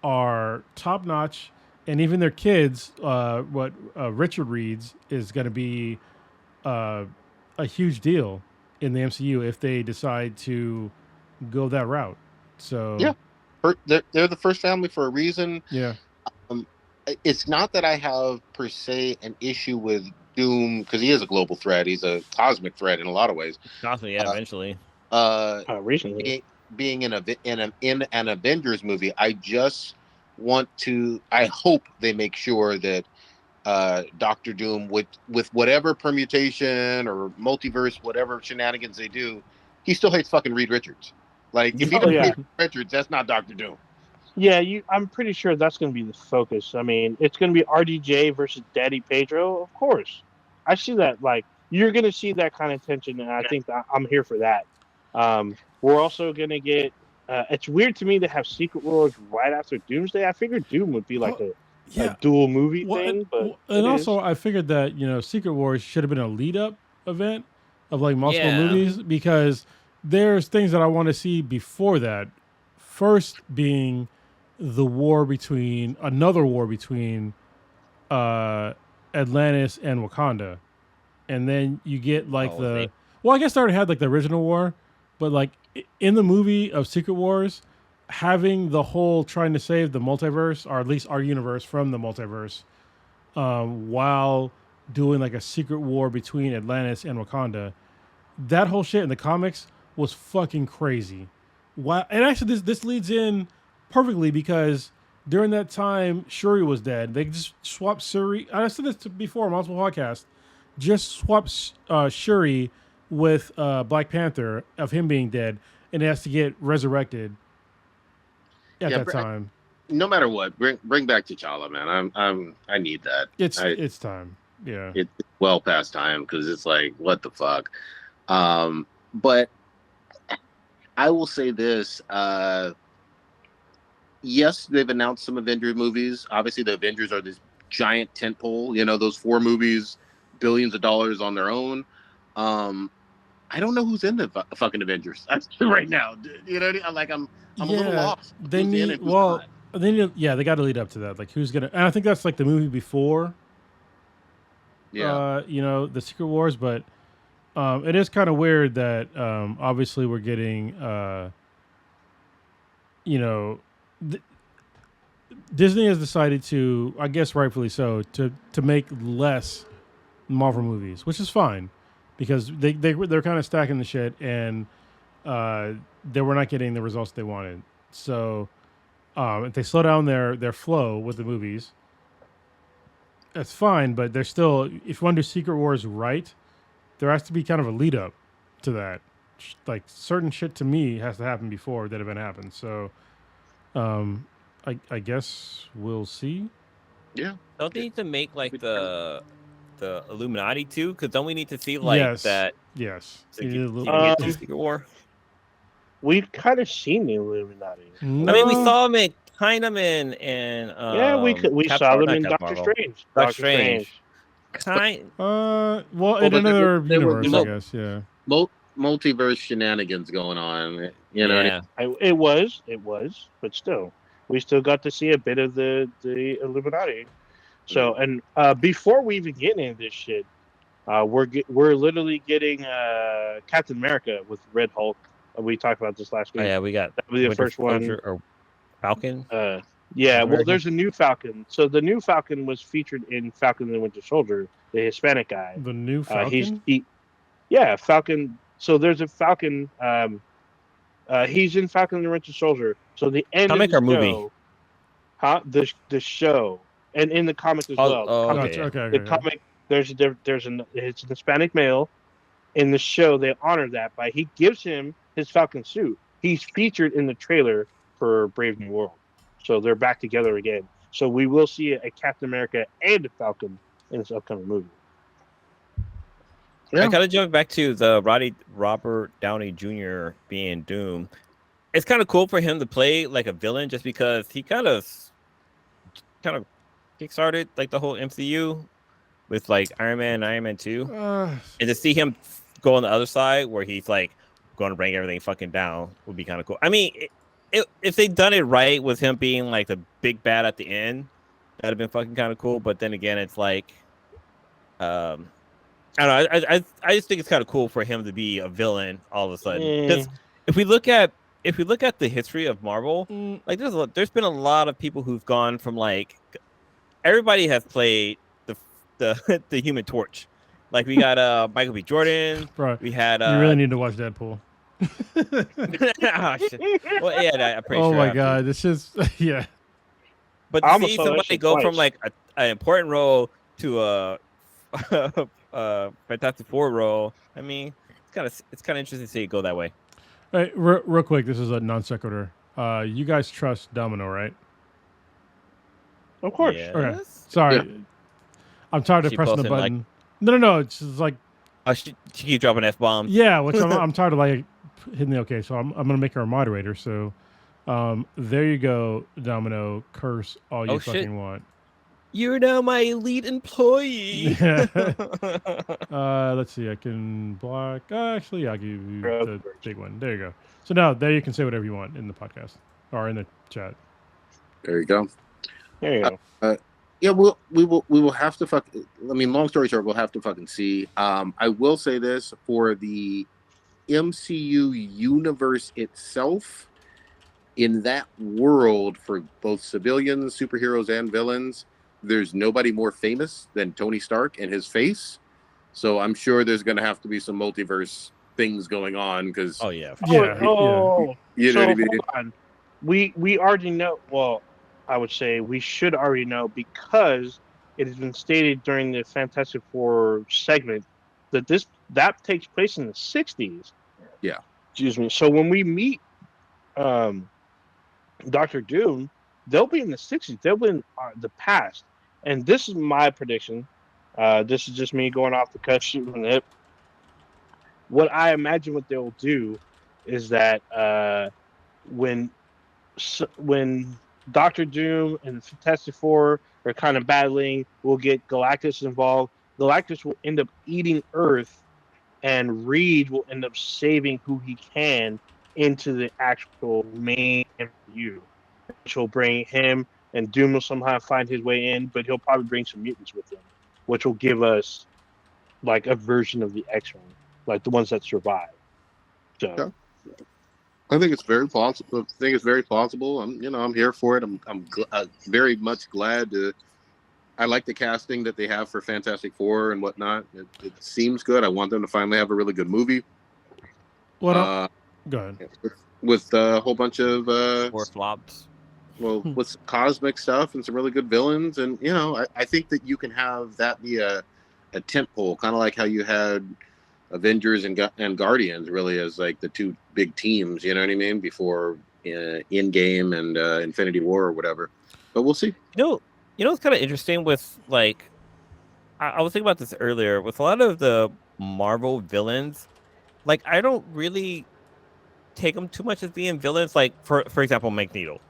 are top notch and even their kids, what Richard reads is going to be a huge deal in the MCU if they decide to go that route. So Yeah. They're the first family for a reason. yeah, It's not that I have per se an issue with Doom because he is a global threat. He's a cosmic threat in a lot of ways. Possibly, yeah, eventually. Recently. Being in an Avengers movie, I just want to. I hope they make sure that Doctor Doom, with whatever permutation or multiverse, whatever shenanigans they do, he still hates fucking Reed Richards. Like if he doesn't hate Reed Richards, that's not Doctor Doom. Yeah, I'm pretty sure that's going to be the focus. I mean, it's going to be RDJ versus Daddy Pedro, of course. I see that. Like, you're going to see that kind of tension, and I think I'm here for that. We're also going to get. It's weird to me to have Secret Wars right after Doomsday. I figured Doom would be like a dual movie thing, but and also I figured that Secret Wars should have been a lead up event of like multiple movies because there's things that I want to see before that. First being another war between Atlantis and Wakanda, and then you get like well, I guess they already had like the original war, but like in the movie of Secret Wars, having the whole trying to save the multiverse, or at least our universe from the multiverse, while doing like a secret war between Atlantis and Wakanda, that whole shit in the comics was fucking crazy. Wow, and actually this leads in perfectly because during that time Shuri was dead. They just swapped Shuri. I said this before on multiple podcasts. Just swapped Shuri with Black Panther of him being dead, and it has to get resurrected at that time. No matter what, bring back T'Challa, man. I need that. It's time. Yeah, it's well past time because it's like what the fuck. But I will say this. Yes, they've announced some Avengers movies. Obviously, the Avengers are this giant tentpole. Those 4 movies, billions of dollars on their own. I don't know who's in the fucking Avengers right now. You know, like I'm a little lost. They need they got to lead up to that. Like who's gonna? And I think that's like the movie before. Yeah. The Secret Wars, but it is kind of weird that obviously we're getting Disney has decided to, I guess rightfully so, to make less Marvel movies, which is fine because they're kind of stacking the shit and they were not getting the results they wanted. So if they slow down their flow with the movies, that's fine. But they're still, if you want to do Secret Wars right, there has to be kind of a lead up to that. Like certain shit to me has to happen before that event happens. So I guess we'll see. Yeah. Don't they need to make like the Illuminati too? Because don't we need to see like that? Yes. Get to Secret War. We've kind of seen the Illuminati. No. I mean, we saw them in we saw them in Doctor Strange. Doctor Strange. Well, in another universe, I guess. Yeah. Multiverse shenanigans going on. Yeah. It was, but still, we still got to see a bit of the Illuminati. So, and before we even get into this shit, we're literally getting Captain America with Red Hulk. We talked about this last week. Oh, yeah, we got that was the first one. Or Falcon. Yeah, well, there's a new Falcon. So the new Falcon was featured in Falcon and the Winter Soldier, the Hispanic guy. The new Falcon. Falcon. So there's a Falcon. He's in Falcon and the Winter Soldier. So the end comic of the or show, movie? The show, and in the comic as well. Okay. The comic. It's an Hispanic male. In the show, they honor that by he gives him his Falcon suit. He's featured in the trailer for Brave New World. So they're back together again. So we will see a Captain America and a Falcon in this upcoming movie. Yeah. I kind of jump back to the Robert Downey Jr. being Doom. It's kind of cool for him to play like a villain, just because he kind of kickstarted like the whole MCU with like Iron Man and Iron Man 2, and to see him go on the other side where he's like going to bring everything fucking down would be kind of cool. I mean, if they done it right with him being like the big bad at the end, That'd have been fucking kind of cool. But then again, it's like, I don't know. I just think it's kind of cool for him to be a villain all of a sudden. Because if we look at the history of Marvel, like there's been a lot of people who've gone from like everybody has played the the Human Torch. Like we got Michael B. Jordan. Right. We had You really need to watch Deadpool. oh, shit. Well, yeah, I'm pretty Oh sure. my god, this is yeah. But I to almost see saw that somebody shit go twice. from like an important role to a Fantastic Four role, I mean, it's kind of interesting to see it go that way. Hey, real quick, this is a non sequitur. You guys trust Domino, right? Of course. Yes. Okay. Sorry, Yeah. I'm tired of She pressing the posted, like- button. No. It's just like Oh, she keeps dropping F bombs. yeah, which I'm tired of like hitting the okay. So I'm gonna make her a moderator. So there you go, Domino. Curse all you Oh, shit. fucking want. You're now my elite employee. Let's see. I can block. Actually, I'll give you the big one. There you go. So now there you can say whatever you want in the podcast or in the chat. There you go. There you go. Yeah, we will have to I mean, long story short, we'll have to fucking see. I will say this for the MCU universe itself, in that world for both civilians, superheroes, and villains, there's nobody more famous than Tony Stark and his face. So I'm sure there's going to have to be some multiverse things going on because Oh yeah. Yeah, you know so what I mean. hold on. We already know. Well, I would say we should already know because it has been stated during the Fantastic Four segment that takes place in the 60s. Yeah. Excuse me. So when we meet Doctor Doom, they'll be in the 60s. They'll be in the past. And this is my prediction. This is just me going off the cuff, shooting from the hip. What I imagine what they'll do is that when Doctor Doom and the Fantastic Four are kind of battling, we'll get Galactus involved. Galactus will end up eating Earth, and Reed will end up saving who he can into the actual main MCU, which will bring him, and Doom will somehow find his way in, but he'll probably bring some mutants with him, which will give us like a version of the X-Men, like the ones that survive. So. Okay. I think it's very plausible. I'm here for it. I'm very much glad to. I like the casting that they have for Fantastic Four and whatnot. It seems good. I want them to finally have a really good movie. What? Go ahead. With a whole bunch of Four flops. with some cosmic stuff and some really good villains, and I think that you can have that be a tentpole, kind of like how you had Avengers and Guardians really as like the two big teams, you know what I mean, before Endgame and Infinity War or whatever. But we'll see. It's kind of interesting with like I was thinking about this earlier with a lot of the Marvel villains. Like I don't really take them too much as being villains. Like for example, Magneto.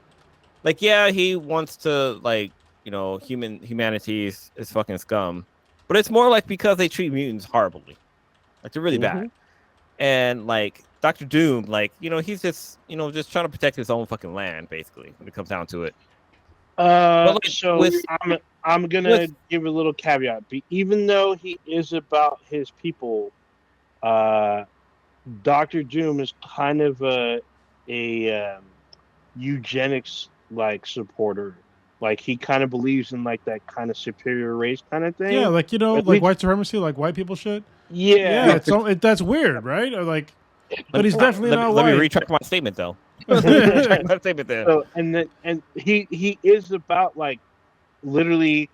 Like yeah, he wants to like humanity is fucking scum, but it's more like because they treat mutants horribly. Like they're really bad. And like Doctor Doom, like, he's just just trying to protect his own fucking land, basically, when it comes down to it. I'm gonna give a little caveat. Even though he is about his people, Doctor Doom is kind of a eugenics like supporter. Like he kind of believes in like that kind of superior race kind of thing. Yeah, like like white supremacy, like white people shit. Yeah, that's weird, right? Or like, but he's definitely not white. Let me retract my statement though. So, and he is about like literally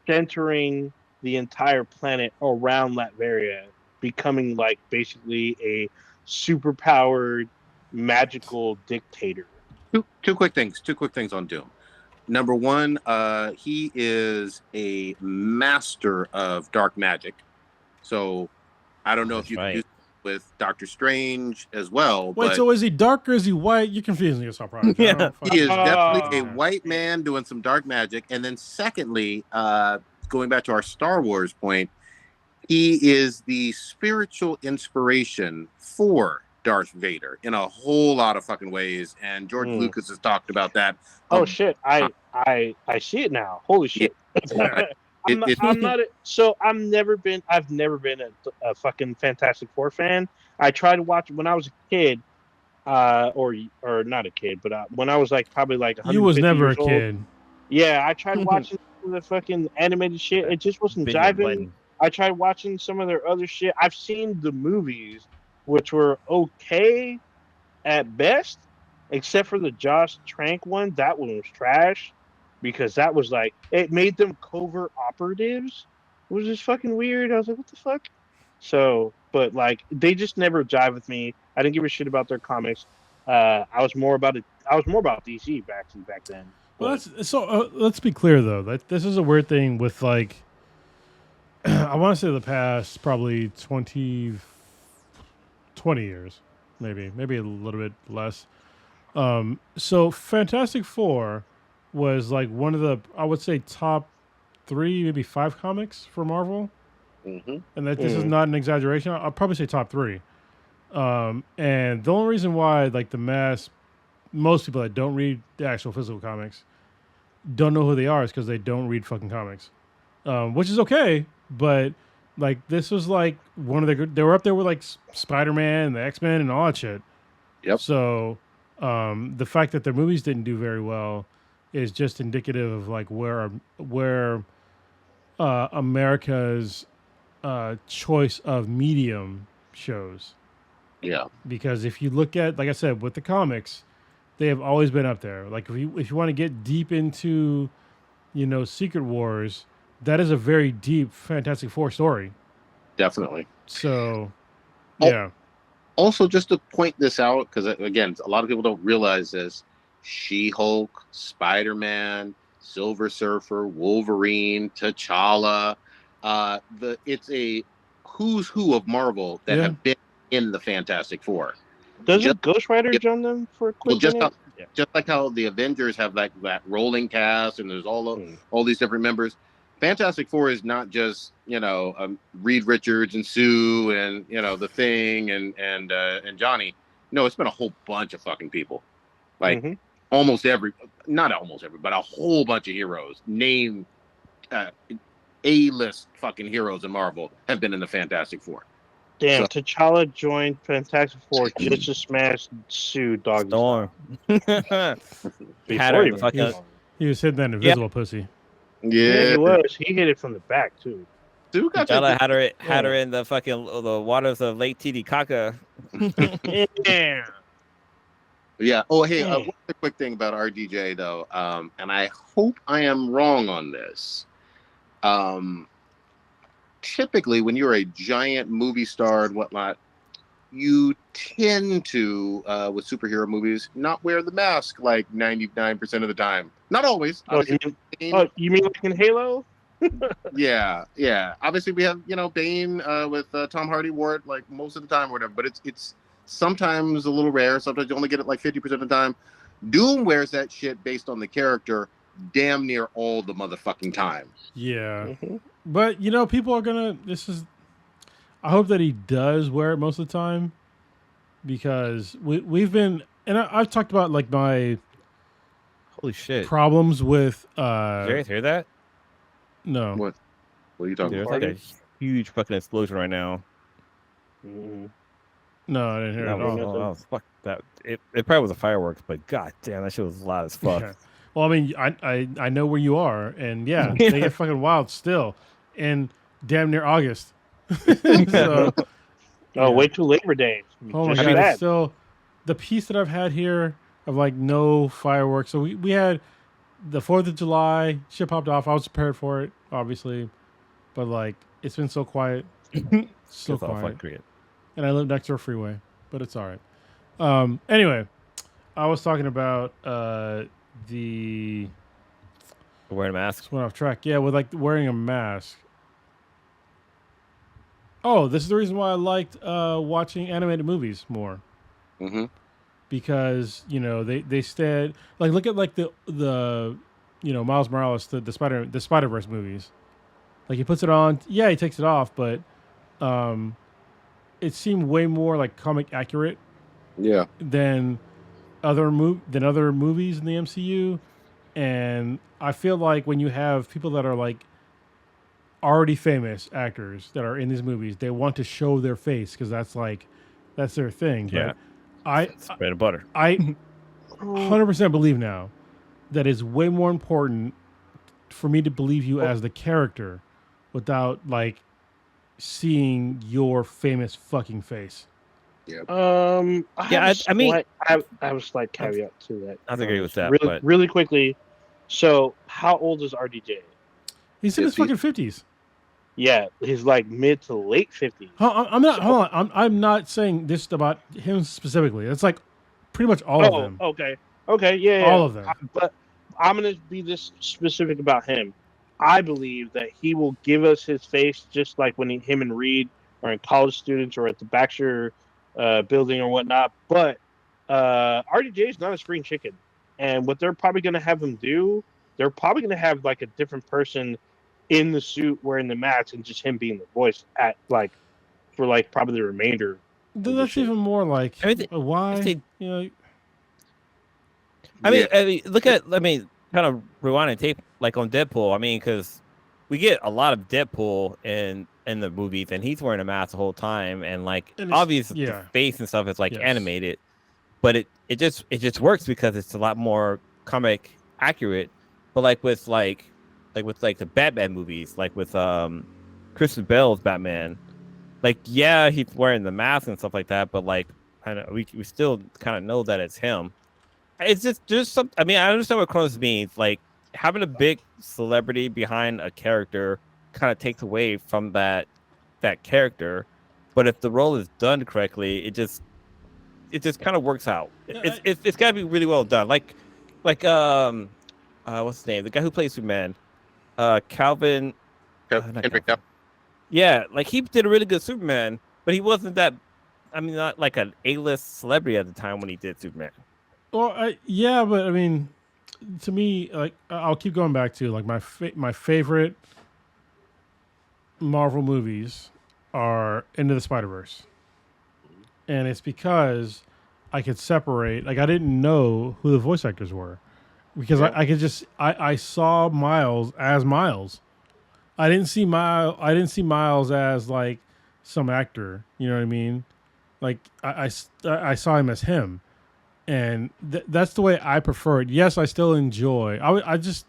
centering the entire planet around Latveria, becoming like basically a superpowered magical dictator. Two quick things on Doom. Number one, he is a master of dark magic. So I don't know if you can do it with Doctor Strange as well. Wait, so is he dark or is he white? You're confusing yourself, probably. Yeah, he is definitely a white man doing some dark magic. And then secondly, going back to our Star Wars point, he is the spiritual inspiration for Darth Vader in a whole lot of fucking ways. And George Lucas has talked about that. Oh shit! I I see it now. Holy shit! I'm not. I've never been a fucking Fantastic Four fan. I tried to watch it when I was a kid, or not a kid, but when I was like probably like You was 150 never a years old. kid. Yeah, I tried watching some of the fucking animated shit. It just wasn't Benjamin jiving. Button. I tried watching some of their other shit. I've seen the movies, which were okay at best, except for the Josh Trank one. That one was trash because that was like it made them covert operatives. It was just fucking weird. I was like, what the fuck? So, but like they just never jive with me. I didn't give a shit about their comics. I was more about it. I was more about DC back then. Well, let's be clear though. That this is a weird thing with like I want to say the past probably 20 years, maybe a little bit less. So Fantastic Four was like one of the, I would say, top 3, maybe 5 comics for Marvel, Mhm. and that this is not an exaggeration. I'll probably say top 3. And the only reason why like most people that don't read the actual physical comics don't know who they are is because they don't read fucking comics, which is okay. But like this was like one of they were up there with like Spider-Man and the X-Men and all that shit. Yep. So the fact that their movies didn't do very well is just indicative of like where America's choice of medium shows. Yeah. Because if you look at, like I said, with the comics, they have always been up there. Like if you want to get deep into, Secret Wars, that is a very deep Fantastic Four story. Definitely. So, Oh. yeah. Also, just to point this out, because again, a lot of people don't realize this: She-Hulk, Spider-Man, Silver Surfer, Wolverine, T'Challa. It's a who's who of Marvel that have been in the Fantastic Four. Doesn't Ghost Rider join them for a quick minute? Just like how the Avengers have like that rolling cast, and there's all these different members. Fantastic Four is not just Reed Richards and Sue and the Thing and Johnny. No, it's been a whole bunch of fucking people, like not almost every, but a whole bunch of heroes. Name A-list fucking heroes in Marvel have been in the Fantastic Four. Damn, T'Challa joined Fantastic Four just to smash Sue Doggy Storm. He was hitting that invisible pussy. Yeah, he was. He hit it from the back too. T'Challa had her in the fucking the waters of Lake Titicaca. Yeah. Yeah. Oh, hey, one quick thing about RDJ though, and I hope I am wrong on this. Typically, when you're a giant movie star and whatnot, you tend to, with superhero movies, not wear the mask like 99% of the time. Not always. You mean like in Halo? Yeah. Obviously, we have Bane with Tom Hardy wore it like most of the time or whatever, but it's sometimes a little rare. Sometimes you only get it like 50% of the time. Doom wears that shit based on the character damn near all the motherfucking time. Yeah. But people are gonna. I hope that he does wear it most of the time, because we've been, and I've talked about like my holy shit problems with. Did you guys hear that? No. What are you talking about? There's like a huge fucking explosion right now. No, I didn't hear it at all. Fuck that! It probably was a fireworks, but god damn, that shit was loud as fuck. Yeah. Well, I mean, I know where you are, and yeah, they get fucking wild still, and damn near August. So, wait till Labor Day. Oh my god, it's still the peace that I've had here of like no fireworks. So we had the 4th of July, shit popped off. I was prepared for it, obviously, but like it's been so quiet, so quiet. And I live next to a freeway, but it's all right. Anyway, I was talking about the wearing masks. Went off track. Yeah, with like wearing a mask. Oh, this is the reason why I liked watching animated movies more. Because they stayed like, look at like the Miles Morales, the Spider-Verse movies. Like he puts it on, yeah, he takes it off, but it seemed way more like comic accurate. Yeah. Than other movies in the MCU. And I feel like when you have people that are like already famous actors that are in these movies, they want to show their face because that's their thing. Yeah. But I It's bread and butter. I 100% believe now that it's way more important for me to believe you as the character without like seeing your famous fucking face. I Yeah, have I mean- I have a slight caveat to that. I agree with that, Really, but- really quickly. So, how old is RDJ? He's in his 50s. fucking 50s. Yeah, he's like mid to late 50s. I'm not. Hold on. I'm not saying this about him specifically. It's like pretty much all of them. Okay, yeah, All of them. But I'm gonna be this specific about him. I believe that he will give us his face just like when him and Reed are in college students or at the Baxter building or whatnot. But RDJ is not a spring chicken, and what they're probably gonna have him do, they're probably gonna have like a different person in the suit wearing the mask and just him being the voice at like for like probably the remainder. That's even more like I mean, why they- you know. I mean, look at. I mean, kind of rewind and tape like on Deadpool. I mean, because we get a lot of Deadpool in the movies, and he's wearing a mask the whole time, and like And it's- obviously yeah. the face and stuff is like Yes. animated, but it just works because it's a lot more comic accurate. But like with the Batman movies, like with Christian Bale's Batman, like yeah, he's wearing the mask and stuff like that, but like kind of we still kind of know that it's him. It's just some. I mean, I understand what Cronus means. Like having a big celebrity behind a character kind of takes away from that character. But if the role is done correctly, it just kind of works out. It's got to be really well done. Like what's his name? The guy who plays Superman, Calvin. not Henry Calvin. Yeah, like he did a really good Superman, but he wasn't that. I mean, not like an A-list celebrity at the time when he did Superman. Well, yeah, but I mean, to me, like I'll keep going back to like my favorite Marvel movies are Into the Spider-Verse, and it's because I could separate. Like I didn't know who the voice actors were because I could just I saw Miles as Miles. I didn't see Miles as like some actor. You know what I mean? Like I saw him as him. And that's the way I prefer it. Yes, I still enjoy. I just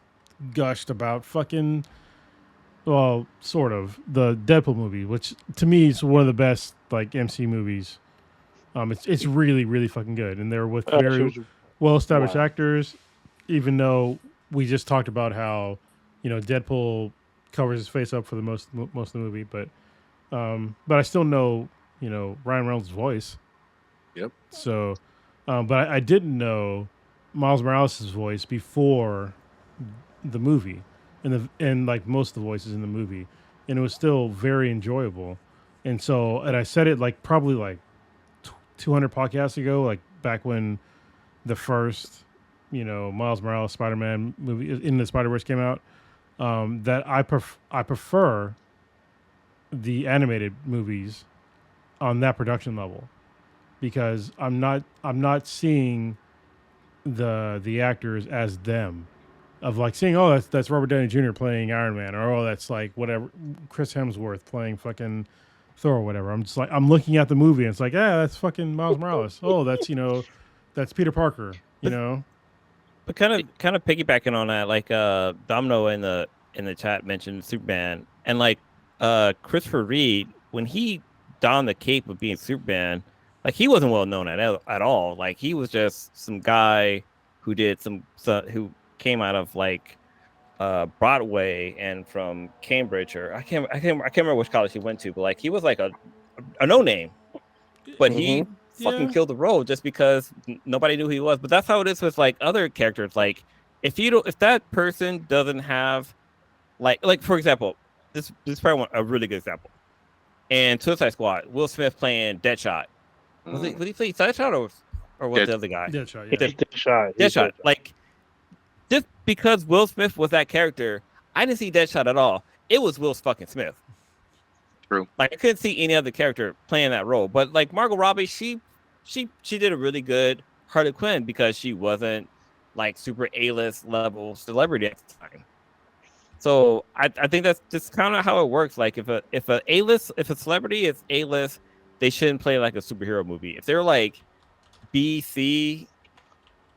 gushed about fucking, well, sort of the Deadpool movie, which to me is one of the best like MC movies. It's really really fucking good, and they're with very well established actors. Even though we just talked about how Deadpool covers his face up for the most of the movie, but I still know Ryan Reynolds' voice. Yep. So. But I didn't know Miles Morales' voice before the movie, and like most of the voices in the movie, and it was still very enjoyable. And I said it like probably like 200 podcasts ago, like back when the first Miles Morales Spider-Man movie in the Spider-Verse came out, that I prefer the animated movies on that production level. Because I'm not seeing the actors as them, of like seeing that's Robert Downey Jr. playing Iron Man, or that's like whatever Chris Hemsworth playing fucking Thor or whatever. I'm just like I'm looking at the movie and it's like that's fucking Miles Morales. Oh, that's that's Peter Parker. But kind of piggybacking on that, like Domino in the chat mentioned Superman, and like Christopher Reed when he donned the cape of being Superman. Like he wasn't well known at all. Like he was just some guy who did who came out of like Broadway and from Cambridge, or I can't remember which college he went to, but like he was like a no name, but he fucking killed the role just because nobody knew who he was. But that's how it is with like other characters. Like if that person doesn't have like for example, this is probably a really good example. And Suicide Squad, Will Smith playing Deadshot. Was he playing Deadshot or was the other guy? Deadshot, yeah. Deadshot. Like, just because Will Smith was that character, I didn't see Deadshot at all. It was Will fucking Smith. True. Like, I couldn't see any other character playing that role. But like Margot Robbie, she did a really good Harley Quinn because she wasn't like super A-list level celebrity at the time. So I think that's just kind of how it works. Like if a celebrity is A-list, they shouldn't play like a superhero movie. If they're like B, C,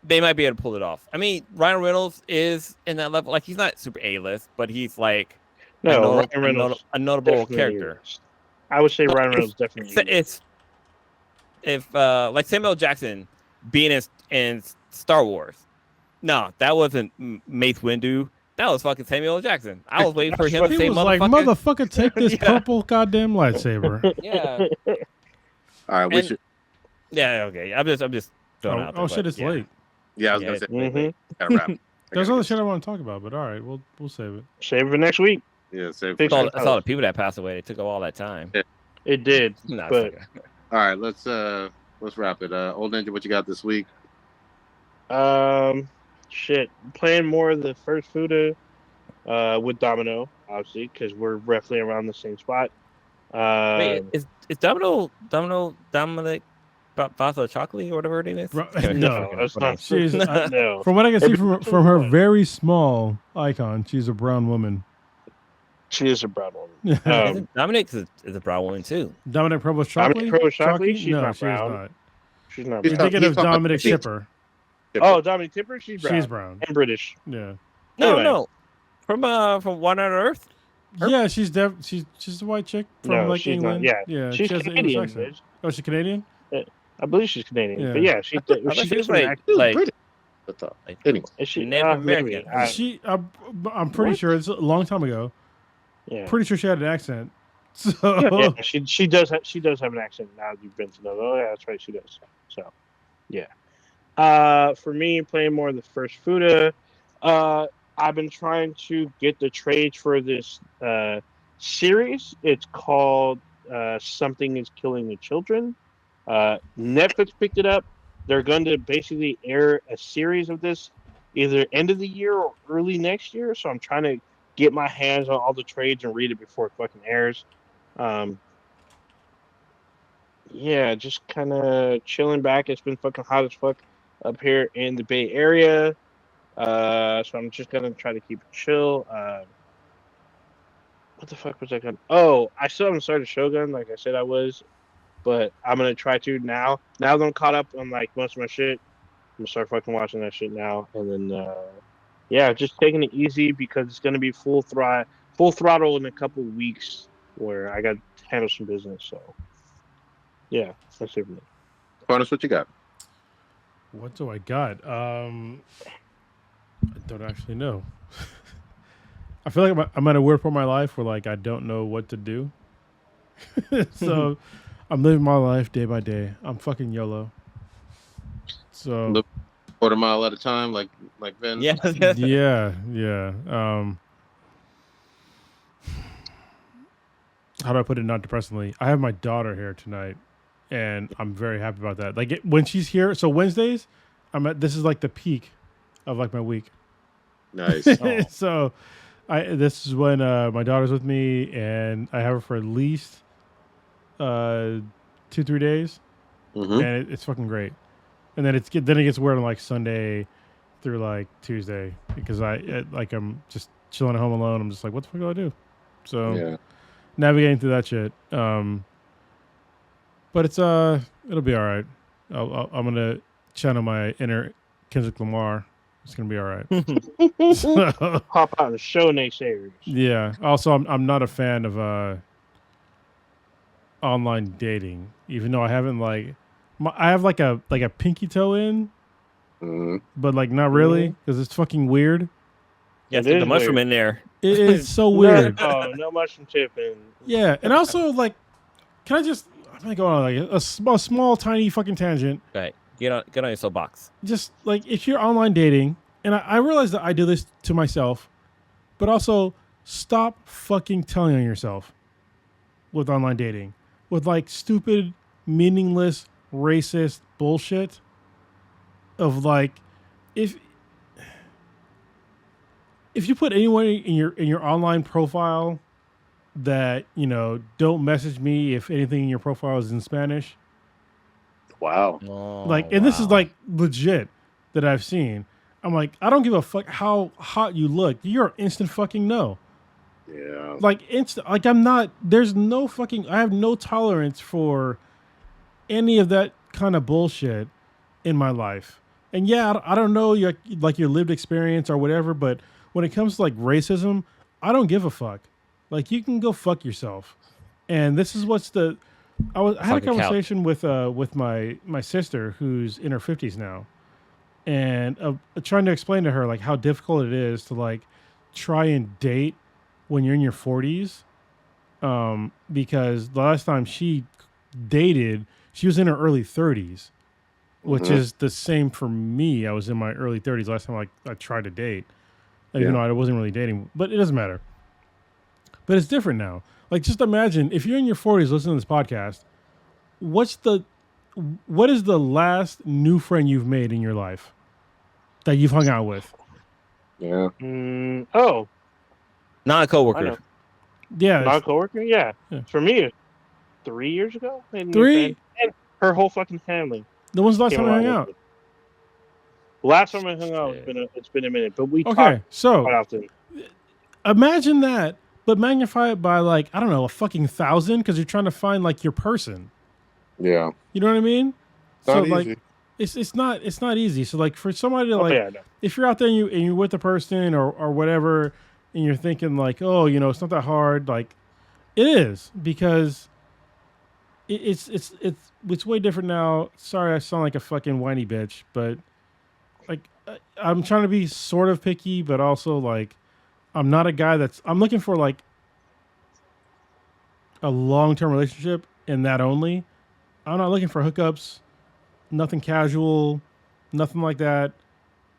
they might be able to pull it off. I mean, Ryan Reynolds is in that level. Like he's not super A-list, but he's like No, Ryan Reynolds a notable definitely character. is. I would say But Ryan Reynolds definitely. It's if like Samuel Jackson being in Star Wars. No, that wasn't Mace Windu. That was fucking Samuel L. Jackson. I was waiting for him to He say was like, motherfucker. "Motherfucker, take this Yeah. purple goddamn lightsaber." Yeah. All right, we And- should. Yeah. Okay. I'm just throwing out there, Oh shit, but it's yeah. late. Yeah, I was Yeah, gonna say. Mhm. Gotta wrap. There's other shit I want to talk about, but all right, we'll save it. Save it for next week. Yeah, save. Fix for- it. It's all the people that passed away. It took all that time. It did, Nah, it's but okay. All right, let's wrap it. Old Ninja, what you got this week? shit. Playing more of the first Fuda with Domino, obviously, because we're roughly around the same spot. Wait, is Dominic Vaso Chocolate or whatever her name is? Bro- Okay, no, that's not. She's no. from what I can see from her very small icon, she's a brown woman. She is a brown woman. Dominic is a brown woman too. Dominic Provost Chocolate? Dominic Provost Chocolate? She's No, not she brown. is not. She's not He's You're brown. thinking of talking about Dominic the- Shipper. Oh, Dominic Tipper? She's brown. She's brown. And British. Yeah. No, Anyway. no. From One on Earth. Yeah, she's she's a white chick from No, like she's not. England. Yeah. yeah. She's she has an English Canadian. accent. Bitch. Oh, she's Canadian. I believe she's Canadian. Yeah. But yeah, she I thought she did was some like- act- He was Like- British. I thought. Anyway, is she Native maybe. American. She, I'm pretty What? sure it's a long time ago. Yeah. Pretty sure she had an accent. So Yeah, she does have an accent now that you've been to know. Oh yeah, that's right, she does. So yeah. For me, playing more of the first Fuda, I've been trying to get the trades for this series. It's called Something is Killing the Children. Netflix picked it up. They're going to basically air a series of this either end of the year or early next year. So I'm trying to get my hands on all the trades and read it before it fucking airs. Yeah, just kind of chilling back. It's been fucking hot as fuck up here in the Bay Area. So I'm just gonna try to keep it chill. What the fuck was I gonna? Oh, I still haven't started Shogun like I said I was, but I'm gonna try to now. Now that I'm caught up on like most of my shit, I'm gonna start fucking watching that shit now. And then, yeah, just taking it easy because it's gonna be full throttle in a couple weeks where I got to handle some business. So, yeah, that's it for me. Farnus, what you got? what do I got? I don't actually know. I feel like I'm at a weird point in my life where like I don't know what to do. So I'm living my life day by day. I'm fucking YOLO. So Look. Quarter mile at a time, like Vin. Yeah. yeah. How do I put it not depressingly? I have my daughter here tonight, and I'm very happy about that. Like when she's here, so Wednesdays, this is like the peak of like my week. Nice. Oh. So this is when my daughter's with me, and I have her for at least 2-3 days, Mhm. and it's fucking great. And then it gets weird on like Sunday through like Tuesday because I'm just chilling at home alone. I'm just like, what the fuck do I do? So Yeah. navigating through that shit. But it's it'll be all right. I'm gonna channel my inner Kendrick Lamar. It's gonna be all right. So, Pop out and show naysayers. yeah. Also, I'm not a fan of online dating, even though I haven't I have like a pinky toe in, Mhm. but like not really because it's fucking weird. Yeah, It the is mushroom weird. in there. It is so weird. No mushroom tipping. Yeah, and also like, can I just? I'm gonna go on like a small, tiny fucking tangent. Right. Get on your soapbox. Just like if you're online dating, and I realize that I do this to myself, but also stop fucking telling on yourself with online dating, with like stupid, meaningless, racist bullshit. Of like, if you put anyone in your online profile that don't message me if anything in your profile is in Spanish. Wow. Oh, Like, and this is wow. like legit that I've seen. I'm like, I don't give a fuck how hot you look. You're instant fucking no. Yeah. Like instant. Like I'm not. There's no fucking. I have no tolerance for any of that kind of bullshit in my life. And yeah, I don't know your lived experience or whatever, but when it comes to like racism, I don't give a fuck. Like you can go fuck yourself. And this is what's the. I had a Fucking couch. conversation with my sister who's in her 50s now, and trying to explain to her like how difficult it is to like try and date when you're in your 40s, because the last time she dated, she was in her early 30s, which is the same for me. I was in my early 30s last time I tried to date, even though I wasn't really dating, but it doesn't matter. But it's different now. Like, just imagine if you're in your 40s listening to this podcast, what is the last new friend you've made in your life that you've hung out with? Yeah. Oh, Not a I coworker. know. Yeah. Not a coworker? Yeah. Yeah. For me, it's 3 years ago. And 3? And her whole fucking family. The when's the last came time I hung along out? with it. Last time I hung out, it's been a minute, but we Okay, talk so quite often. imagine that, but magnify it by like, I don't know, a fucking 1,000 because you're trying to find like your person. Yeah. You know what I mean? Not so like easy. it's not easy. So like for somebody to Oh, like yeah, no. if you're out there and you're with a person or whatever and you're thinking like, oh, it's not that hard, like it is, because it's way different now. Sorry, I sound like a fucking whiny bitch, but like I'm trying to be sort of picky, but also like I'm not a guy I'm looking for like a long-term relationship and that only. I'm not looking for hookups, nothing casual, nothing like that.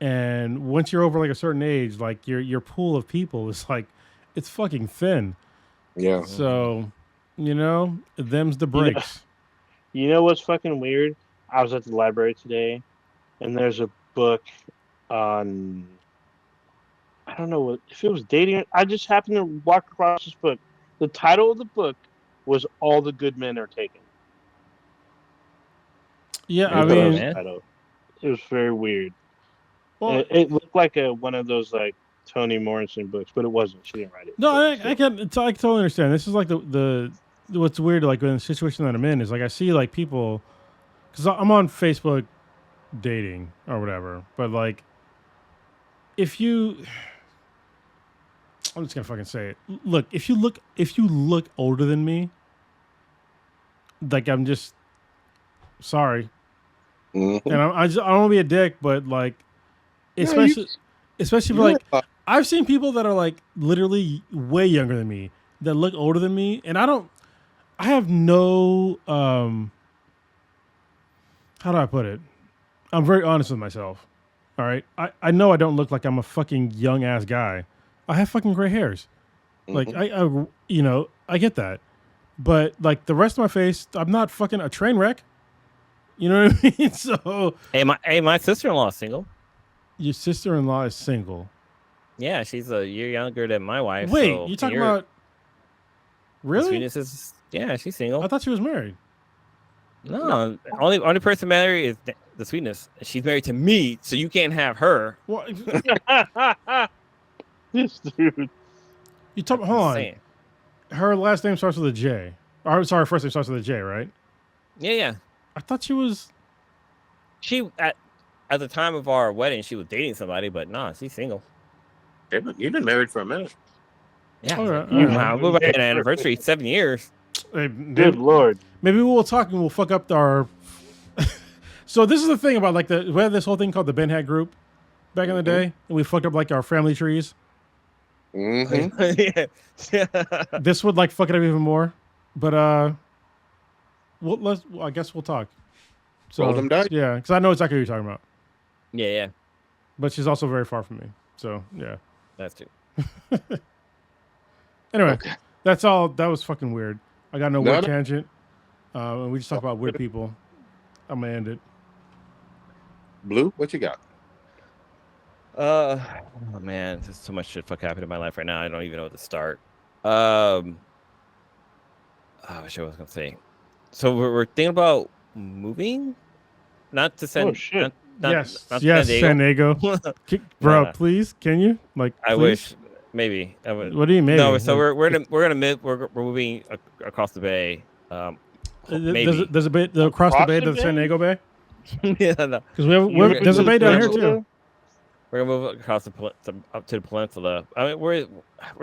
And once you're over like a certain age, like your pool of people is like, it's fucking thin. Yeah. So, them's the breaks. You know what's fucking weird? I was at the library today, and there's a book on. I don't know if it was dating. I just happened to walk across this book. The title of the book was "All the Good Men Are Taken." Yeah, I Good mean, man. Title. It was very weird. well, It looked like one of those like Toni Morrison books, but it wasn't. She didn't write it. no, But I totally understand. This is like the what's weird, like in the situation that I'm in is like I see like people, because I'm on Facebook dating or whatever, but like if you, I'm just gonna fucking say it. Look, if you look older than me, like I'm just sorry, Mhm. and I don't want to be a dick, but like Yeah, especially for like I've seen people that are like literally way younger than me that look older than me, and I have no how do I put it? I'm very honest with myself. All right, I know I don't look like I'm a fucking young ass guy. I have fucking gray hairs. Like I get that, but like the rest of my face, I'm not fucking a train wreck. You know what I mean? So My sister-in-law is single. your sister-in-law is single. Yeah, she's a year younger than my wife. Wait, so you're talking you're- about really? Sweetness is she's single. I thought she was married. No, only person married is the Sweetness. She's married to me, so you can't have her. Well, this dude. you talk. Hold on. Saying. Her last name starts with a J. Or sorry, first name starts with a J, right? Yeah. I thought she was. She at the time of our wedding, she was dating somebody, but nah, she's single. You've been married for a minute. Yeah. All right, You all right. wow, we're about an anniversary, 7 years. Good lord. Maybe we'll talk and we'll fuck up our. So this is the thing about like we had this whole thing called the Ben Hat Group back in the day, and we fucked up like our family trees. Mm-hmm. Yeah. This would like fuck it up even more, but I guess we'll talk. So Roll them dice. yeah, because I know exactly what you're talking about, Yeah. but she's also very far from me. So yeah. That's true. Anyway, Okay. that's all. That was fucking weird. I got no No, weird no. tangent. And we just talk about weird people. I'm gonna end it. Blue, what you got? Oh man, there's so much shit fuck happened in my life right now. I don't even know what to start. I wish I was gonna say. So we're thinking about moving, not to send. Oh, shit. yes, not yes, San Diego. Bro, Nah. please, can you? Like, I please? wish maybe. I would. What do you mean? No, so Like, we're moving across the bay. Maybe. Does it bay across the Across bay the to the San bay? Diego Bay? Yeah, no. Because there's a bay down here too. We're gonna move across up to the peninsula. I mean, we're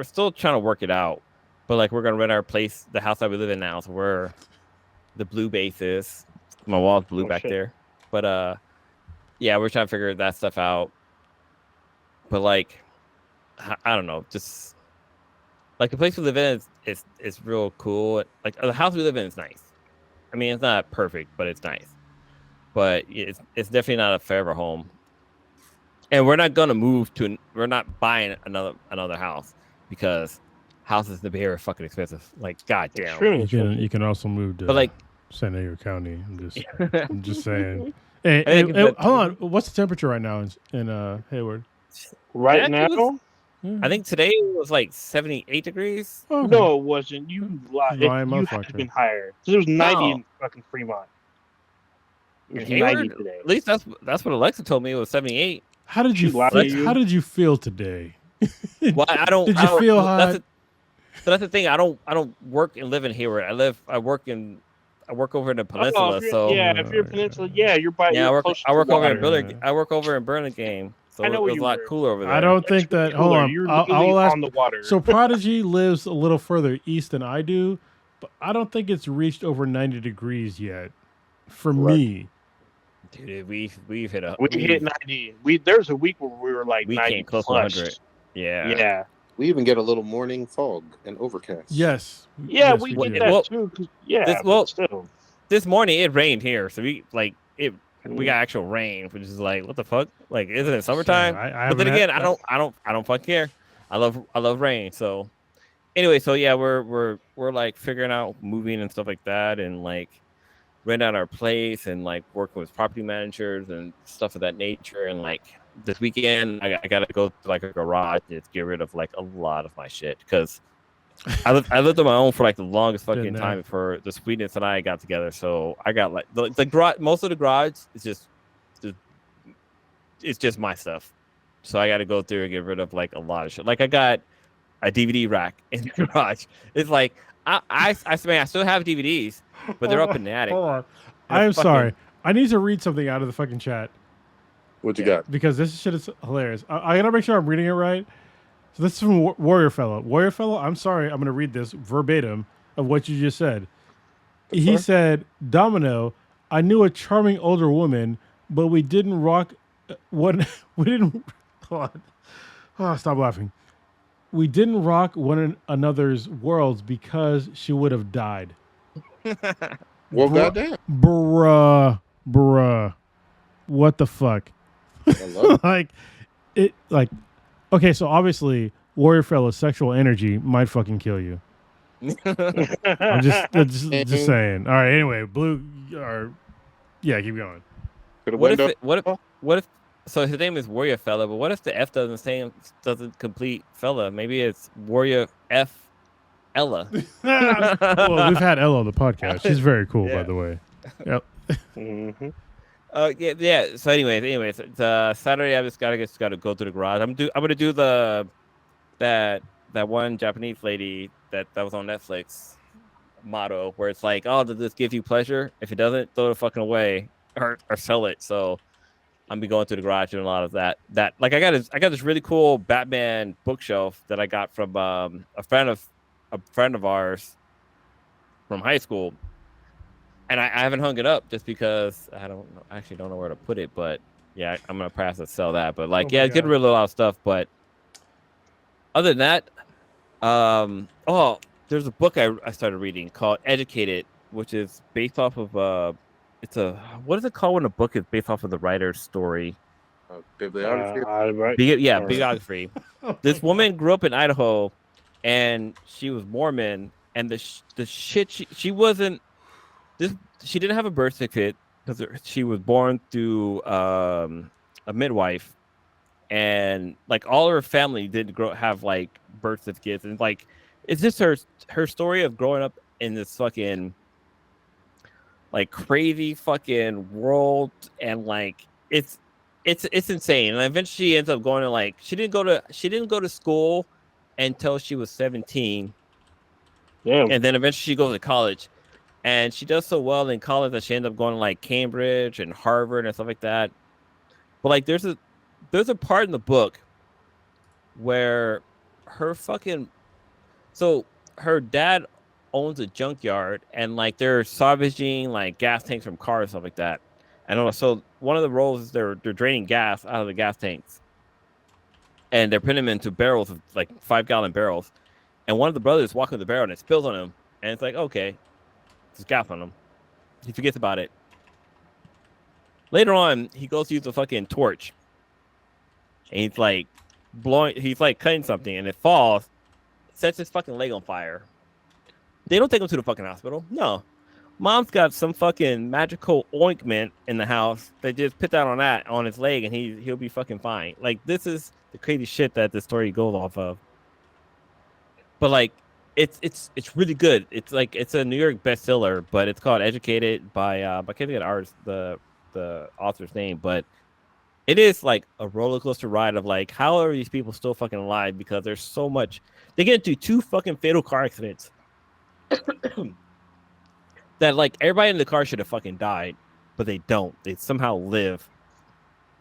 still trying to work it out, but like we're gonna rent our place, the house that we live in now, so where the blue base is. My wall's blue back there, but yeah, we're trying to figure that stuff out. But like, I don't know, just like the place we live in is real cool. Like the house we live in is nice. I mean, it's not perfect, but it's nice. But it's definitely not a forever home. And we're not gonna move to. We're not buying another house because houses in the Bay Area are fucking expensive. Like, goddamn. You can also move to But like San Diego County. I'm just saying. Hey, hold on. What's the temperature right now in Hayward? Right now, I think today was like 78 degrees. Oh, okay. no, it wasn't. You lied. Lying You had motherfucker. been higher. So it was 90 No. in fucking Fremont. It was In 90 Hayward? today. At least that's what Alexa told me. It was 78. How did you She lied feel, to you? how did you feel today? Well, I don't. Did I you don't- feel hot? That's the thing. I don't work and live in Hayward. I work over in the Oh, peninsula. if you're- So yeah, if you're Peninsula, yeah, you're by. yeah, you're I closer work to over in water. Burlingame. I work over in Burlingame. So I know it where was a you lot were. cooler over there. I don't think That's that. Hold cooler. on. You're I literally will ask. on the water. So Prodigy lives a little further east than I do, but I don't think it's reached over 90 degrees yet. For me, Dude, we've hit a. we hit 90. There's a week where we were like We 90 came close to plus. 100. Yeah. Yeah. We even get a little morning fog and overcast. yes. Yeah, yes, we do. get that Well, too. 'Cause- yeah, this- but well, still. This morning it rained here, so we got actual rain, which is like, what the fuck? Like, isn't it summertime? I But then haven't again, had- I don't fucking care. I love rain. So anyway, so yeah, we're like figuring out moving and stuff like that, and like rent out our place and like working with property managers and stuff of that nature. And like this weekend, I gotta go to like a garage and just get rid of like a lot of my shit because I lived on my own for like the longest fucking Didn't time before the Sweetness and I got together. So I got like the garage. Most of the garage is just my stuff. So I got to go through and get rid of like a lot of shit. Like I got a DVD rack in the garage. It's like I still have DVDs, but they're up in the attic. Hold on. They're I am fucking- sorry. I need to read something out of the fucking chat What you got? because this shit is hilarious. I gotta make sure I'm reading it right. So this is from Warrior Fellow. Warrior Fellow, I'm sorry. I'm gonna read this verbatim of what you just said. He fine. said, "Domino, I knew a charming older woman, but we didn't rock. What we didn't. Hold on. Oh, stop laughing. We didn't rock one another's worlds because she would have died." Well, Bruh. goddamn. Bruh. What the fuck? I love it. Like, it, like, okay, so obviously, Warrior Fellow's sexual energy might fucking kill you. I'm just saying. All right, anyway, Blue, or, yeah, keep going. To the What if window. what if so his name is Warrior Fella, but what if the F doesn't complete fella? Maybe it's Warrior F Ella. Well, we've had Ella on the podcast. She's very cool, by Yeah. the way. Yep. Mhm. Yeah. So anyways, Saturday I just gotta go to the garage. I'm gonna do that one Japanese lady that was on Netflix motto where it's like, oh, does this give you pleasure? If it doesn't, throw it fucking away or sell it. So I'm be going to the garage doing a lot of that. Like I got this really cool Batman bookshelf that I got from a friend of ours from high school. And I haven't hung it up just because I actually don't know where to put it, but yeah, I'm gonna perhaps sell that. But like, Oh yeah, my it's getting God. rid of a lot of stuff. But other than that, there's a book I started reading called Educated, which is based off of what is it called when a book is based off of the writer's story? Bibliography. Right. Bibliography. This woman grew up in Idaho, and she was Mormon, and the shit she wasn't. She didn't have a birth certificate because she was born through a midwife, and like all her family didn't have like birth certificates, and like it's just her story of growing up in this fucking like crazy fucking world, and like it's it's insane. And eventually she ends up going to like she didn't go to school until she was 17. Damn. And then eventually she goes to college. And she does so well in college that she ends up going to like Cambridge and Harvard and stuff like that. But like there's a part in the book where her dad owns a junkyard and like they're salvaging like gas tanks from cars and stuff like that. And so one of the roles is they're draining gas out of the gas tanks. And they're putting them into barrels of like 5-gallon barrels. And one of the brothers walking with the barrel and it spills on him. And it's like, okay, there's gas on him. He forgets about it. Later on, he goes to use a fucking torch. And he's like cutting something and it falls, sets his fucking leg on fire. They don't take him to the fucking hospital. No. Mom's got some fucking magical ointment in the house. They just put that on his leg and he'll be fucking fine. Like, this is the crazy shit that the story goes off of. But like, it's really good. It's like it's a New York bestseller, but it's called Educated by I can't think of the author's name, but it is like a roller coaster ride of like, how are these people still fucking alive? Because there's so much. They get into 2 fucking fatal car accidents that like everybody in the car should have fucking died, but they don't. They somehow live,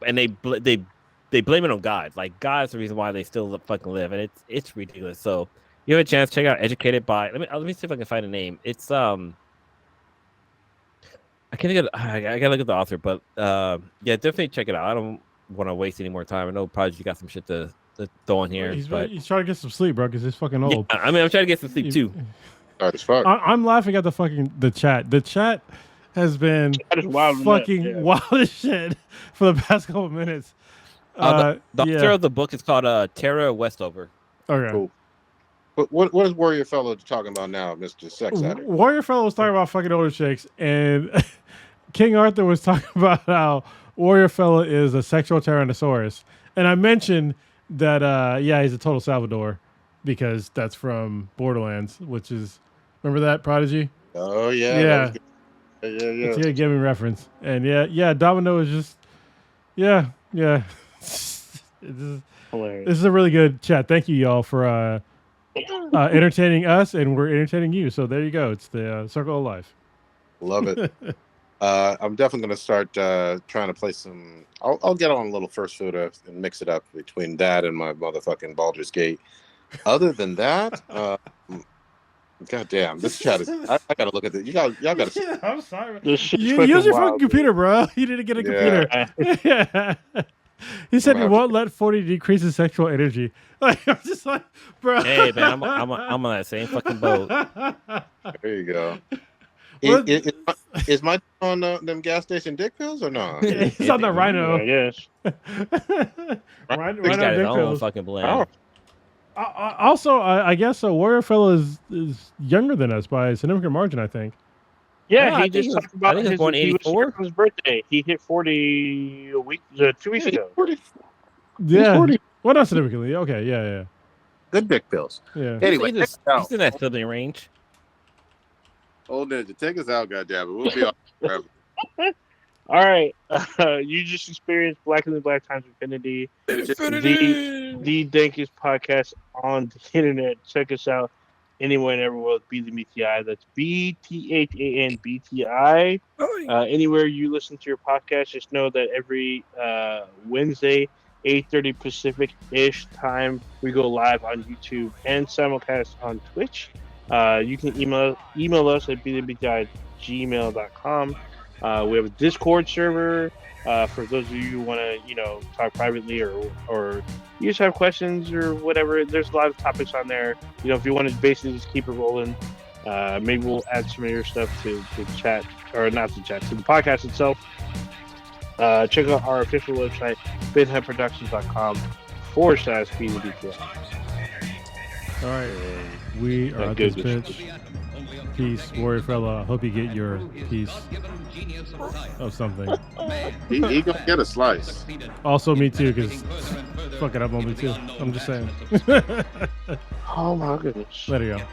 and they blame it on God. Like God's the reason why they still fucking live, and it's ridiculous. So you have a chance, check out Educated by. Let me see if I can find a name. It's I can't think of. I gotta look at the author, but yeah, definitely check it out. I don't want to waste any more time. I know probably you got some shit to throw in here. He's but trying to get some sleep, bro, because he's fucking old. yeah, I mean, I'm trying to get some sleep too. Hard as fuck. I'm laughing at the chat. The chat has been That is wild. fucking wild as shit for the past couple of minutes. The author of the book is called Tara Westover. Okay. Cool. What is Warrior Fellow talking about now, Mr. Sex Addict? Warrior Fellow was talking about fucking older chicks, and King Arthur was talking about how Warrior Fellow is a sexual tyrannosaurus. And I mentioned that, yeah, he's a total Salvador because that's from Borderlands, which is, remember that, Prodigy? Oh, yeah. Yeah. Yeah. It's a gaming reference. And yeah, Domino is just, yeah. This is a really good chat. Thank you, y'all, for entertaining us, and we're entertaining you. So there you go. It's the circle of life. Love it. I'm definitely going to start trying to play some. I'll get on a little First Food and mix it up between that and my motherfucking Baldur's Gate. Other than that, goddamn, this chat is. I gotta look at this. Y'all gotta. I'm sorry. You Use your fucking computer, bro. You need to get a computer. Yeah. He said he won't let 40 decrease his sexual energy. Like, I'm just like, bro. Hey man, I'm on that same fucking boat. There you go. Is my on them gas station dick pills or not? He's on the Rhino. Yes. Rhino He's got his dick own pills. fucking blend. Also, I guess Warrior Fellow is younger than us by a significant margin, I think. Yeah, I he think just he talked about I think he was born he was 84. his birthday. He hit 40 2 weeks ago. 40. Yeah. 40. Well, not significantly. Okay, yeah. Good dick pills. Yeah. Anyway, he's in that sibling range. Old Ninja, take us out, goddammit. We'll be on forever. All right. You just experienced Black and the Black Times Infinity. The dankest podcast on the internet. Check us out anywhere and everywhere with BTHANBTI. That's BTHANBTI. Anywhere you listen to your podcast, just know that every Wednesday, 8:30 Pacific-ish time, we go live on YouTube and simulcast on Twitch. You can email us at btbti@gmail.com. We have a Discord server for those of you who want to, talk privately or you just have questions or whatever. There's a lot of topics on there. If you want to basically just keep it rolling, maybe we'll add some of your stuff to chat, or not to chat, to the podcast itself. Check out our official website, bithheadproductions.com/btbti. All right. We are at this pitch. Peace, Warrior Fella. I hope you get your piece of something. He gonna get a slice. Also, me too, because fuck it up on me too. I'm just saying. Oh my goodness. Let it go.